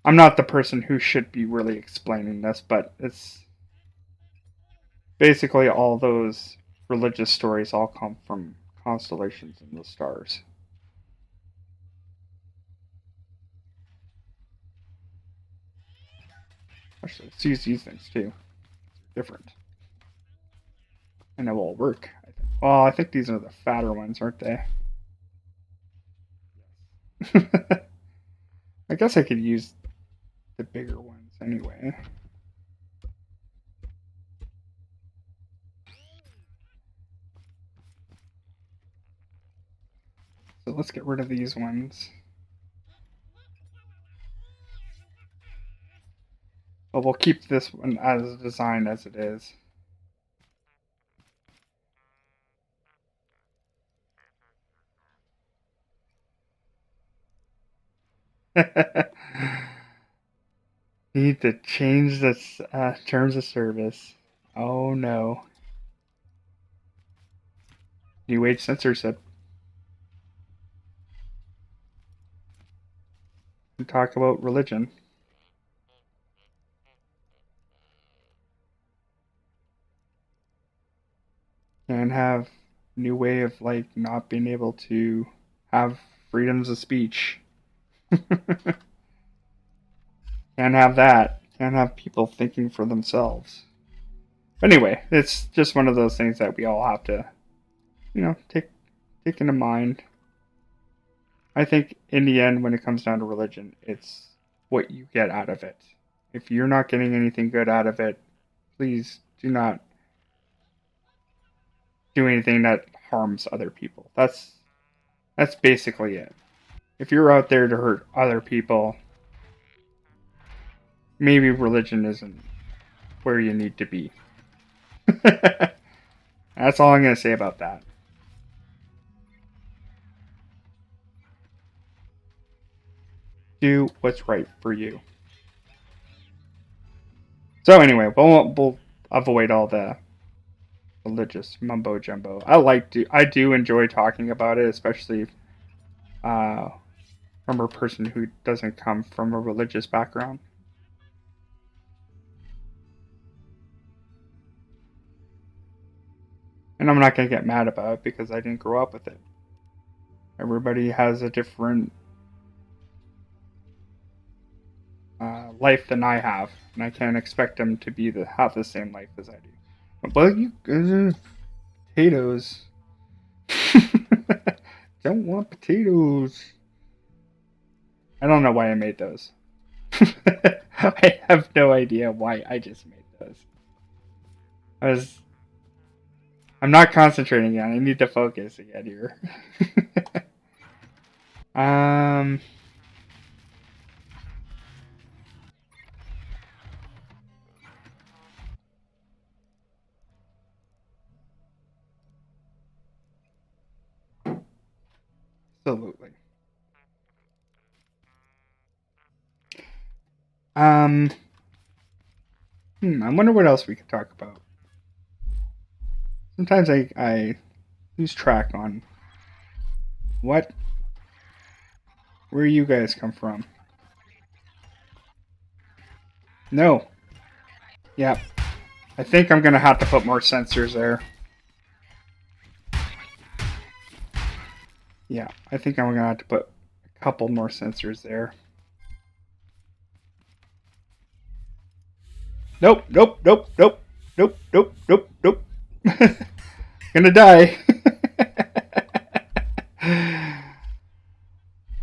Speaker 1: I'm not the person who should be really explaining this, but it's basically all those religious stories all come from constellations and the stars. Actually, let's use these things too. They're different. And it will work, I think. Well, I think these are the fatter ones, aren't they? I guess I could use the bigger ones anyway. So let's get rid of these ones. But we'll keep this one as designed as it is. Need to change the terms of service. Oh no. New age censorship. And talk about religion. And have new way of like not being able to have freedoms of speech. Can't have that. Can't have people thinking for themselves. But anyway, it's just one of those things that we all have to, take into mind. I think in the end, when it comes down to religion, it's what you get out of it. If you're not getting anything good out of it, please do not do anything that harms other people. That's basically it. If you're out there to hurt other people, maybe religion isn't where you need to be. That's all I'm going to say about that. Do what's right for you. So anyway, we'll avoid all the religious mumbo jumbo. I do enjoy talking about it, especially uh, from a person who doesn't come from a religious background. And I'm not gonna get mad about it because I didn't grow up with it. Everybody has a different life than I have, and I can't expect them to have the same life as I do. But you potatoes. Don't want potatoes. I don't know why I made those. I have no idea why I just made those. I was. I'm not concentrating again. I need to focus again here. um. Absolutely. Um. I wonder what else we could talk about. Sometimes I lose track on what where you guys come from. No. Yeah. I think I'm gonna have to put more sensors there. Yeah, I think I'm gonna have to put a couple more sensors there. Nope, nope, nope, nope, nope, nope, nope, nope. Gonna die.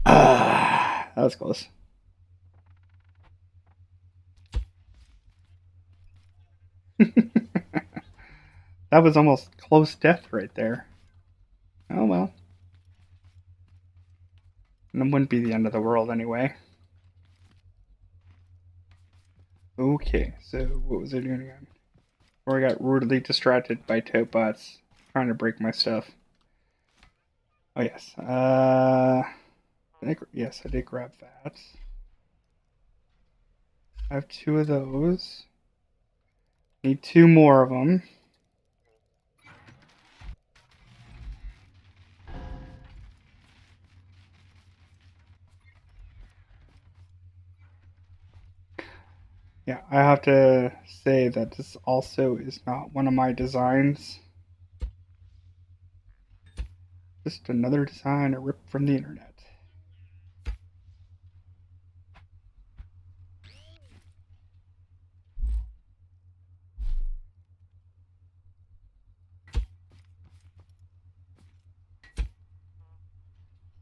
Speaker 1: That was close. That was almost close death right there. Oh well. And it wouldn't be the end of the world anyway. Okay, so what was I doing again? Where I got rudely distracted by Topbots trying to break my stuff. Oh yes. Yes, I did grab that. I have 2 of those. Need 2 more of them. Yeah, I have to say that this also is not one of my designs. Just another design I ripped from the internet.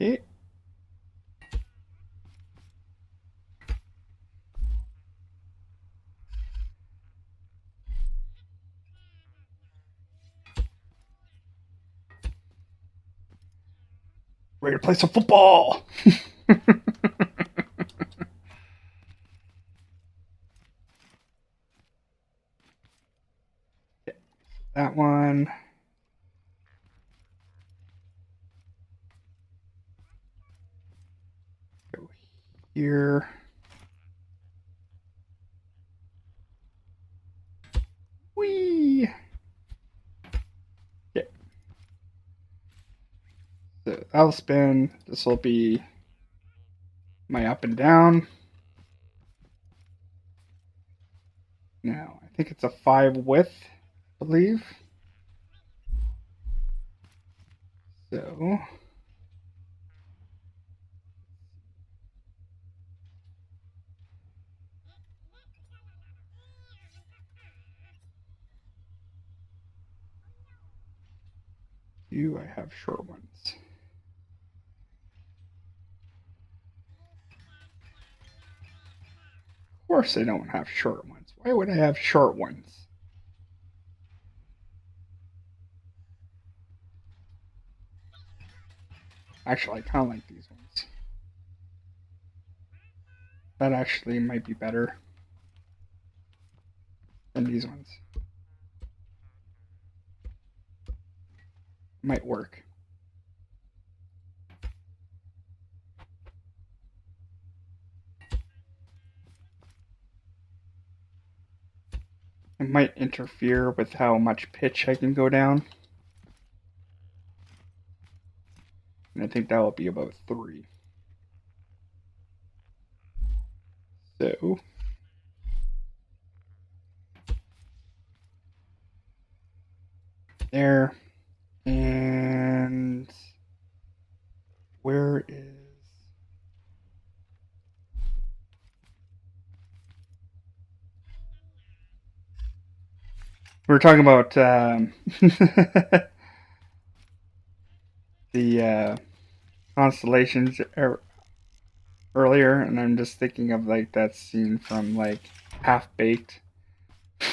Speaker 1: Okay. Ready to play some football! That one. Go here. Whee! Okay. So that'll spin. This will be my up and down. Now, I think it's a 5 width, I believe. So, do I have short ones? Of course I don't have short ones. Why would I have short ones? Actually, I kind of like these ones. That actually might be better than these ones. Might work. It might interfere with how much pitch I can go down. And I think that will be about 3. So, there. And where is... We were talking about the constellations earlier, and I'm just thinking of like that scene from like Half Baked.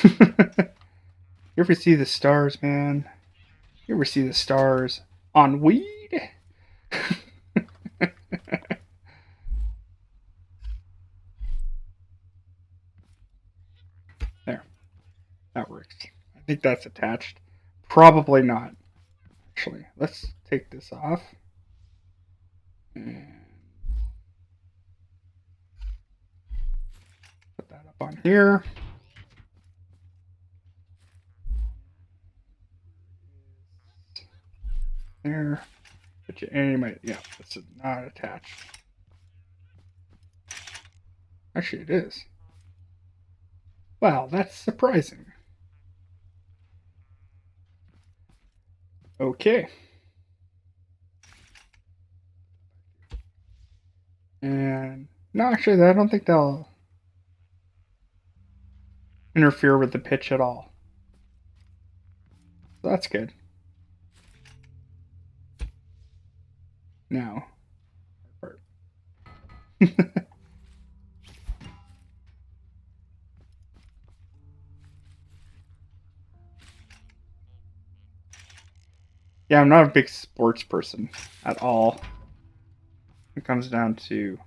Speaker 1: You ever see the stars, man? You ever see the stars on weed? There, that works. I think that's attached. Probably not. Actually, let's take this off. And put that up on here. There. But yeah, this is not attached. Actually, it is. Wow, that's surprising. Okay. And no, actually, I don't think they'll interfere with the pitch at all. So that's good. Now, yeah, I'm not a big sports person at all. It comes down to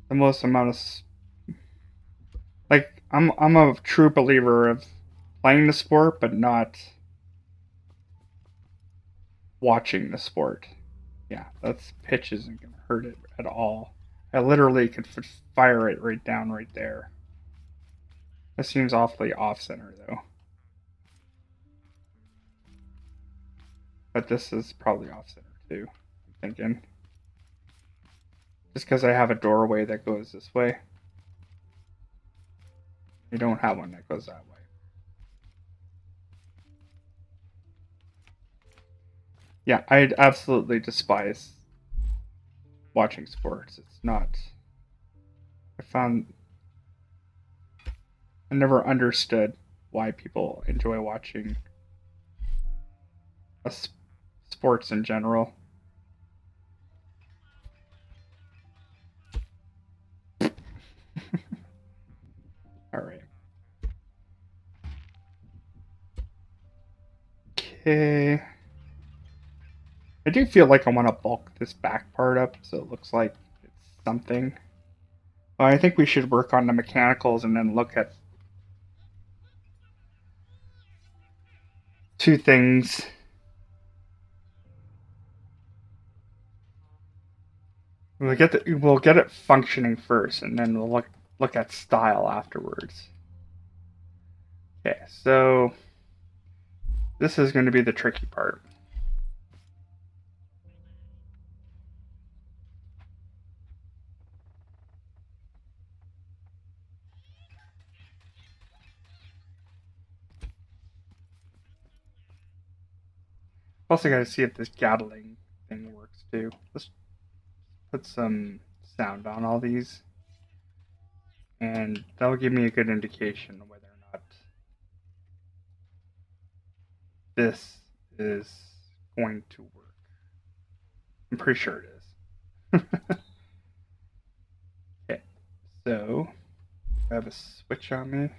Speaker 1: the most amount of like I'm a true believer of playing the sport but not watching the sport. Yeah, that's pitch isn't gonna hurt it at all. I literally could fire it right down right there. That seems awfully off center though. But this is probably off center too, I'm thinking. Just because I have a doorway that goes this way. You don't have one that goes that way. Yeah, I absolutely despise watching sports. It's not. I found. I never understood why people enjoy watching sports in general. All right. Okay. I do feel like I want to bulk this back part up so it looks like it's something. Well, I think we should work on the mechanicals and then look at two things. We'll get it functioning first, and then we'll look at style afterwards. Okay, so this is going to be the tricky part. Also, got to see if this Gatling thing works too. Let's put some sound on all these, and that'll give me a good indication of whether or not this is going to work. I'm pretty sure it is. Okay, so I have a switch on me.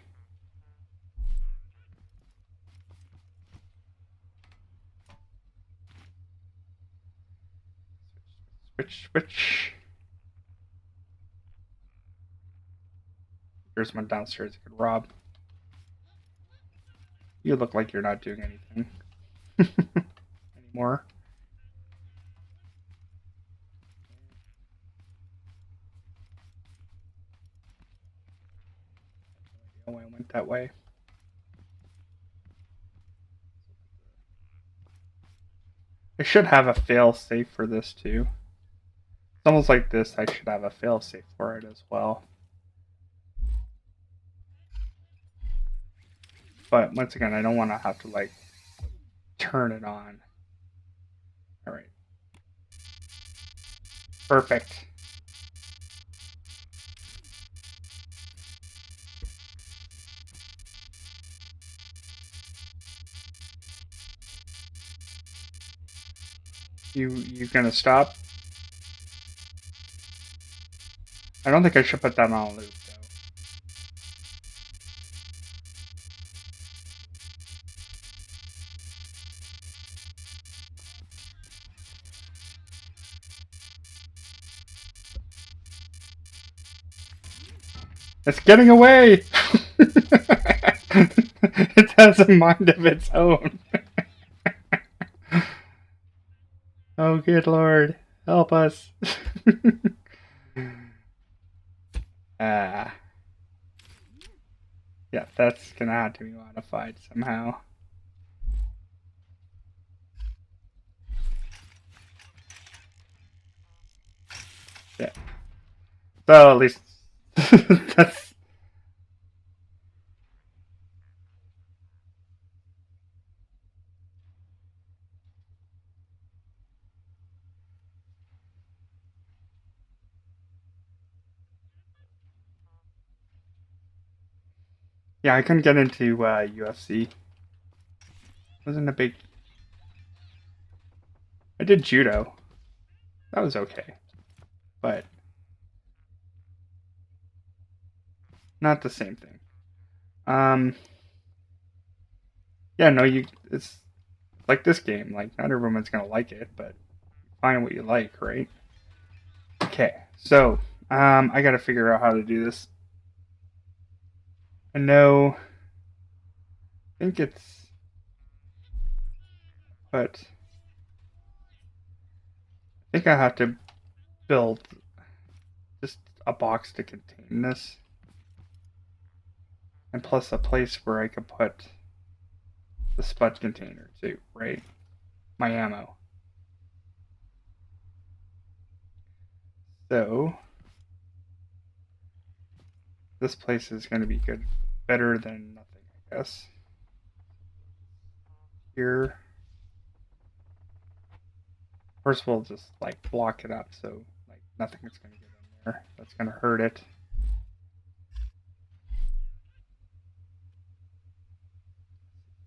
Speaker 1: Switch. Here's one downstairs I could rob. You look like you're not doing anything anymore. Oh, I went that way. I should have a fail safe for this too. It's almost like this. I should have a fail safe for it as well. But once again, I don't want to have to like turn it on. All right. Perfect. You gonna stop? I don't think I should put that on a loop though. It's getting away! It has a mind of its own. Oh, good lord. Help us. Ah. Yeah, that's gonna have to be modified somehow. Yeah. So at least that's. Yeah, I couldn't get into UFC. Wasn't a big. I did judo. That was okay, but not the same thing. Um. Yeah, no, you. It's like this game. Like not everyone's gonna like it, but find what you like, right? Okay, so I gotta figure out how to do this. I know. I think it's. But think I have to build just a box to contain this. And plus a place where I could put the spud container too, right? My ammo. So this place is going to be good, better than nothing, I guess. Here, first we'll just like block it up so like nothing's going to get in there. That's going to hurt it.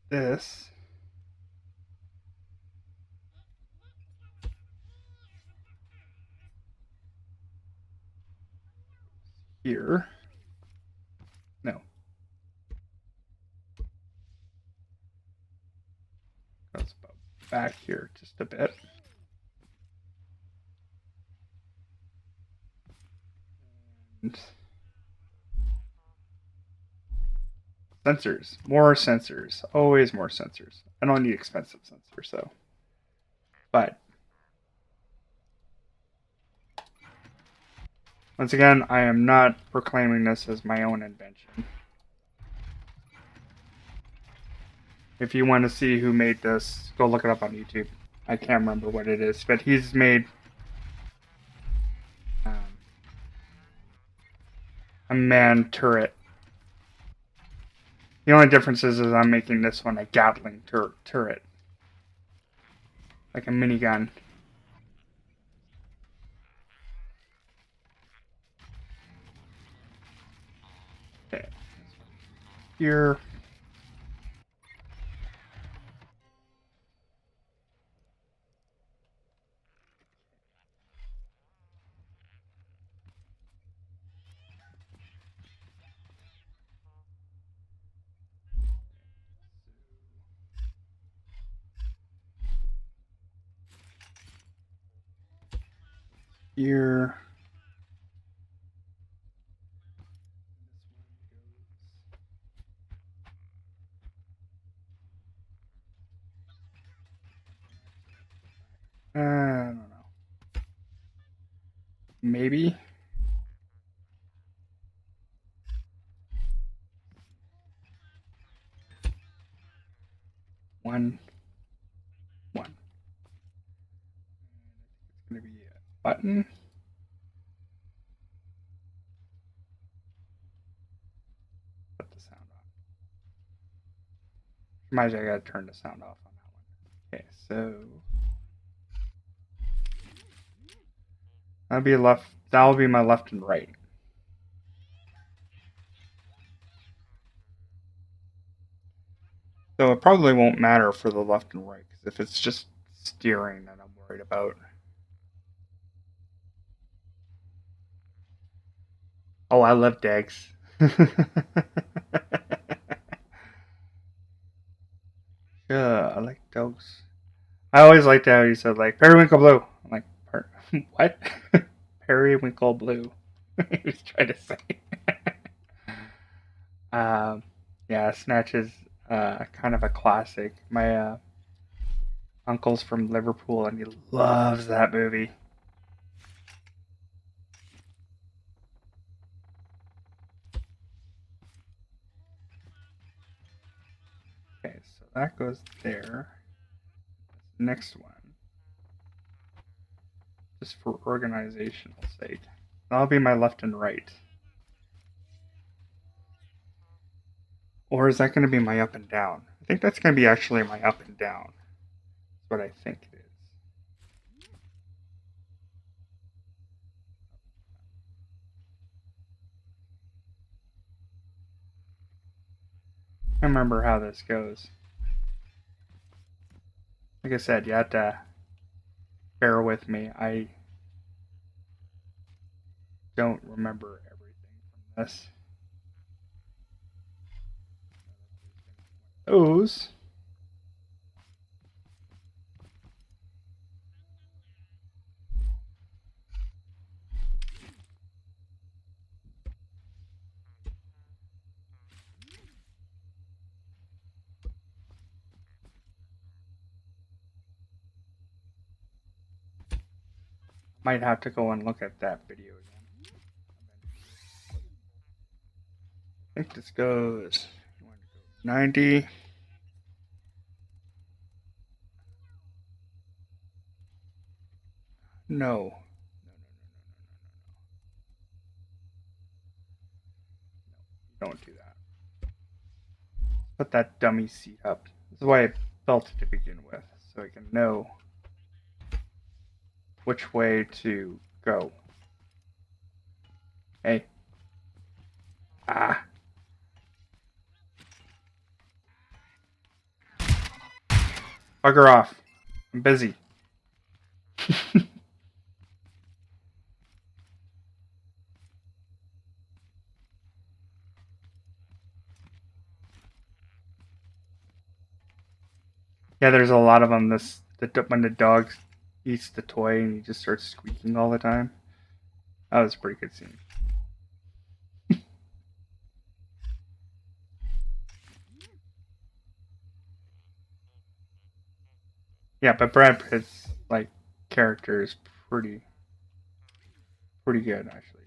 Speaker 1: This here, no, goes back here just a bit. And sensors, more sensors, always more sensors. I don't need expensive sensors though, but once again, I am not proclaiming this as my own invention. If you want to see who made this, go look it up on YouTube. I can't remember what it is, but he's made a man turret. The only difference is I'm making this one a Gatling turret. Like a minigun. Okay. Here. Here. I don't know. Maybe. One. It's going to be a button. Put the sound off. Reminds me I gotta turn the sound off on that one. Okay, so that'll be my left and right. So it probably won't matter for the left and right, because if it's just steering that I'm worried about. Oh, I love Dags. Yeah, I like dogs. I always liked how he said, like, Periwinkle Blue. I'm like, what? Periwinkle Blue. He was trying to say. um, yeah, Snatch is kind of a classic. My uncle's from Liverpool, and he loves that movie. Okay, so that goes there. Next one, just for organizational sake, that'll be my left and right. Or is that going to be my up and down? I think that's going to be actually my up and down. That's what I think it is. I remember how this goes. Like I said, you have to bear with me. I don't remember everything from this. Those. Might have to go and look at that video again. I think this goes 90. No. Don't do that. Put that dummy seat up. This is why I built it to begin with, so I can know which way to go. Hey. Ah. Bugger off. I'm busy. Yeah, there's a lot of them. When the dog eats the toy and he just starts squeaking all the time. That was a pretty good scene. Yeah, but Brad Pitt's like character is pretty good actually.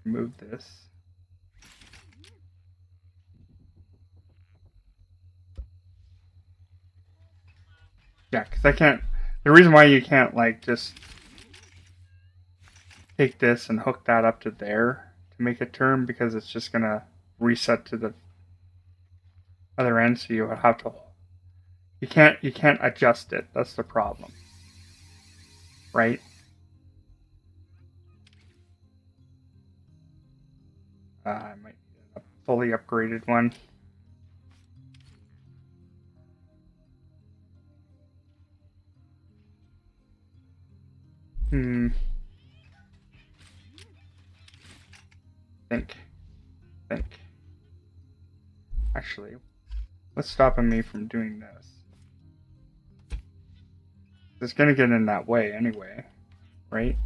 Speaker 1: Remove this. Yeah, because I can't. The reason why you can't like just take this and hook that up to there to make it turn, because it's just gonna reset to the other end. So you have to. You can't adjust it. That's the problem, right? I might need a fully upgraded one. Think. Actually, what's stopping me from doing this? It's gonna get in that way anyway, right?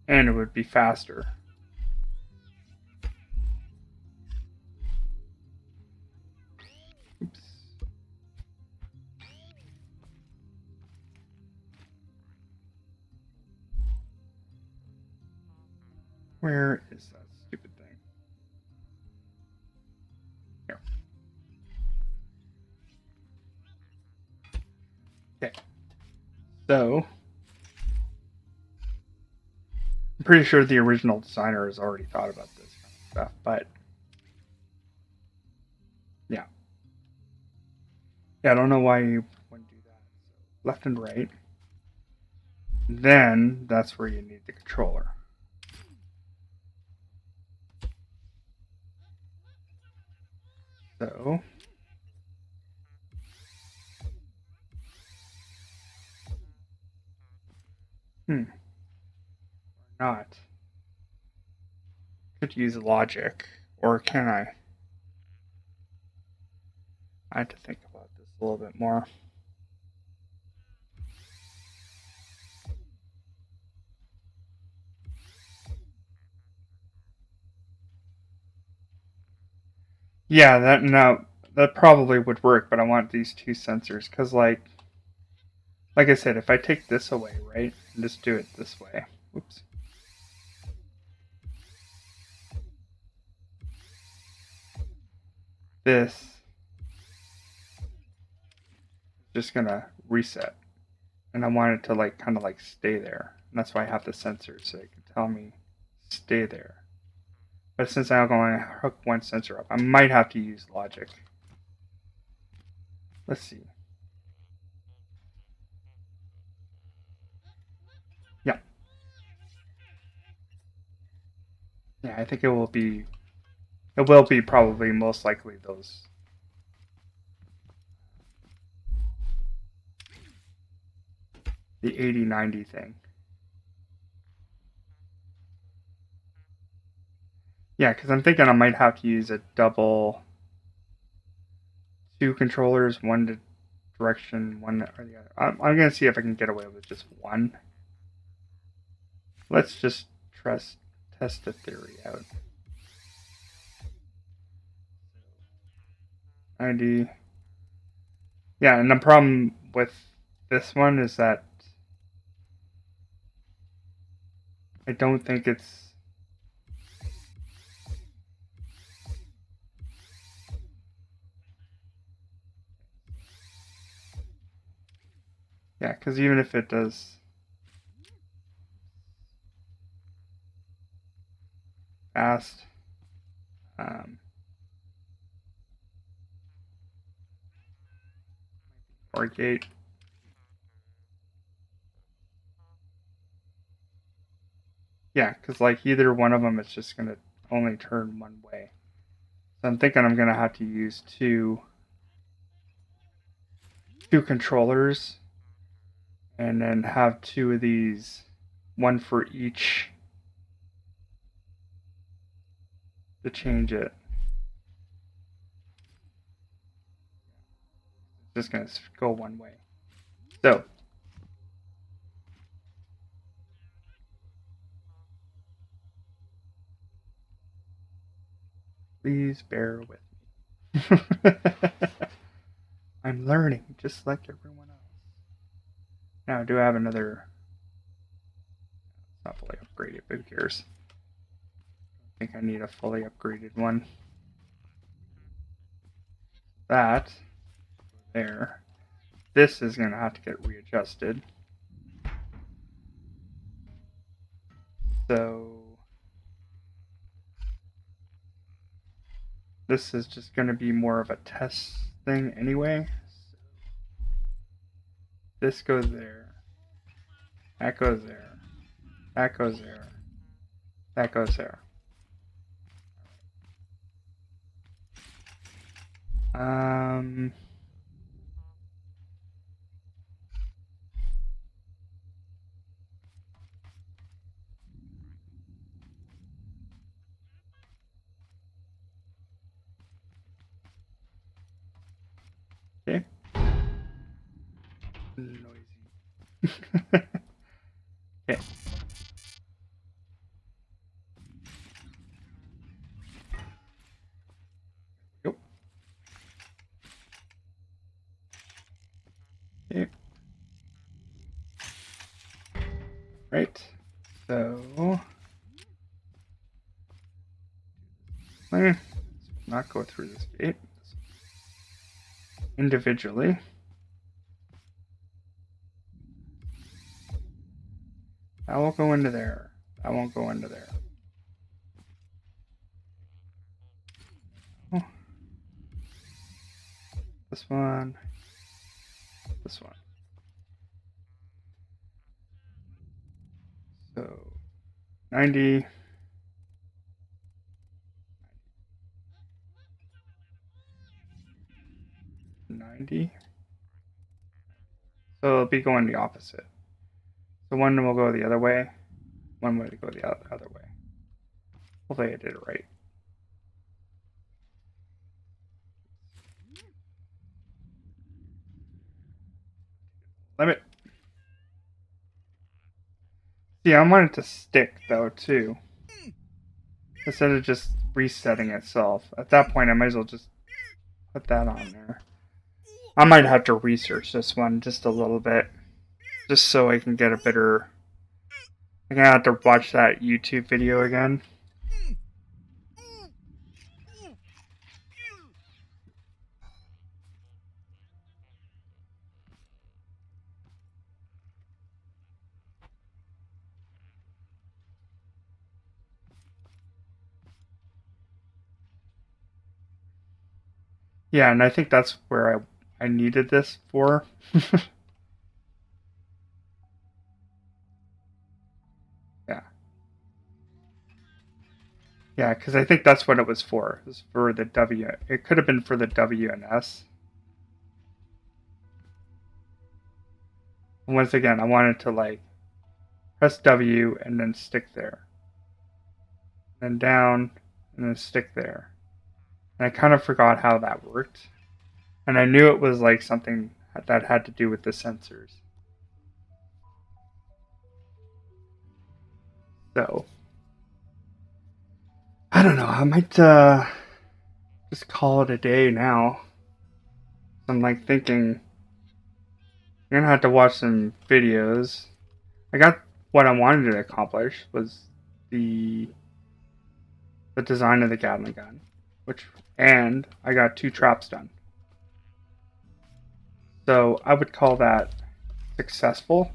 Speaker 1: And it would be faster. Oops. Where is that stupid thing? Here. Okay. So, I'm pretty sure the original designer has already thought about this kind of stuff, but yeah. Yeah, I don't know why you wouldn't do that. So, left and right. Then, that's where you need the controller. So, not. Could use logic, or can I? I have to think about this a little bit more. Yeah, that probably would work, but I want these two sensors because, like I said, if I take this away, right, and just do it this way. Oops. This is just gonna reset, and I want it to like kind of like stay there, and that's why I have the sensor so it can tell me stay there. But since I'm going to hook one sensor up, I might have to use logic. Let's see. Yeah. Yeah, I think it will be probably most likely those. The 80-90 thing. Yeah, because I'm thinking I might have to use a double, two controllers, one to direction, one or the other. I'm going to see if I can get away with just one. Let's just test the theory out. 90. Yeah, and the problem with this one is that I don't think it's... Yeah, because even if it does fast, or gate, yeah, because like either one of them is just gonna only turn one way. So I'm thinking I'm gonna have to use two controllers, and then have two of these, one for each, to change it. It's just gonna go one way. So please bear with me. I'm learning just like everyone else. Now, do I have another? It's not fully upgraded, but who cares? I think I need a fully upgraded one. That there. This is gonna have to get readjusted. So this is just gonna be more of a test thing anyway. This goes there. That goes there. That goes there. That goes there. Um. Okay. Noisy. Okay. Yep. Okay. Right. So. Let's not go through this gate. Individually. That won't go into there. That won't go into there. Oh. This one. This one. So 90. 90. So it'll be going the opposite. So one will go the other way. One way to go the other way. Hopefully I did it right. Limit. See, I want it to stick though too. Instead of just resetting itself. At that point I might as well just put that on there. I might have to research this one just a little bit. Just so I can get a better... I'm gonna have to watch that YouTube video again. Yeah, and I think that's where I needed this for. Yeah. Yeah, because I think that's what it was for. It was for the W. It could have been for the W and S. And once again, I wanted to like press W and then stick there. Then down and then stick there. And I kind of forgot how that worked. And I knew it was like something that had to do with the sensors. So, I don't know. I might just call it a day now. So I'm like thinking, I'm gonna have to watch some videos. I got what I wanted to accomplish was the the design of the Gatling gun, which and I got 2 traps done. So I would call that successful.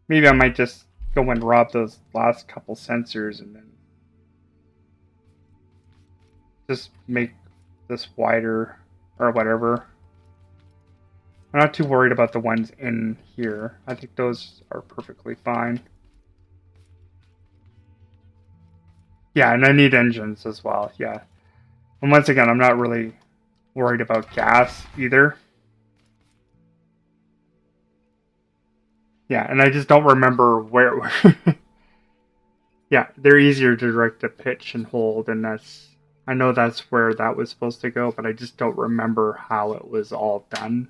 Speaker 1: Maybe I might just go and rob those last couple sensors and then just make this wider or whatever. I'm not too worried about the ones in here. I think those are perfectly fine. Yeah, and I need engines as well. Yeah. And once again, I'm not really worried about gas either. Yeah, and I just don't remember where. Yeah, they're easier to direct to pitch and hold, and I know that's where that was supposed to go, but I just don't remember how it was all done.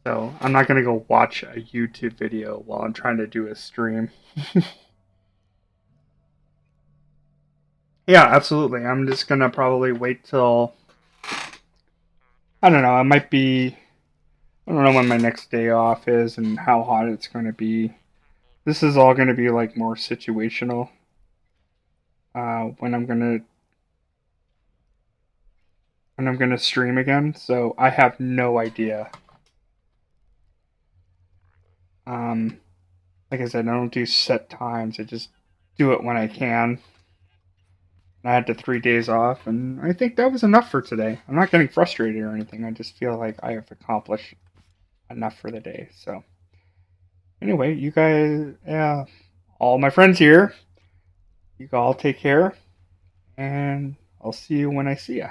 Speaker 1: So I'm not gonna go watch a YouTube video while I'm trying to do a stream. Yeah, absolutely. I'm just gonna probably wait till I don't know. It might be I don't know when my next day off is and how hot it's going to be. This is all going to be like more situational when I'm gonna stream again. So I have no idea. Um, like I said, I don't do set times. I just do it when I can. I had the 3 days off, and I think that was enough for today. I'm not getting frustrated or anything. I just feel like I have accomplished enough for the day. So anyway, you guys, yeah, all my friends here, you all take care, and I'll see you when I see you.